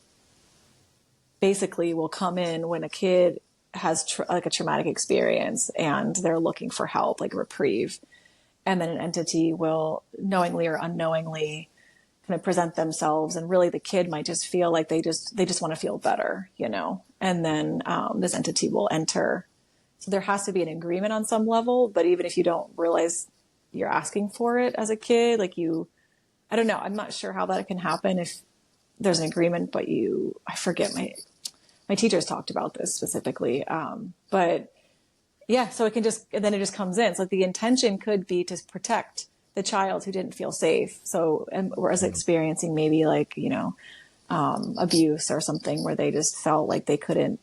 basically will come in when a kid has like a traumatic experience and they're looking for help, like reprieve. And then an entity will knowingly or unknowingly kind of present themselves. And really the kid might just feel like they just want to feel better, and then this entity will enter. So there has to be an agreement on some level, but even if you don't realize you're asking for it as a kid, like I don't know, I'm not sure how that can happen if there's an agreement, but I forget, my teachers talked about this specifically. But yeah, so and then it just comes in. So the intention could be to protect the child who didn't feel safe. So, and was experiencing maybe like, abuse or something, where they just felt like they couldn't,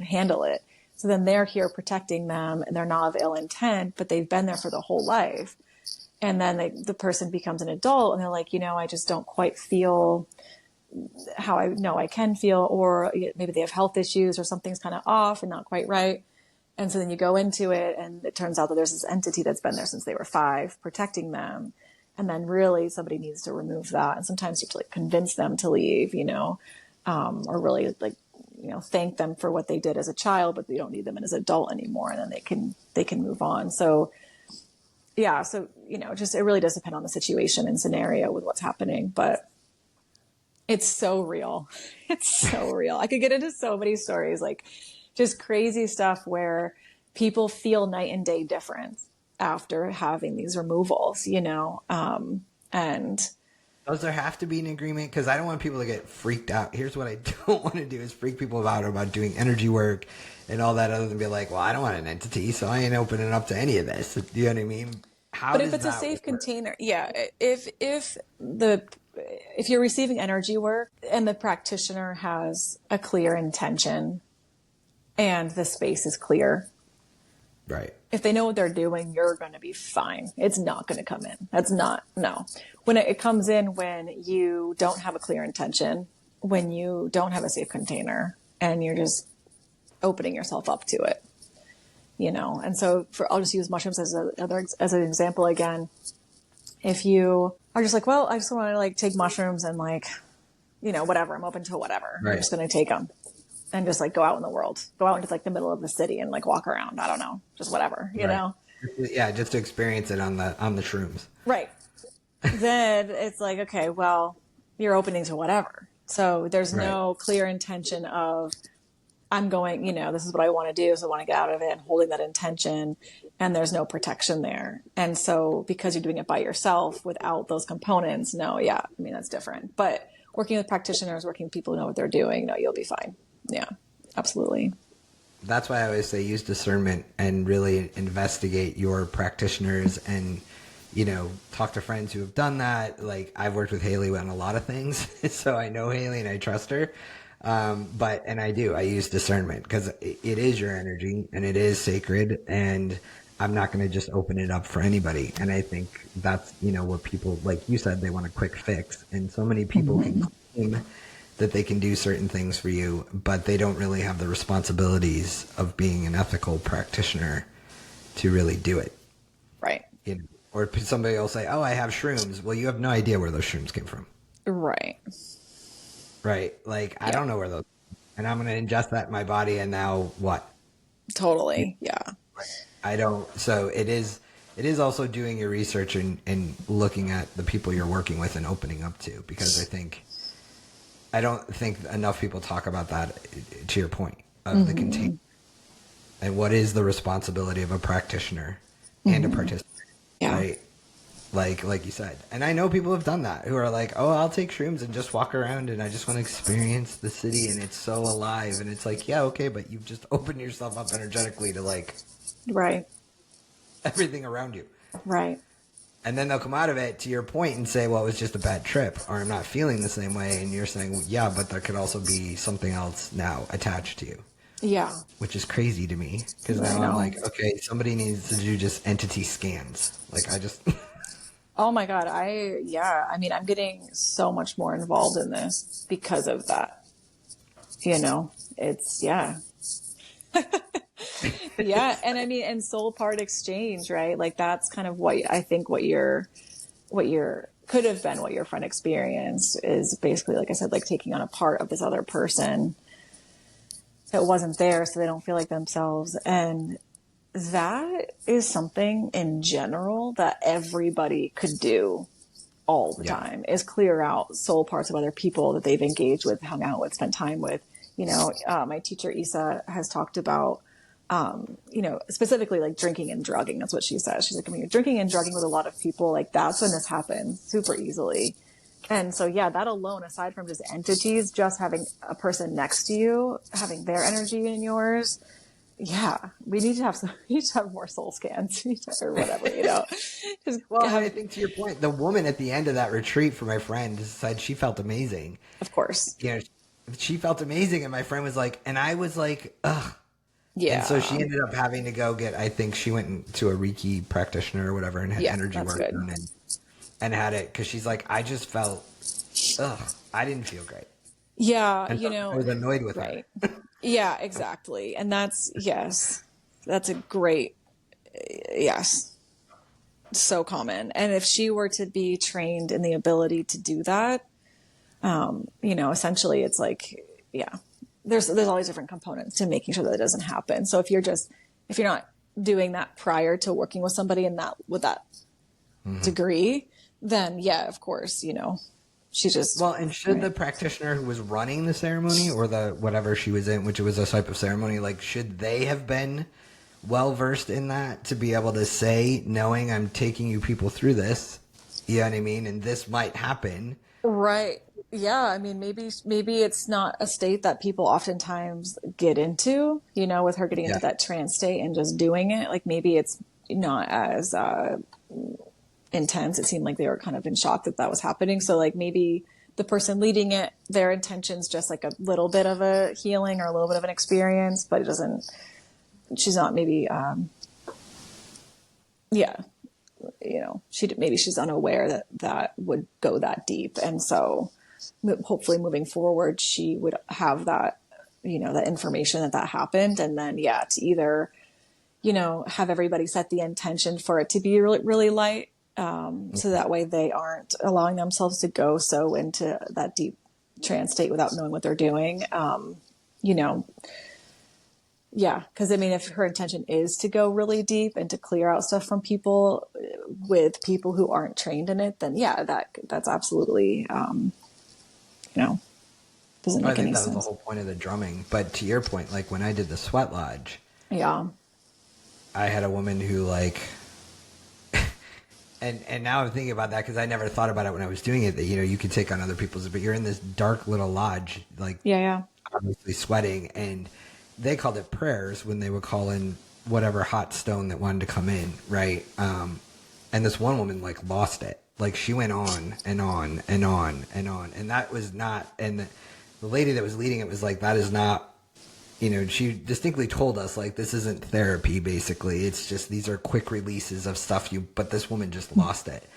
handle it. So then they're here protecting them, and they're not of ill intent, but they've been there for the whole life. And then the person becomes an adult and they're like, I just don't quite feel how I know I can feel, or maybe they have health issues or something's kind of off and not quite right. And so then you go into it and it turns out that there's this entity that's been there since they were 5 protecting them. And then really somebody needs to remove that. And sometimes you have to like convince them to leave, or really like, thank them for what they did as a child, but they don't need them as an adult anymore. And then they can move on. So yeah. So, just, it really does depend on the situation and scenario with what's happening, but it's so real. It's so real. I could get into so many stories, like just crazy stuff where people feel night and day difference after having these removals, and does there have to be an agreement? Because I don't want people to get freaked out. Here's what I don't want to do is freak people out about doing energy work and all that, other than be like, well, I don't want an entity, so I ain't opening up to any of this. Do you know what I mean? But if it's a safe container, yeah. If you're receiving energy work and the practitioner has a clear intention and the space is clear, right? If they know what they're doing, you're going to be fine. It's not going to come in. No. When it comes in when you don't have a clear intention, when you don't have a safe container, and you're just opening yourself up to it, And so I'll just use mushrooms as an example again. If you are just like, well, I just want to like take mushrooms and like, whatever, I'm open to whatever. Right. I'm just going to take them. And just like go out in the world, go out into like the middle of the city and like walk around. I don't know, just whatever, you know? Yeah. Just to experience it on the shrooms. Right. Then it's like, okay, well, you're opening to whatever. So there's no clear intention of I'm going, this is what I want to do. So I want to get out of it and holding that intention. And there's no protection there. And so because you're doing it by yourself without those components, that's different. But working with practitioners, working with people who know what they're doing, you'll be fine. Yeah, absolutely. That's why I always say use discernment and really investigate your practitioners and, talk to friends who have done that. Like I've worked with Haley on a lot of things, so I know Haley and I trust her. I use discernment because it is your energy and it is sacred, and I'm not going to just open it up for anybody. And I think that's, where people, like you said, they want a quick fix, and so many people can claim that they can do certain things for you, but they don't really have the responsibilities of being an ethical practitioner to really do it. Right. Or somebody will say, oh, I have shrooms. Well, you have no idea where those shrooms came from. Right. Right. Like, I don't know where those, and I'm going to ingest that in my body, and now what? Totally. Yeah. I don't. So it is also doing your research and looking at the people you're working with and opening up to, because I don't think enough people talk about that, to your point, of the container. And what is the responsibility of a practitioner and a participant, right? Like you said. And I know people have done that who are like, oh, I'll take shrooms and just walk around and I just want to experience the city and it's so alive. And it's like, yeah, okay, but you've just opened yourself up energetically to like everything around you. Right. And then they'll come out of it, to your point, and say, well, it was just a bad trip, or I'm not feeling the same way. And you're saying, well, yeah, but there could also be something else now attached to you. Yeah. Which is crazy to me, because now I'm like, okay, somebody needs to do just entity scans. Like, I just... Oh my God. I'm getting so much more involved in this because of that. It's, yeah. Yeah. And and soul part exchange, right? Like that's kind of what I think what your could have been what your friend experienced is basically, like I said, like taking on a part of this other person that wasn't there, so they don't feel like themselves. And that is something in general that everybody could do all the time, is clear out soul parts of other people that they've engaged with, hung out with, spent time with. My teacher Isa has talked about, specifically like drinking and drugging. That's what she says. She's like, when you're drinking and drugging with a lot of people, like that's when this happens super easily. And so, yeah, that alone, aside from just entities, just having a person next to you, having their energy in yours. Yeah, we need to have more soul scans or whatever, I think to your point, the woman at the end of that retreat for my friend said she felt amazing. Of course. She felt amazing. And my friend was like, and I was like, ugh. Yeah. And so she ended up having to go I think she went to a Reiki practitioner or whatever and had energy work done and had it. Cause she's like, I just felt, I didn't feel great. Yeah. And so I was annoyed with her. Yeah, exactly. And that's a great, yes. so common. And if she were to be trained in the ability to do that, essentially it's like, yeah, there's all these different components to making sure that it doesn't happen. So if you're not doing that prior to working with somebody in that, with that degree, then yeah, of course, she just. Well, and should the practitioner who was running the ceremony or the whatever she was in, which was a type of ceremony, like should they have been well versed in that to be able to say, knowing I'm taking you people through this, you know what I mean, and this might happen. Right. Yeah. I mean, maybe it's not a state that people oftentimes get into, with her getting into that trance state and just doing it. Like maybe it's not as intense. It seemed like they were kind of in shock that was happening. So like maybe the person leading it, their intention's just like a little bit of a healing or a little bit of an experience, but she's not maybe, maybe she's unaware that would go that deep. And so hopefully moving forward, she would have that, that information that happened. And then, to either, have everybody set the intention for it to be really, really light. So that way they aren't allowing themselves to go so into that deep trance state without knowing what they're doing. Yeah. Cause I mean, if her intention is to go really deep and to clear out stuff from people with people who aren't trained in it, then that's absolutely, doesn't make any sense. I think that was the whole point of the drumming. But to your point, like when I did the sweat lodge, yeah, I had a woman who like, and now I'm thinking about that because I never thought about it when I was doing it, that, you could take on other people's, but you're in this dark little lodge, like obviously sweating, and they called it prayers when they would call in whatever hot stone that wanted to come in. Right. And this one woman like lost it. Like she went on and on and on and on. And that was not, and the lady that was leading it was like, that is not, she distinctly told us like, this isn't therapy. Basically. It's just, these are quick releases of stuff but this woman just lost it.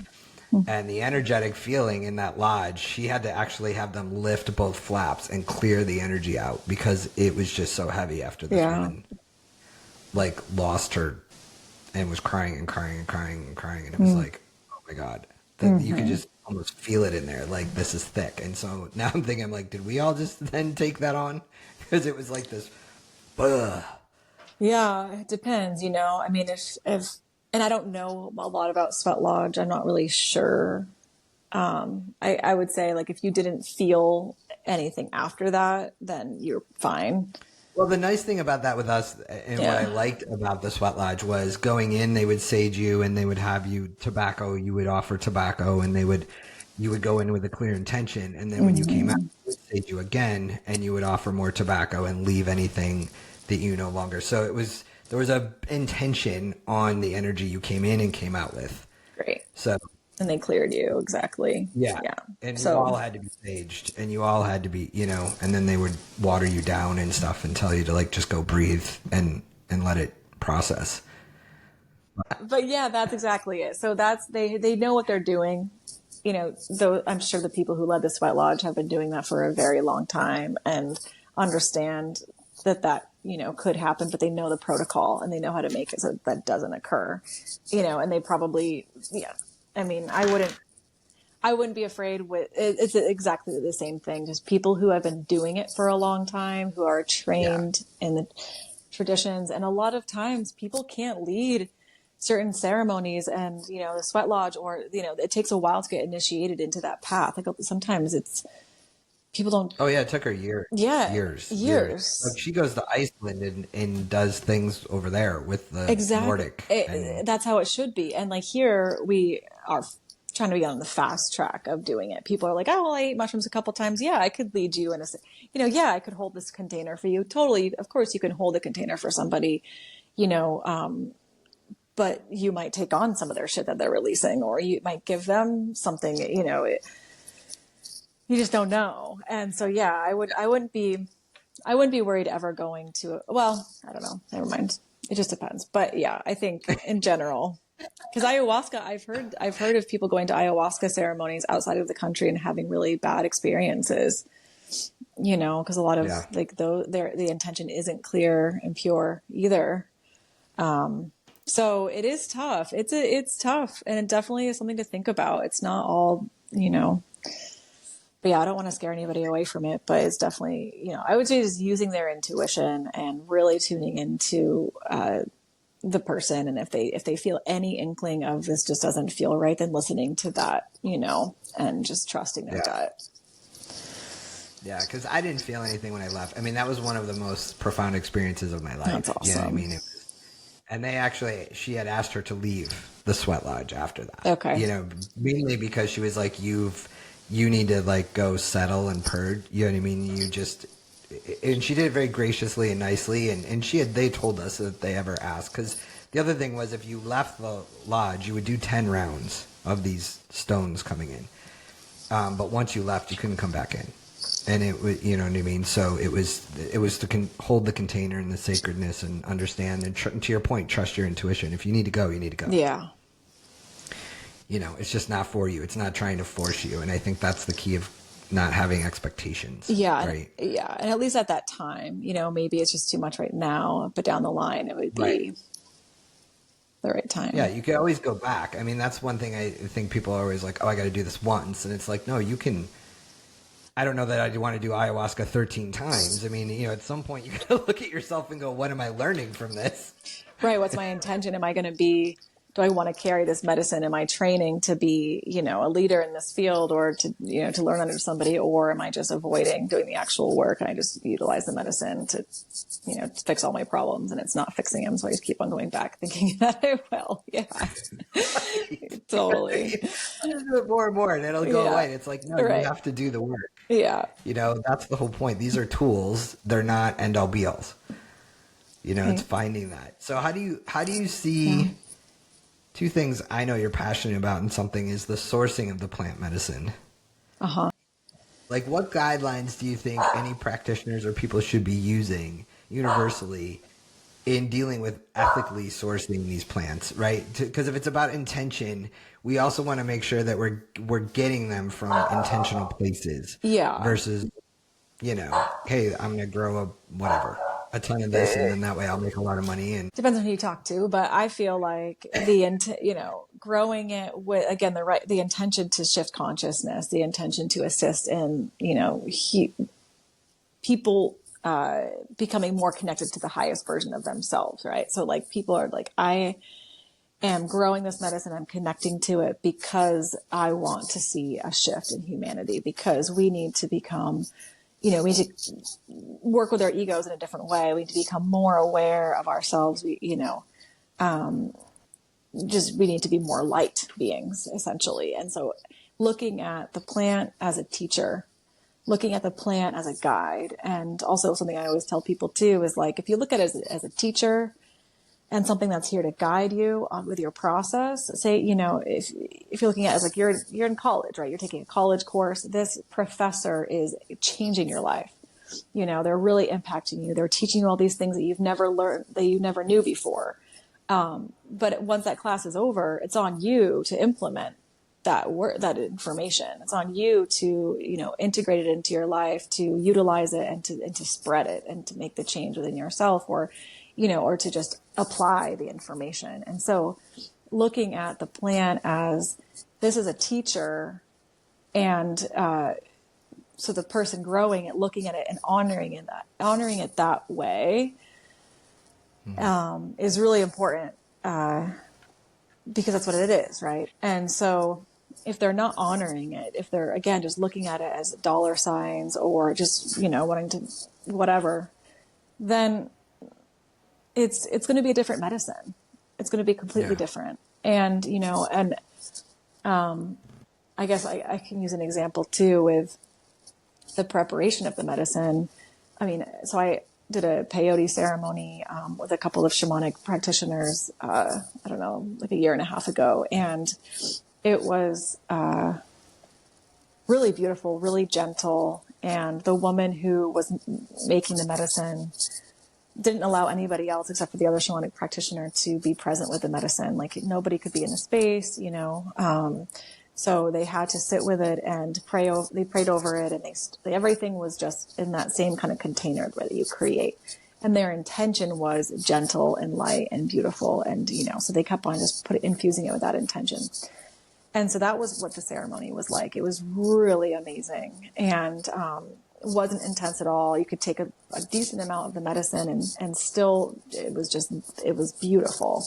And the energetic feeling in that lodge, she had to actually have them lift both flaps and clear the energy out because it was just so heavy after this woman like lost her and was crying and crying and crying and crying. And it was like, oh my God, you could just almost feel it in there. Like this is thick. And so now I'm thinking, I'm like, did we all just then take that on? Because it was like this, Yeah, it depends, I mean, if and I don't know a lot about sweat lodge. I'm not really sure. I would say like if you didn't feel anything after that, then you're fine. Well, the nice thing about that with us and what I liked about the sweat lodge was going in, they would sage you and they would have you tobacco. You would offer tobacco and you would go in with a clear intention. And then when you came out, they would sage you again and you would offer more tobacco and leave anything that you no longer. So there was a intention on the energy you came in and came out with. Great. So. And they cleared you. Exactly. Yeah. And you all had to be saged and you all had to be, and then they would water you down and stuff and tell you to like, just go breathe and let it process. But yeah, that's exactly it. So they know what they're doing. Though I'm sure the people who led the sweat lodge have been doing that for a very long time and understand that could happen, but they know the protocol and they know how to make it so that doesn't occur, and they probably, I mean, I wouldn't be afraid it's exactly the same thing. Just people who have been doing it for a long time, who are trained in the traditions. And a lot of times people can't lead certain ceremonies and, the sweat lodge or, it takes a while to get initiated into that path. Like sometimes people don't. Oh yeah, it took her years. Yeah, years. Like she goes to Iceland and does things over there with the Nordic. That's how it should be. And like here, we are trying to be on the fast track of doing it. People are like, "Oh, well, I ate mushrooms a couple times. Yeah, I could lead you in I could hold this container for you. Totally, of course, you can hold a container for somebody, but you might take on some of their shit that they're releasing, or you might give them something. You just don't know. And so, I wouldn't be worried ever going to, well, I don't know. Never mind. It just depends. But yeah, I think in general, because ayahuasca, I've heard of people going to ayahuasca ceremonies outside of the country and having really bad experiences, because a lot of the intention isn't clear and pure either. So it is tough. It's tough, and it definitely is something to think about. It's not all, but yeah, I don't want to scare anybody away from it, but it's definitely, I would say just using their intuition and really tuning into the person. And if they feel any inkling of this just doesn't feel right, then listening to that, and just trusting their gut. Yeah, because I didn't feel anything when I left. I mean, that was one of the most profound experiences of my life. That's awesome. You know what I mean? And she had asked her to leave the sweat lodge after that. Okay. Mainly because she was like, you need to like go settle and purge. You know what I mean? And she did it very graciously and nicely. And they told us that they ever asked. Because the other thing was, if you left the lodge, you would do 10 rounds of these stones coming in. But once you left, you couldn't come back in. And it was, you know what I mean? So it was to hold the container and the sacredness and understand. And to your point, trust your intuition. If you need to go, you need to go. Yeah. It's just not for you. It's not trying to force you. And I think that's the key of not having expectations. Yeah. Right. Yeah. And at least at that time, maybe it's just too much right now, but down the line, it would be the right time. Yeah. You can always go back. I mean, that's one thing I think people are always like, oh, I got to do this once. And it's like, no, you can. I don't know that I want to do ayahuasca 13 times. I mean, at some point you got to look at yourself and go, what am I learning from this? Right. What's my intention? Am I going to be, do I want to carry this medicine? Am I training to be, a leader in this field, or to, to learn under somebody, or am I just avoiding doing the actual work and I just utilize the medicine to, to fix all my problems, and it's not fixing them. So I just keep on going back thinking that I will. Yeah. Totally. Do it more and more and it'll go away. It's like, no, you have to do the work. Yeah. That's the whole point. These are tools. They're not end all be alls. It's finding that. So how do you see two things I know you're passionate about, and something is the sourcing of the plant medicine. Uh-huh. Like, what guidelines do you think any practitioners or people should be using universally in dealing with ethically sourcing these plants, right? Because if it's about intention, we also want to make sure that we're getting them from intentional places. Yeah. Versus, hey, I'm going to grow a ton of this, and then that way I'll make a lot of money. And depends on who you talk to, but I feel like growing it with, again, the intention to shift consciousness, the intention to assist in, people becoming more connected to the highest version of themselves, right? So like people are like, I am growing this medicine, I'm connecting to it because I want to see a shift in humanity, because we need to become, we need to work with our egos in a different way. We need to become more aware of ourselves. We need to be more light beings, essentially. And so looking at the plant as a teacher, looking at the plant as a guide, and also something I always tell people too is like, if you look at it as a teacher and something that's here to guide you on with your process, say, if you're looking at it as like you're in college, right? You're taking a college course. This professor is changing your life. They're really impacting you. They're teaching you all these things that you've never learned, that you never knew before. But once that class is over, it's on you to implement that information. It's on you to, integrate it into your life, to utilize it and to spread it and to make the change within yourself, or to just apply the information. And so looking at the plant as this is a teacher, and so the person growing it, looking at it and honoring it that way is really important, because that's what it is, right? And so if they're not honoring it, if they're, again, just looking at it as dollar signs or just, wanting to whatever, then it's going to be a different medicine. It's going to be completely different. And, I guess I can use an example too with the preparation of the medicine. I mean, so I did a peyote ceremony with a couple of shamanic practitioners, I don't know, like a year and a half ago. And it was really beautiful, really gentle. And the woman who was making the medicine didn't allow anybody else except for the other shamanic practitioner to be present with the medicine. Like nobody could be in the space, so they had to sit with it and pray. They prayed over it, and everything was just in that same kind of container that you create. and their intention was gentle and light and beautiful. And, so they kept on just infusing it with that intention. And so that was what the ceremony was like. It was really amazing, and it wasn't intense at all. You could take a decent amount of the medicine and still, it was beautiful.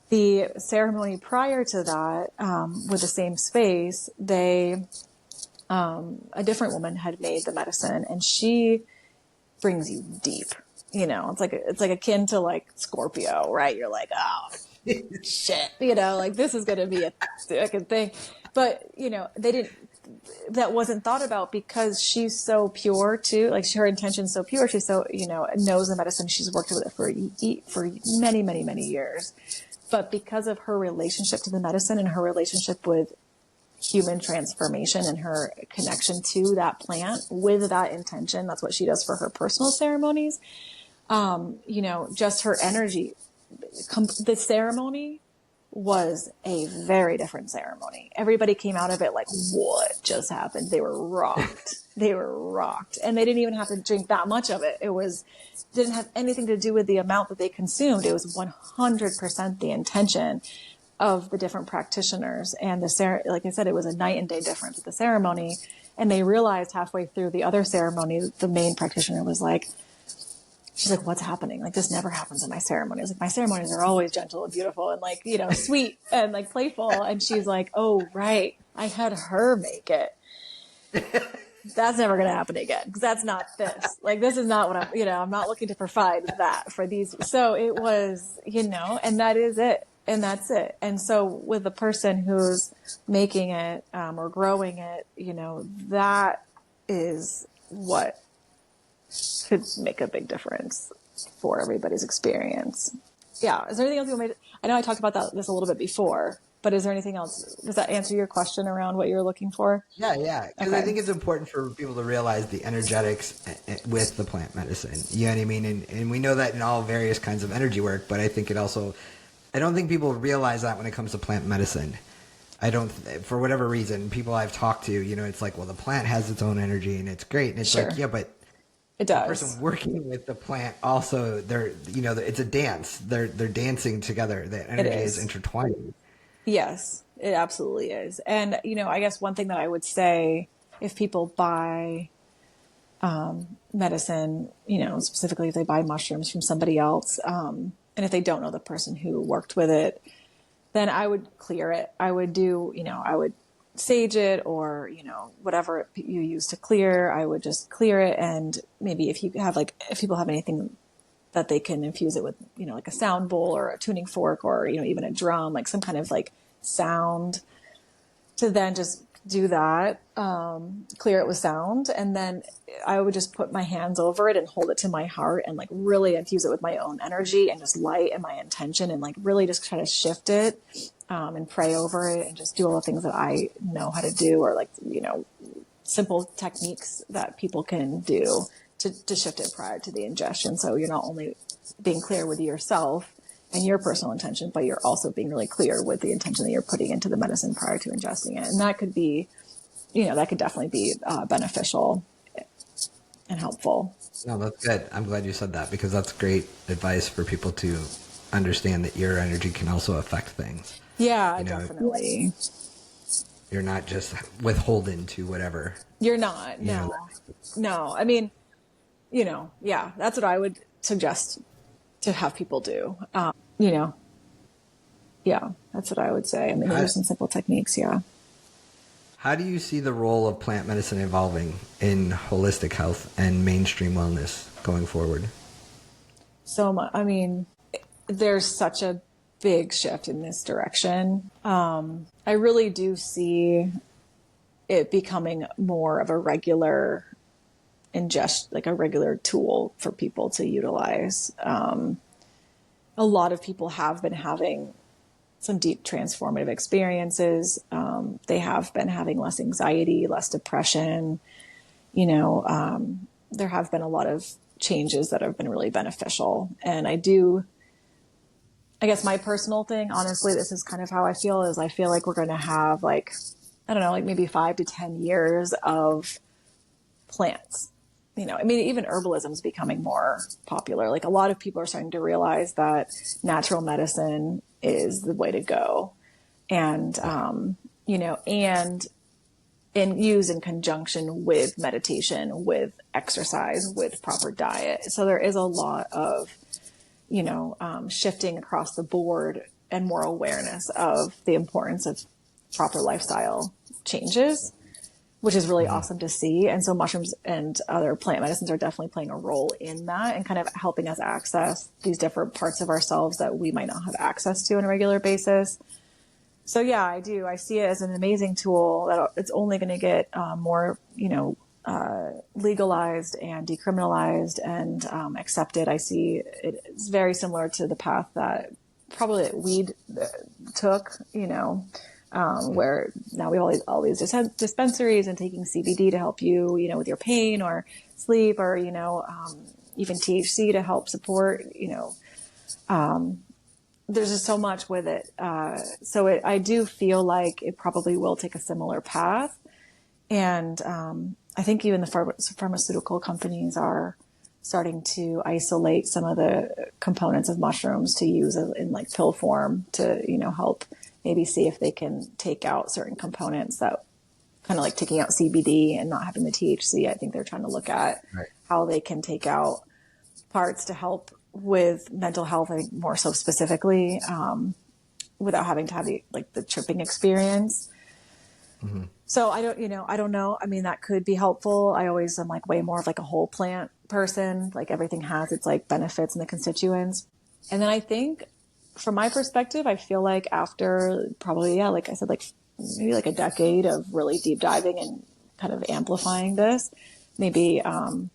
The ceremony prior to that, with the same space, a different woman had made the medicine, and she brings you deep. It's like akin to like Scorpio, right? You're like, oh shit, like this is going to be a second thing. But, that wasn't thought about because she's so pure too. Like her intention's so pure. She's so, knows the medicine. She's worked with it for many, many, many years. But because of her relationship to the medicine and her relationship with human transformation and her connection to that plant with that intention, that's what she does for her personal ceremonies. Just her energy, the ceremony was a very different ceremony. Everybody came out of it like, what just happened? They were rocked. And they didn't even have to drink that much of it. Didn't have anything to do with the amount that they consumed. It was 100% the intention of the different practitioners. And like I said, it was a night and day difference with the ceremony. And they realized halfway through the other ceremony, the main practitioner was like, she's like, what's happening? Like, this never happens in my ceremonies. Like, my ceremonies are always gentle and beautiful and like, sweet and like playful. And she's like, oh, right. I had her make it. That's never going to happen again. Cause that's not this. Like, this is not what I'm not looking to provide that for these. So it was, and that is it. And that's it. And so with the person who's making it, or growing it, that is what could make a big difference for everybody's experience. Yeah. Is there anything else you want me to, I know I talked about this a little bit before, but is there anything else? Does that answer your question around what you're looking for? Yeah. Because I think it's important for people to realize the energetics with the plant medicine. You know what I mean? And we know that in all various kinds of energy work, but I think I don't think people realize that when it comes to plant medicine. For whatever reason, people I've talked to, it's like, well, the plant has its own energy and it's great. And it's Sure. like, yeah, but it does. The person working with the plant also, it's a dance. They're dancing together. The energy is intertwined. Yes, it absolutely is. And, I guess one thing that I would say, if people buy medicine, specifically if they buy mushrooms from somebody else, and if they don't know the person who worked with it, then I would clear it. I would I would sage it, or, whatever you use to clear, I would just clear it. And maybe if people have anything that they can infuse it with, like a sound bowl or a tuning fork, or, even a drum, like some kind of like sound, to then just do that, clear it with sound. And then I would just put my hands over it and hold it to my heart and like really infuse it with my own energy and just light and my intention, and like really just try to shift it, and pray over it and just do all the things that I know how to do, or like, simple techniques that people can do to shift it prior to the ingestion. So you're not only being clear with yourself and your personal intention, but you're also being really clear with the intention that you're putting into the medicine prior to ingesting it. And that could be, that could definitely be beneficial and helpful. No, that's good. I'm glad you said that, because that's great advice for people to understand that your energy can also affect things. Yeah, definitely. You're not just withholden to whatever. You're not. No. I mean, yeah, that's what I would suggest to have people do. Yeah, that's what I would say. I mean, there's some simple techniques. Yeah. How do you see the role of plant medicine evolving in holistic health and mainstream wellness going forward? So much. I mean, there's such a big shift in this direction. I really do see it becoming more of a regular like a regular tool for people to utilize. A lot of people have been having some deep transformative experiences. They have been having less anxiety, less depression. There have been a lot of changes that have been really beneficial. And I guess my personal thing, honestly, this is kind of how I feel, is I feel like we're going to have like maybe 5 to 10 years of plants I mean, even herbalism is becoming more popular. Like a lot of people are starting to realize that natural medicine is the way to go. And, and used in conjunction with meditation, with exercise, with proper diet. So there is a lot of, shifting across the board and more awareness of the importance of proper lifestyle changes, which is really awesome to see. And so mushrooms and other plant medicines are definitely playing a role in that and kind of helping us access these different parts of ourselves that we might not have access to on a regular basis. So yeah, I do. I see it as an amazing tool that it's only going to get more, legalized and decriminalized and accepted. I see it's very similar to the path that probably weed took, where now we have all these dispensaries and taking CBD to help you, with your pain or sleep or, even THC to help support, there's just so much with it. I do feel like it probably will take a similar path. And I think even the pharmaceutical companies are starting to isolate some of the components of mushrooms to use in like pill form to, help maybe see if they can take out certain components that kind of like taking out CBD and not having the THC. I think they're trying to look at how they can take out parts to help with mental health, I think more so specifically, without having to have the tripping experience. Mm-hmm. So I don't know. I mean, that could be helpful. I always am like way more of like a whole plant person. Like everything has its like benefits and the constituents. And then I think from my perspective, I feel like after probably, like I said, like maybe like a decade of really deep diving and kind of amplifying this, maybe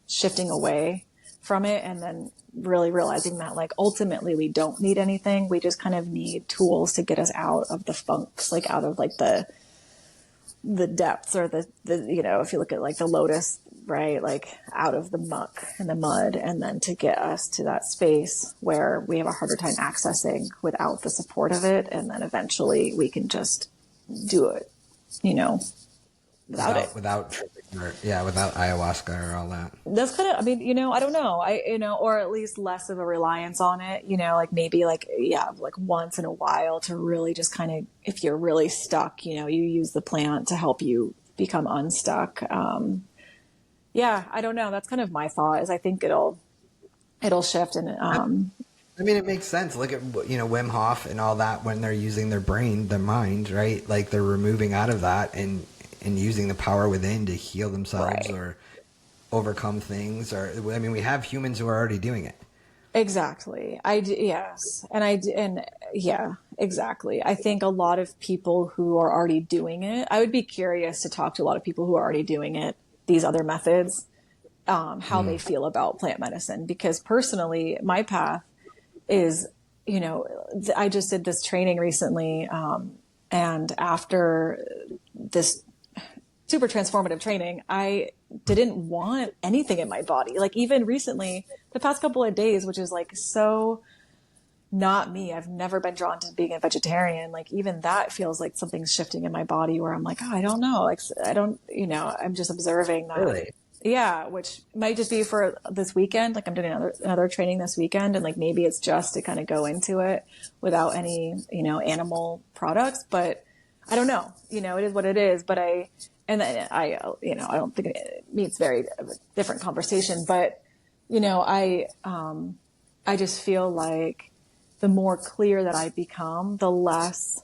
shifting away from it and then really realizing that like ultimately we don't need anything. We just kind of need tools to get us out of the funks, like out of like the depths or the if you look at like the lotus, right? Like out of the muck and the mud, and then to get us to that space where we have a harder time accessing without the support of it. And then eventually we can just do it, without ayahuasca or all that. That's kind of, I mean, I don't know. Or at least less of a reliance on it, like maybe like once in a while to really just kind of, if you're really stuck, you use the plant to help you become unstuck. I don't know. That's kind of my thought is I think it'll shift. And, I mean, it makes sense. Look at, Wim Hof and all that when they're using their brain, their mind, right? Like they're removing out of that and using the power within to heal themselves or overcome things. Or, I mean, we have humans who are already doing it. Exactly. Exactly. I think a lot of people who are already doing it, I would be curious to talk to a lot of people who are already doing it, these other methods, how they feel about plant medicine. Because personally, my path is, I just did this training recently. And after this super transformative training, I didn't want anything in my body. Like even recently, the past couple of days, which is like so not me. I've never been drawn to being a vegetarian. Like even that feels like something's shifting in my body where I'm like, oh, I don't know. Like I don't, I'm just observing that. Really? Yeah, which might just be for this weekend. Like I'm doing another training this weekend, and like maybe it's just to kind of go into it without any, animal products. But I don't know. It is what it is. But I don't think it meets very different conversation. But I just feel like the more clear that I become, the less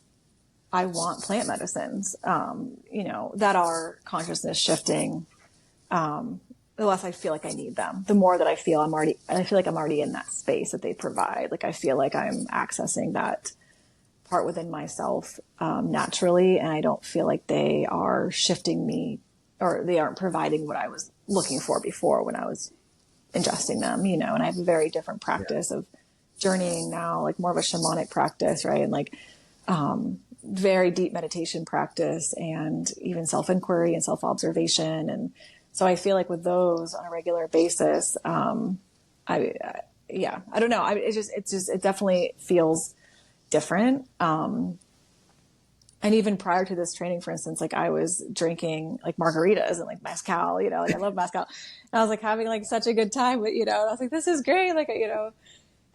I want plant medicines, that are consciousness shifting. The less I feel like I need them, the more that I feel I'm already in that space that they provide. Like I feel like I'm accessing that part within myself, naturally. And I don't feel like they are shifting me or they aren't providing what I was looking for before when I was ingesting them, and I have a very different practice of journeying now, like more of a shamanic practice, right? And like, very deep meditation practice and even self-inquiry and self-observation. And so I feel like with those on a regular basis, I don't know. It definitely feels different. And And even prior to this training, for instance, like I was drinking like margaritas and like mezcal, you know, like I love mezcal. And I was like having like such a good time, but you know, I was like, this is great. Like, you know,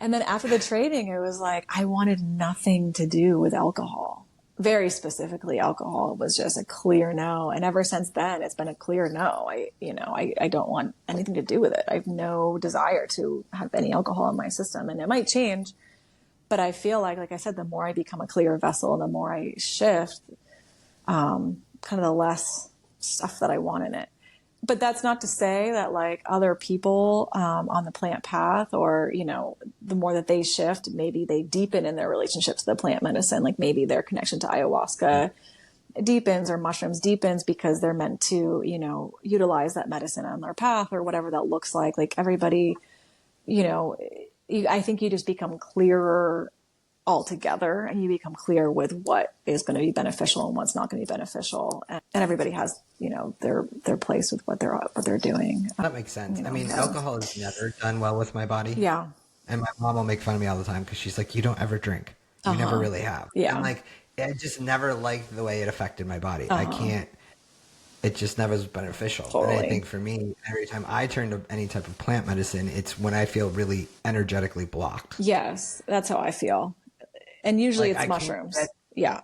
and then after the training, it was like, I wanted nothing to do with alcohol. Very specifically, alcohol was just a clear no. And ever since then, it's been a clear no. I don't want anything to do with it. I have no desire to have any alcohol in my system, and it might change. But I feel like I said, the more I become a clear vessel and the more I shift, kind of the less stuff that I want in it. But that's not to say that like other people on the plant path, or, you know, the more that they shift, maybe they deepen in their relationship to the plant medicine. Like maybe their connection to ayahuasca deepens, or mushrooms deepens, because they're meant to, you know, utilize that medicine on their path, or whatever that looks like. Like everybody, you know, I think you just become clearer altogether, and you become clear with what is going to be beneficial and what's not going to be beneficial. And everybody has, you know, their place with what they're doing. That makes sense. You know, I mean, alcohol has never done well with my body. Yeah. And my mom will make fun of me all the time because she's like, you don't ever drink. You never really have. Yeah. And like, I just never liked the way it affected my body. I can't, it just never was beneficial. Totally. And I think for me, every time I turn to any type of plant medicine, it's when I feel really energetically blocked. Yes, that's how I feel. And usually Like, it's mushrooms. Yeah.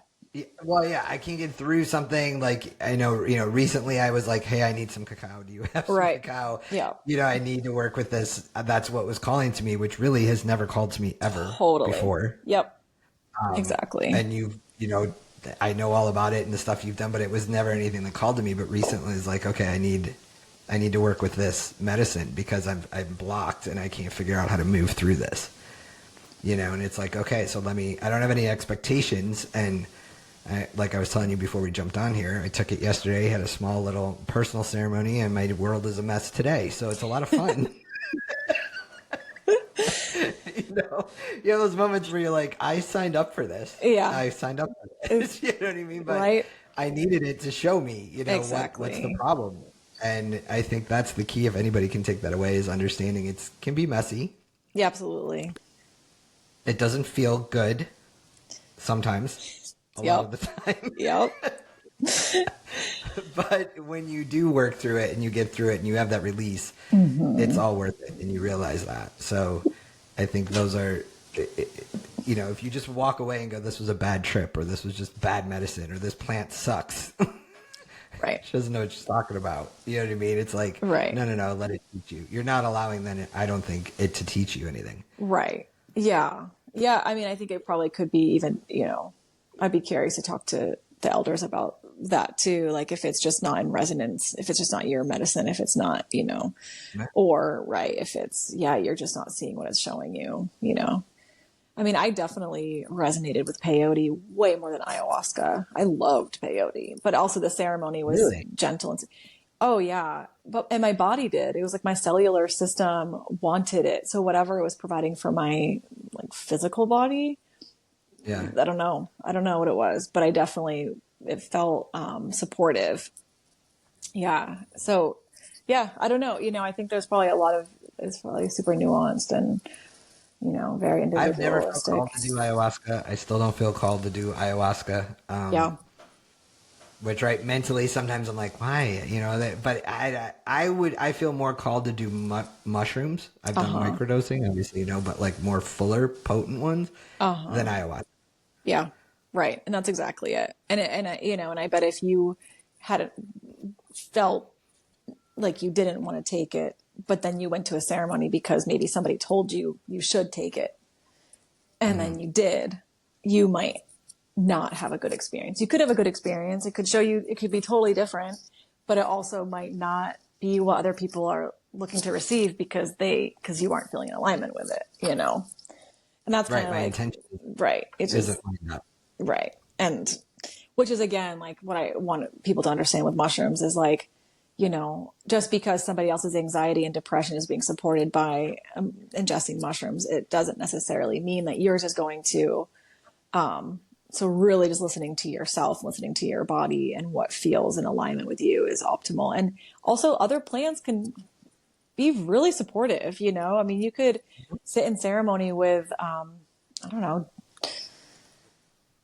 Well, yeah, I can't get through something. Like, I know, you know, recently I was like, hey, I need some cacao. Do you have some cacao? Yeah. You know, I need to work with this. That's what was calling to me, which really has never called to me ever before. Yep. Exactly. And you know, I know all about it and the stuff you've done, but it was never anything that called to me. But recently it's like, okay, I need to work with this medicine because I'm blocked and I can't figure out how to move through this, you know? And it's like, okay, so I don't have any expectations. And like I was telling you before we jumped on here, I took it yesterday, had a small little personal ceremony, and my world is a mess today. So it's a lot of fun. You have those moments where you're like, I signed up for this. Yeah. I signed up for this. You know what I mean? But right. I needed it to show me, you know, exactly. what's the problem. And I think that's the key. If anybody can take that away, is understanding it can be messy. Yeah, absolutely. It doesn't feel good sometimes, a lot of the time. Yep. But when you do work through it and you get through it and you have that release, it's all worth it. And you realize that. So I think those are, you know, if you just walk away and go, this was a bad trip, or this was just bad medicine, or this plant sucks. Right. She doesn't know what she's talking about. You know what I mean? It's like, right. No, let it teach you. You're not allowing then, I don't think, it to teach you anything. Right. Yeah. Yeah. I mean, I think it probably could be even, you know, I'd be curious to talk to the elders about that too. Like if it's just not in resonance, if it's just not your medicine, if it's not, you know, or if it's, you're just not seeing what it's showing you, you know. I mean, I definitely resonated with peyote way more than ayahuasca. I loved peyote, but also the ceremony was gentle. And oh yeah. And my body did. It was like my cellular system wanted it. So whatever it was providing for my like physical body, I don't know what it was, but it felt supportive. Yeah. So yeah, I don't know. You know, I think there's probably it's probably super nuanced and, you know, very individualistic. I've never felt called to do ayahuasca. I still don't feel called to do ayahuasca. Which, right, mentally, sometimes I'm like, why? You know, but I feel more called to do mushrooms. I've done microdosing, obviously, you know, but like more fuller, potent ones than ayahuasca. Yeah, right. And that's exactly it. And you know, and I bet if you hadn't felt like you didn't want to take it, but then you went to a ceremony because maybe somebody told you you should take it, and then you did, you might not have a good experience. You could have a good experience. It could show you, it could be totally different, but it also might not be what other people are looking to receive because you aren't feeling in alignment with it, you know? And that's kind of my like, intention. Right. It just, right. And which is again, like what I want people to understand with mushrooms is like, you know, just because somebody else's anxiety and depression is being supported by ingesting mushrooms, it doesn't necessarily mean that yours is going to, so really just listening to yourself, listening to your body and what feels in alignment with you is optimal. And also other plants can be really supportive, you know? I mean, you could sit in ceremony with, I don't know,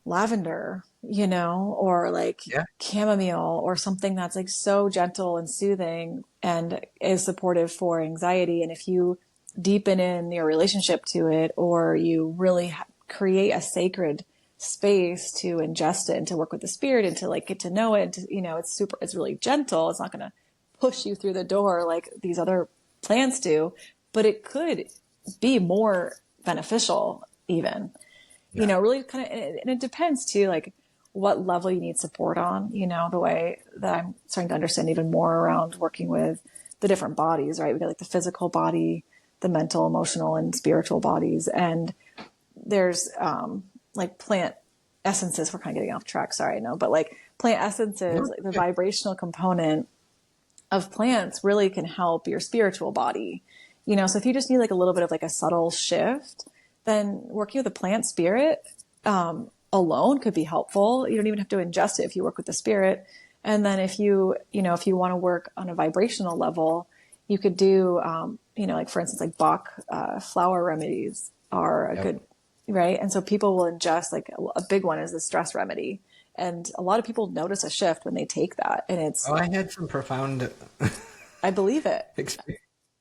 lavender or like Yeah. chamomile or something that's like so gentle and soothing and is supportive for anxiety. And if you deepen in your relationship to it, or you really create a sacred space to ingest it and to work with the spirit and to like get to know it, and to, it's really gentle. It's not going to push you through the door like these other plants do, but it could be more beneficial even, Yeah. really kind of, and it depends too, like what level you need support on, the way that I'm starting to understand even more around working with the different bodies, right? We got like the physical body, the mental, emotional, and spiritual bodies. And there's like plant essences. We're kind of getting off track. Sorry, I know, but like plant essences, like the vibrational component of plants really can help your spiritual body. So if you just need like a little bit of like a subtle shift, then working with a plant spirit alone could be helpful. You don't even have to ingest it if you work with the spirit. And then if if you want to work on a vibrational level, you could do, like for instance, like Bach flower remedies are a good, right? And so people will ingest, like a big one is the stress remedy. And a lot of people notice a shift when they take that. And Oh, I had some profound I believe it.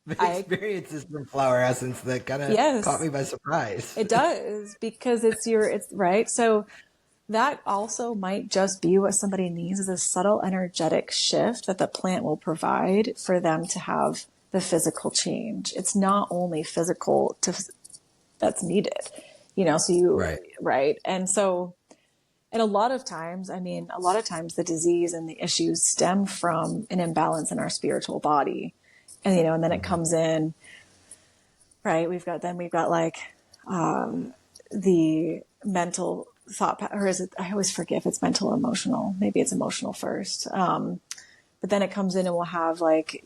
experiences from flower essence that kind of Yes, caught me by surprise. it does, because it's right. So that also might just be what somebody needs, is a subtle energetic shift that the plant will provide for them to have the physical change. It's not only physical that's needed, so right. And so, and a lot of times the disease and the issues stem from an imbalance in our spiritual body. And, and then it comes in, right. We've got like, the mental thought, or is it, I always forget if it's mental or emotional. Maybe it's emotional first. But then it comes in and we'll have like,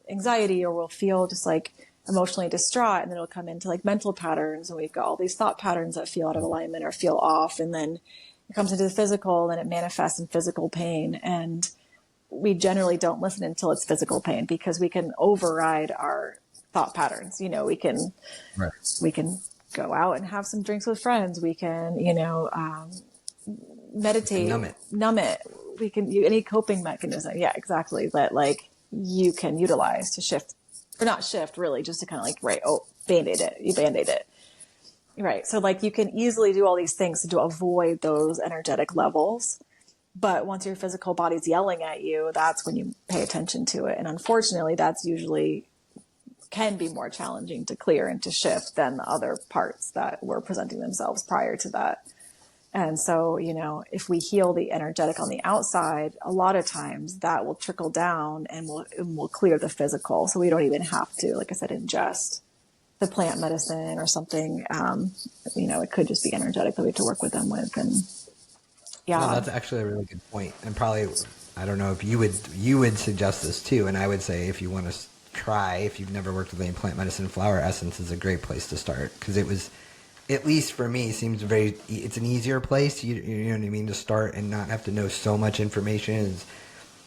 anxiety, or we'll feel just like emotionally distraught. And then it'll come into like mental patterns. And we've got all these thought patterns that feel out of alignment or feel off. And then it comes into the physical, and it manifests in physical pain. And we generally don't listen until it's physical pain, because we can override our thought patterns. We can go out and have some drinks with friends. We can, meditate, numb it. We can any coping mechanism. Yeah, exactly. That like you can utilize to shift, or not shift really, just to kind of like, right. Oh, Band-Aid it. You Band-Aid it. Right. So like you can easily do all these things to avoid those energetic levels. But once your physical body's yelling at you, that's when you pay attention to it. And unfortunately, that's usually can be more challenging to clear and to shift than the other parts that were presenting themselves prior to that. And so, if we heal the energetic on the outside, a lot of times that will trickle down and will clear the physical. So we don't even have to, like I said, ingest the plant medicine or something. It could just be energetic that we have to work with them with. And yeah, No, that's actually a really good point. And probably, I don't know if you would suggest this too. And I would say, if you want to try, if you've never worked with any plant medicine, flower essence is a great place to start, because it was, at least for me, seems it's an easier place, you know what I mean, to start and not have to know so much information as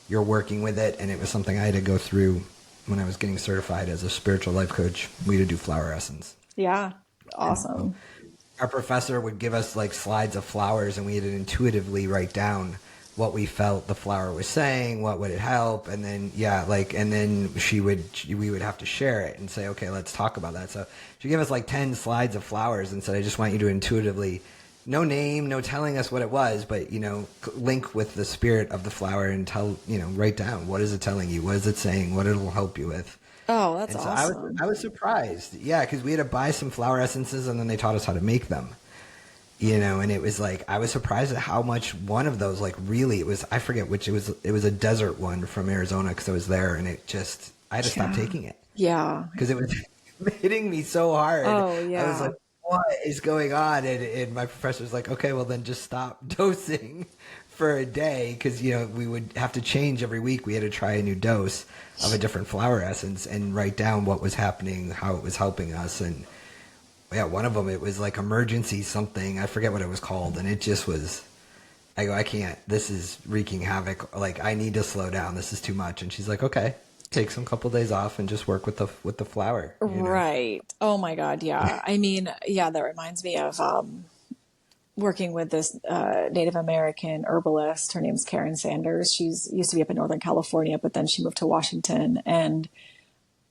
you're working with it. And it was something I had to go through when I was getting certified as a spiritual life coach. We had to do flower essence. Yeah. Awesome. Our professor would give us like slides of flowers, and we had to intuitively write down what we felt the flower was saying, what would it help, and then and then we would have to share it and say, okay, let's talk about that. So she gave us like 10 slides of flowers and said, I just want you to intuitively, no name, no telling us what it was, but link with the spirit of the flower and write down, what is it telling you, what is it saying, what it'll help you with. Oh, that's and so awesome. I was surprised, because we had to buy some flower essences, and then they taught us how to make them. And it was like, I was surprised at how much one of those, like, really, it was, I forget which, it was a desert one from Arizona, because I was there, and it just, I had to stop taking it. Yeah. Because it was hitting me so hard. Oh, yeah. I was like, what is going on? And my professor was like, okay, well then just stop dosing for a day, because, we would have to change every week. We had to try a new dose of a different flower essence and write down what was happening, how it was helping us. And yeah, one of them, it was like emergency something. I forget what it was called. And it just was, I go, I can't, this is wreaking havoc. Like, I need to slow down. This is too much. And she's like, okay, take some couple days off and just work with the flower. Right. Oh my God. Yeah. I mean, yeah, that reminds me of, working with this Native American herbalist. Her name's Karen Sanders. She's used to be up in Northern California, but then she moved to Washington. And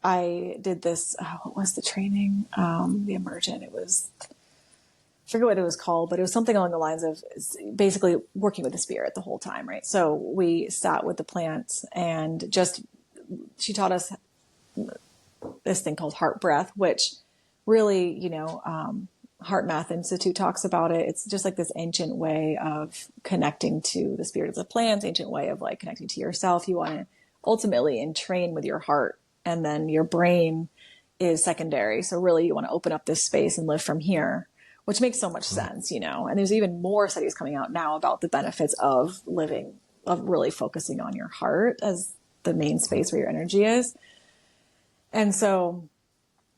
I did this, what was the training? The Emergent. It was, I forget what it was called, but it was something along the lines of basically working with the spirit the whole time, right? So we sat with the plants and just, she taught us this thing called heart breath, which really, you know, Heart Math Institute talks about it. It's just like this ancient way of connecting to the spirit of the plants, ancient way of like connecting to yourself. You want to ultimately entrain with your heart, and then your brain is secondary. So really you want to open up this space and live from here, which makes so much sense, you know. And there's even more studies coming out now about the benefits of living, of really focusing on your heart as the main space where your energy is. And so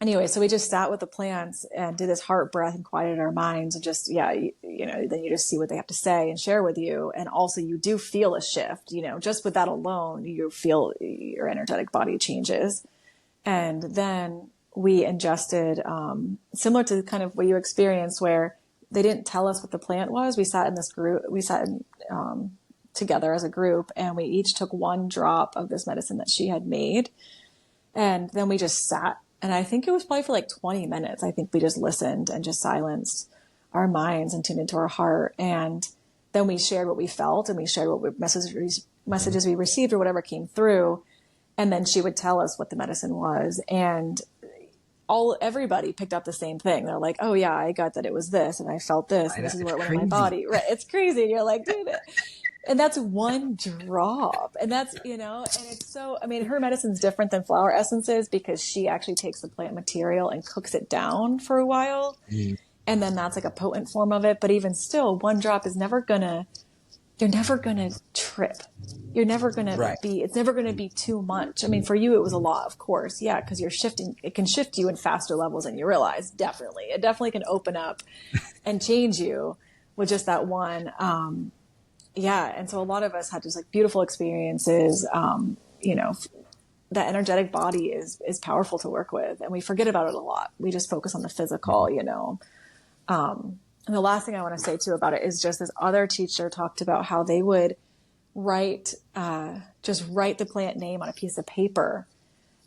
anyway, so we just sat with the plants and did this heart breath and quieted our minds and just, you know, then you just see what they have to say and share with you. And also you do feel a shift, you know, just with that alone, you feel your energetic body changes. And then we ingested, similar to kind of what you experienced, where they didn't tell us what the plant was. We sat in this group, together as a group, and we each took one drop of this medicine that she had made. And then we just sat. And I think it was probably for like 20 minutes. I think we just listened and just silenced our minds and tuned into our heart. And then we shared what we felt, and we shared what messages we received or whatever came through. And then she would tell us what the medicine was. And everybody picked up the same thing. They're like, oh yeah, I got that it was this, and I felt this, and this is where it went in my body. Right. It's crazy. And you're like, dude, and that's one drop. And that's, you know, and it's so, I mean, her medicine's different than flower essences because she actually takes the plant material and cooks it down for a while. Mm. And then that's like a potent form of it. But even still, one drop is never gonna, you're never gonna trip. You're never gonna be, it's never gonna be too much. I mean, for you, it was a lot, of course. Yeah. Cause you're shifting, it can shift you in faster levels than you realize. Definitely. It definitely can open up and change you with just that one, yeah. And so a lot of us had just like beautiful experiences. You know, that energetic body is powerful to work with, and we forget about it a lot. We just focus on the physical, you know. And the last thing I want to say too about it is just this other teacher talked about how they would write the plant name on a piece of paper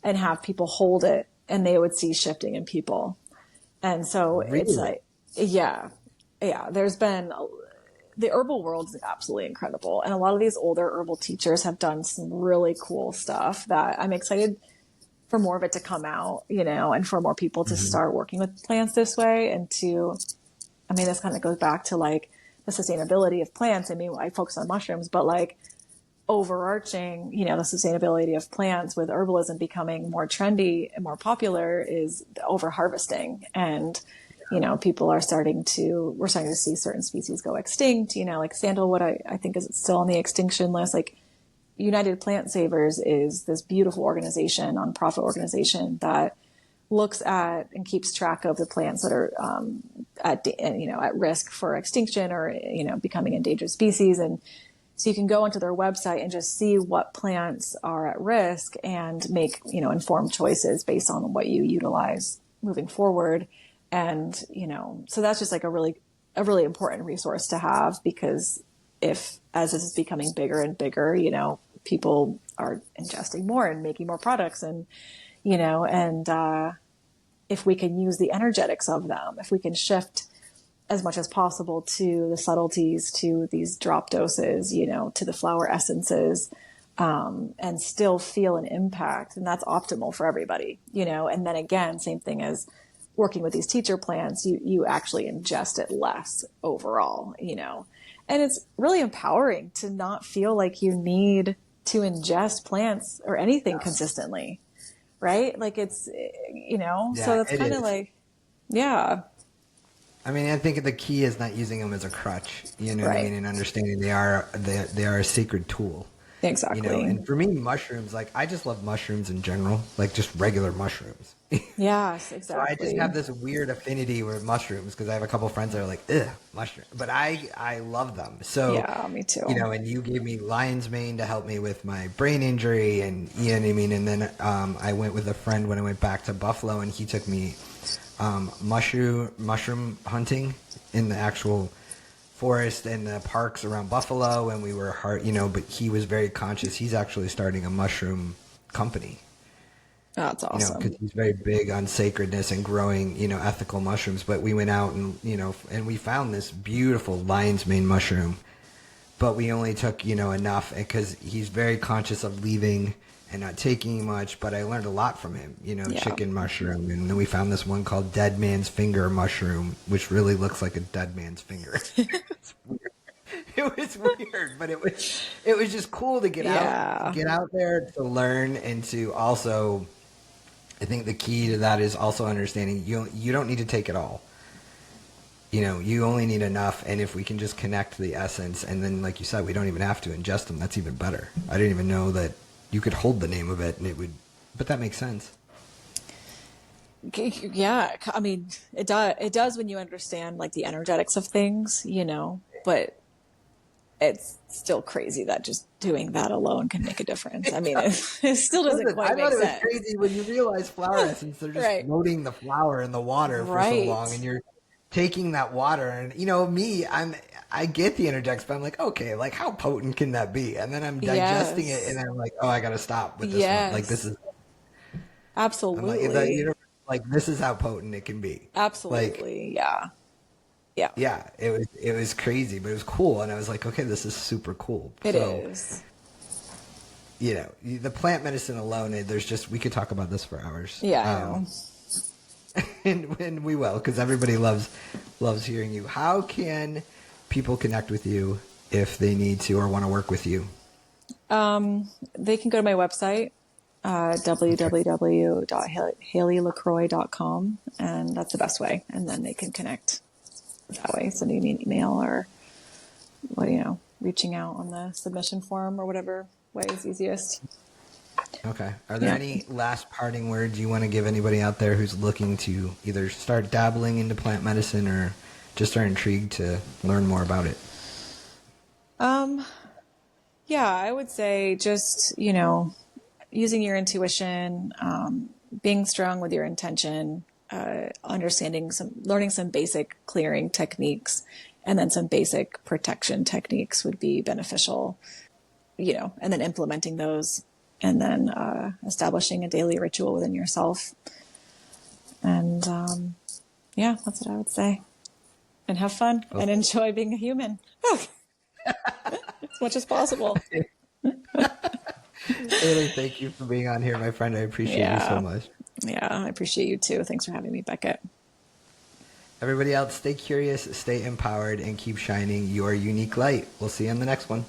and have people hold it, and they would see shifting in people. And so It's like, yeah, there's been the herbal world is absolutely incredible. And a lot of these older herbal teachers have done some really cool stuff that I'm excited for more of it to come out, you know, and for more people to start working with plants this way. And I mean, this kind of goes back to like the sustainability of plants. I mean, I focus on mushrooms, but like overarching, you know, the sustainability of plants with herbalism becoming more trendy and more popular is the over harvesting. And you know, we're starting to see certain species go extinct, you know, like sandalwood, I think is still on the extinction list. Like United Plant Savers is this beautiful organization, nonprofit organization that looks at and keeps track of the plants that are, at risk for extinction or, you know, becoming endangered species. And so you can go onto their website and just see what plants are at risk and make, you know, informed choices based on what you utilize moving forward. And, you know, so that's just like a really important resource to have, because as this is becoming bigger and bigger, you know, people are ingesting more and making more products and, you know, and, if we can use the energetics of them, if we can shift as much as possible to the subtleties, to these drop doses, you know, to the flower essences, and still feel an impact, and that's optimal for everybody, you know. And then again, same thing as working with these teacher plants, you actually ingest it less overall, you know. And it's really empowering to not feel like you need to ingest plants or anything consistently, right? Like it's, you know, so that's kind of like, yeah. I mean, I think the key is not using them as a crutch, you know what I mean, and understanding they are a sacred tool. Exactly. You know, and for me, mushrooms, like I just love mushrooms in general, like just regular mushrooms. Yes, exactly. So I just have this weird affinity with mushrooms because I have a couple friends that are like, ugh, mushroom. But I love them. So, yeah, me too. You know, and you gave me lion's mane to help me with my brain injury, and you know what I mean? And then I went with a friend when I went back to Buffalo, and he took me mushroom hunting in the actual forest and the parks around Buffalo, and we were hard, but he was very conscious. He's actually starting a mushroom company. Oh, that's awesome. Because he's very big on sacredness and growing, ethical mushrooms. But we went out and, and we found this beautiful lion's mane mushroom, but we only took, enough because he's very conscious of leaving and not taking much. But I learned a lot from him, chicken mushroom. And then we found this one called dead man's finger mushroom, which really looks like a dead man's finger. It's weird. It was weird, but it was just cool to get out there to learn, and to also, I think the key to that is also understanding you don't need to take it all. You only need enough, and if we can just connect to the essence, and then, like you said, we don't even have to ingest them. That's even better. I didn't even know that you could hold the name of it, and it would, but that makes sense. Yeah, I mean, it does when you understand like the energetics of things, but it's still crazy that just doing that alone can make a difference. I mean, it still doesn't quite make sense. I thought it was crazy when you realize flower essence, they're just floating the flower in the water for so long, and you're taking that water, and me, I get the energetics, but I'm like, okay, like how potent can that be? And then I'm digesting it, and I'm like, oh, I got to stop with this one. Like this is absolutely like this is how potent it can be. Absolutely, like, yeah. It was crazy, but it was cool, and I was like, okay, this is super cool. It is. The plant medicine alone, we could talk about this for hours. Yeah. And we will, because everybody loves hearing you. How can people connect with you if they need to or want to work with you? They can go to my website, www.haleylacroix.com, and that's the best way. And then they can connect that way. Sending me an email or, reaching out on the submission form or whatever way is easiest. Okay. Are there any last parting words you want to give anybody out there who's looking to either start dabbling into plant medicine or just are intrigued to learn more about it? Yeah, I would say just, using your intuition, being strong with your intention, learning some basic clearing techniques, and then some basic protection techniques would be beneficial, and then implementing those, and then establishing a daily ritual within yourself. And that's what I would say. And have fun and enjoy being a human as much as possible. Haley, thank you for being on here, my friend. I appreciate you so much. Yeah, I appreciate you too. Thanks for having me, Beckett. Everybody else, stay curious, stay empowered, and keep shining your unique light. We'll see you on the next one.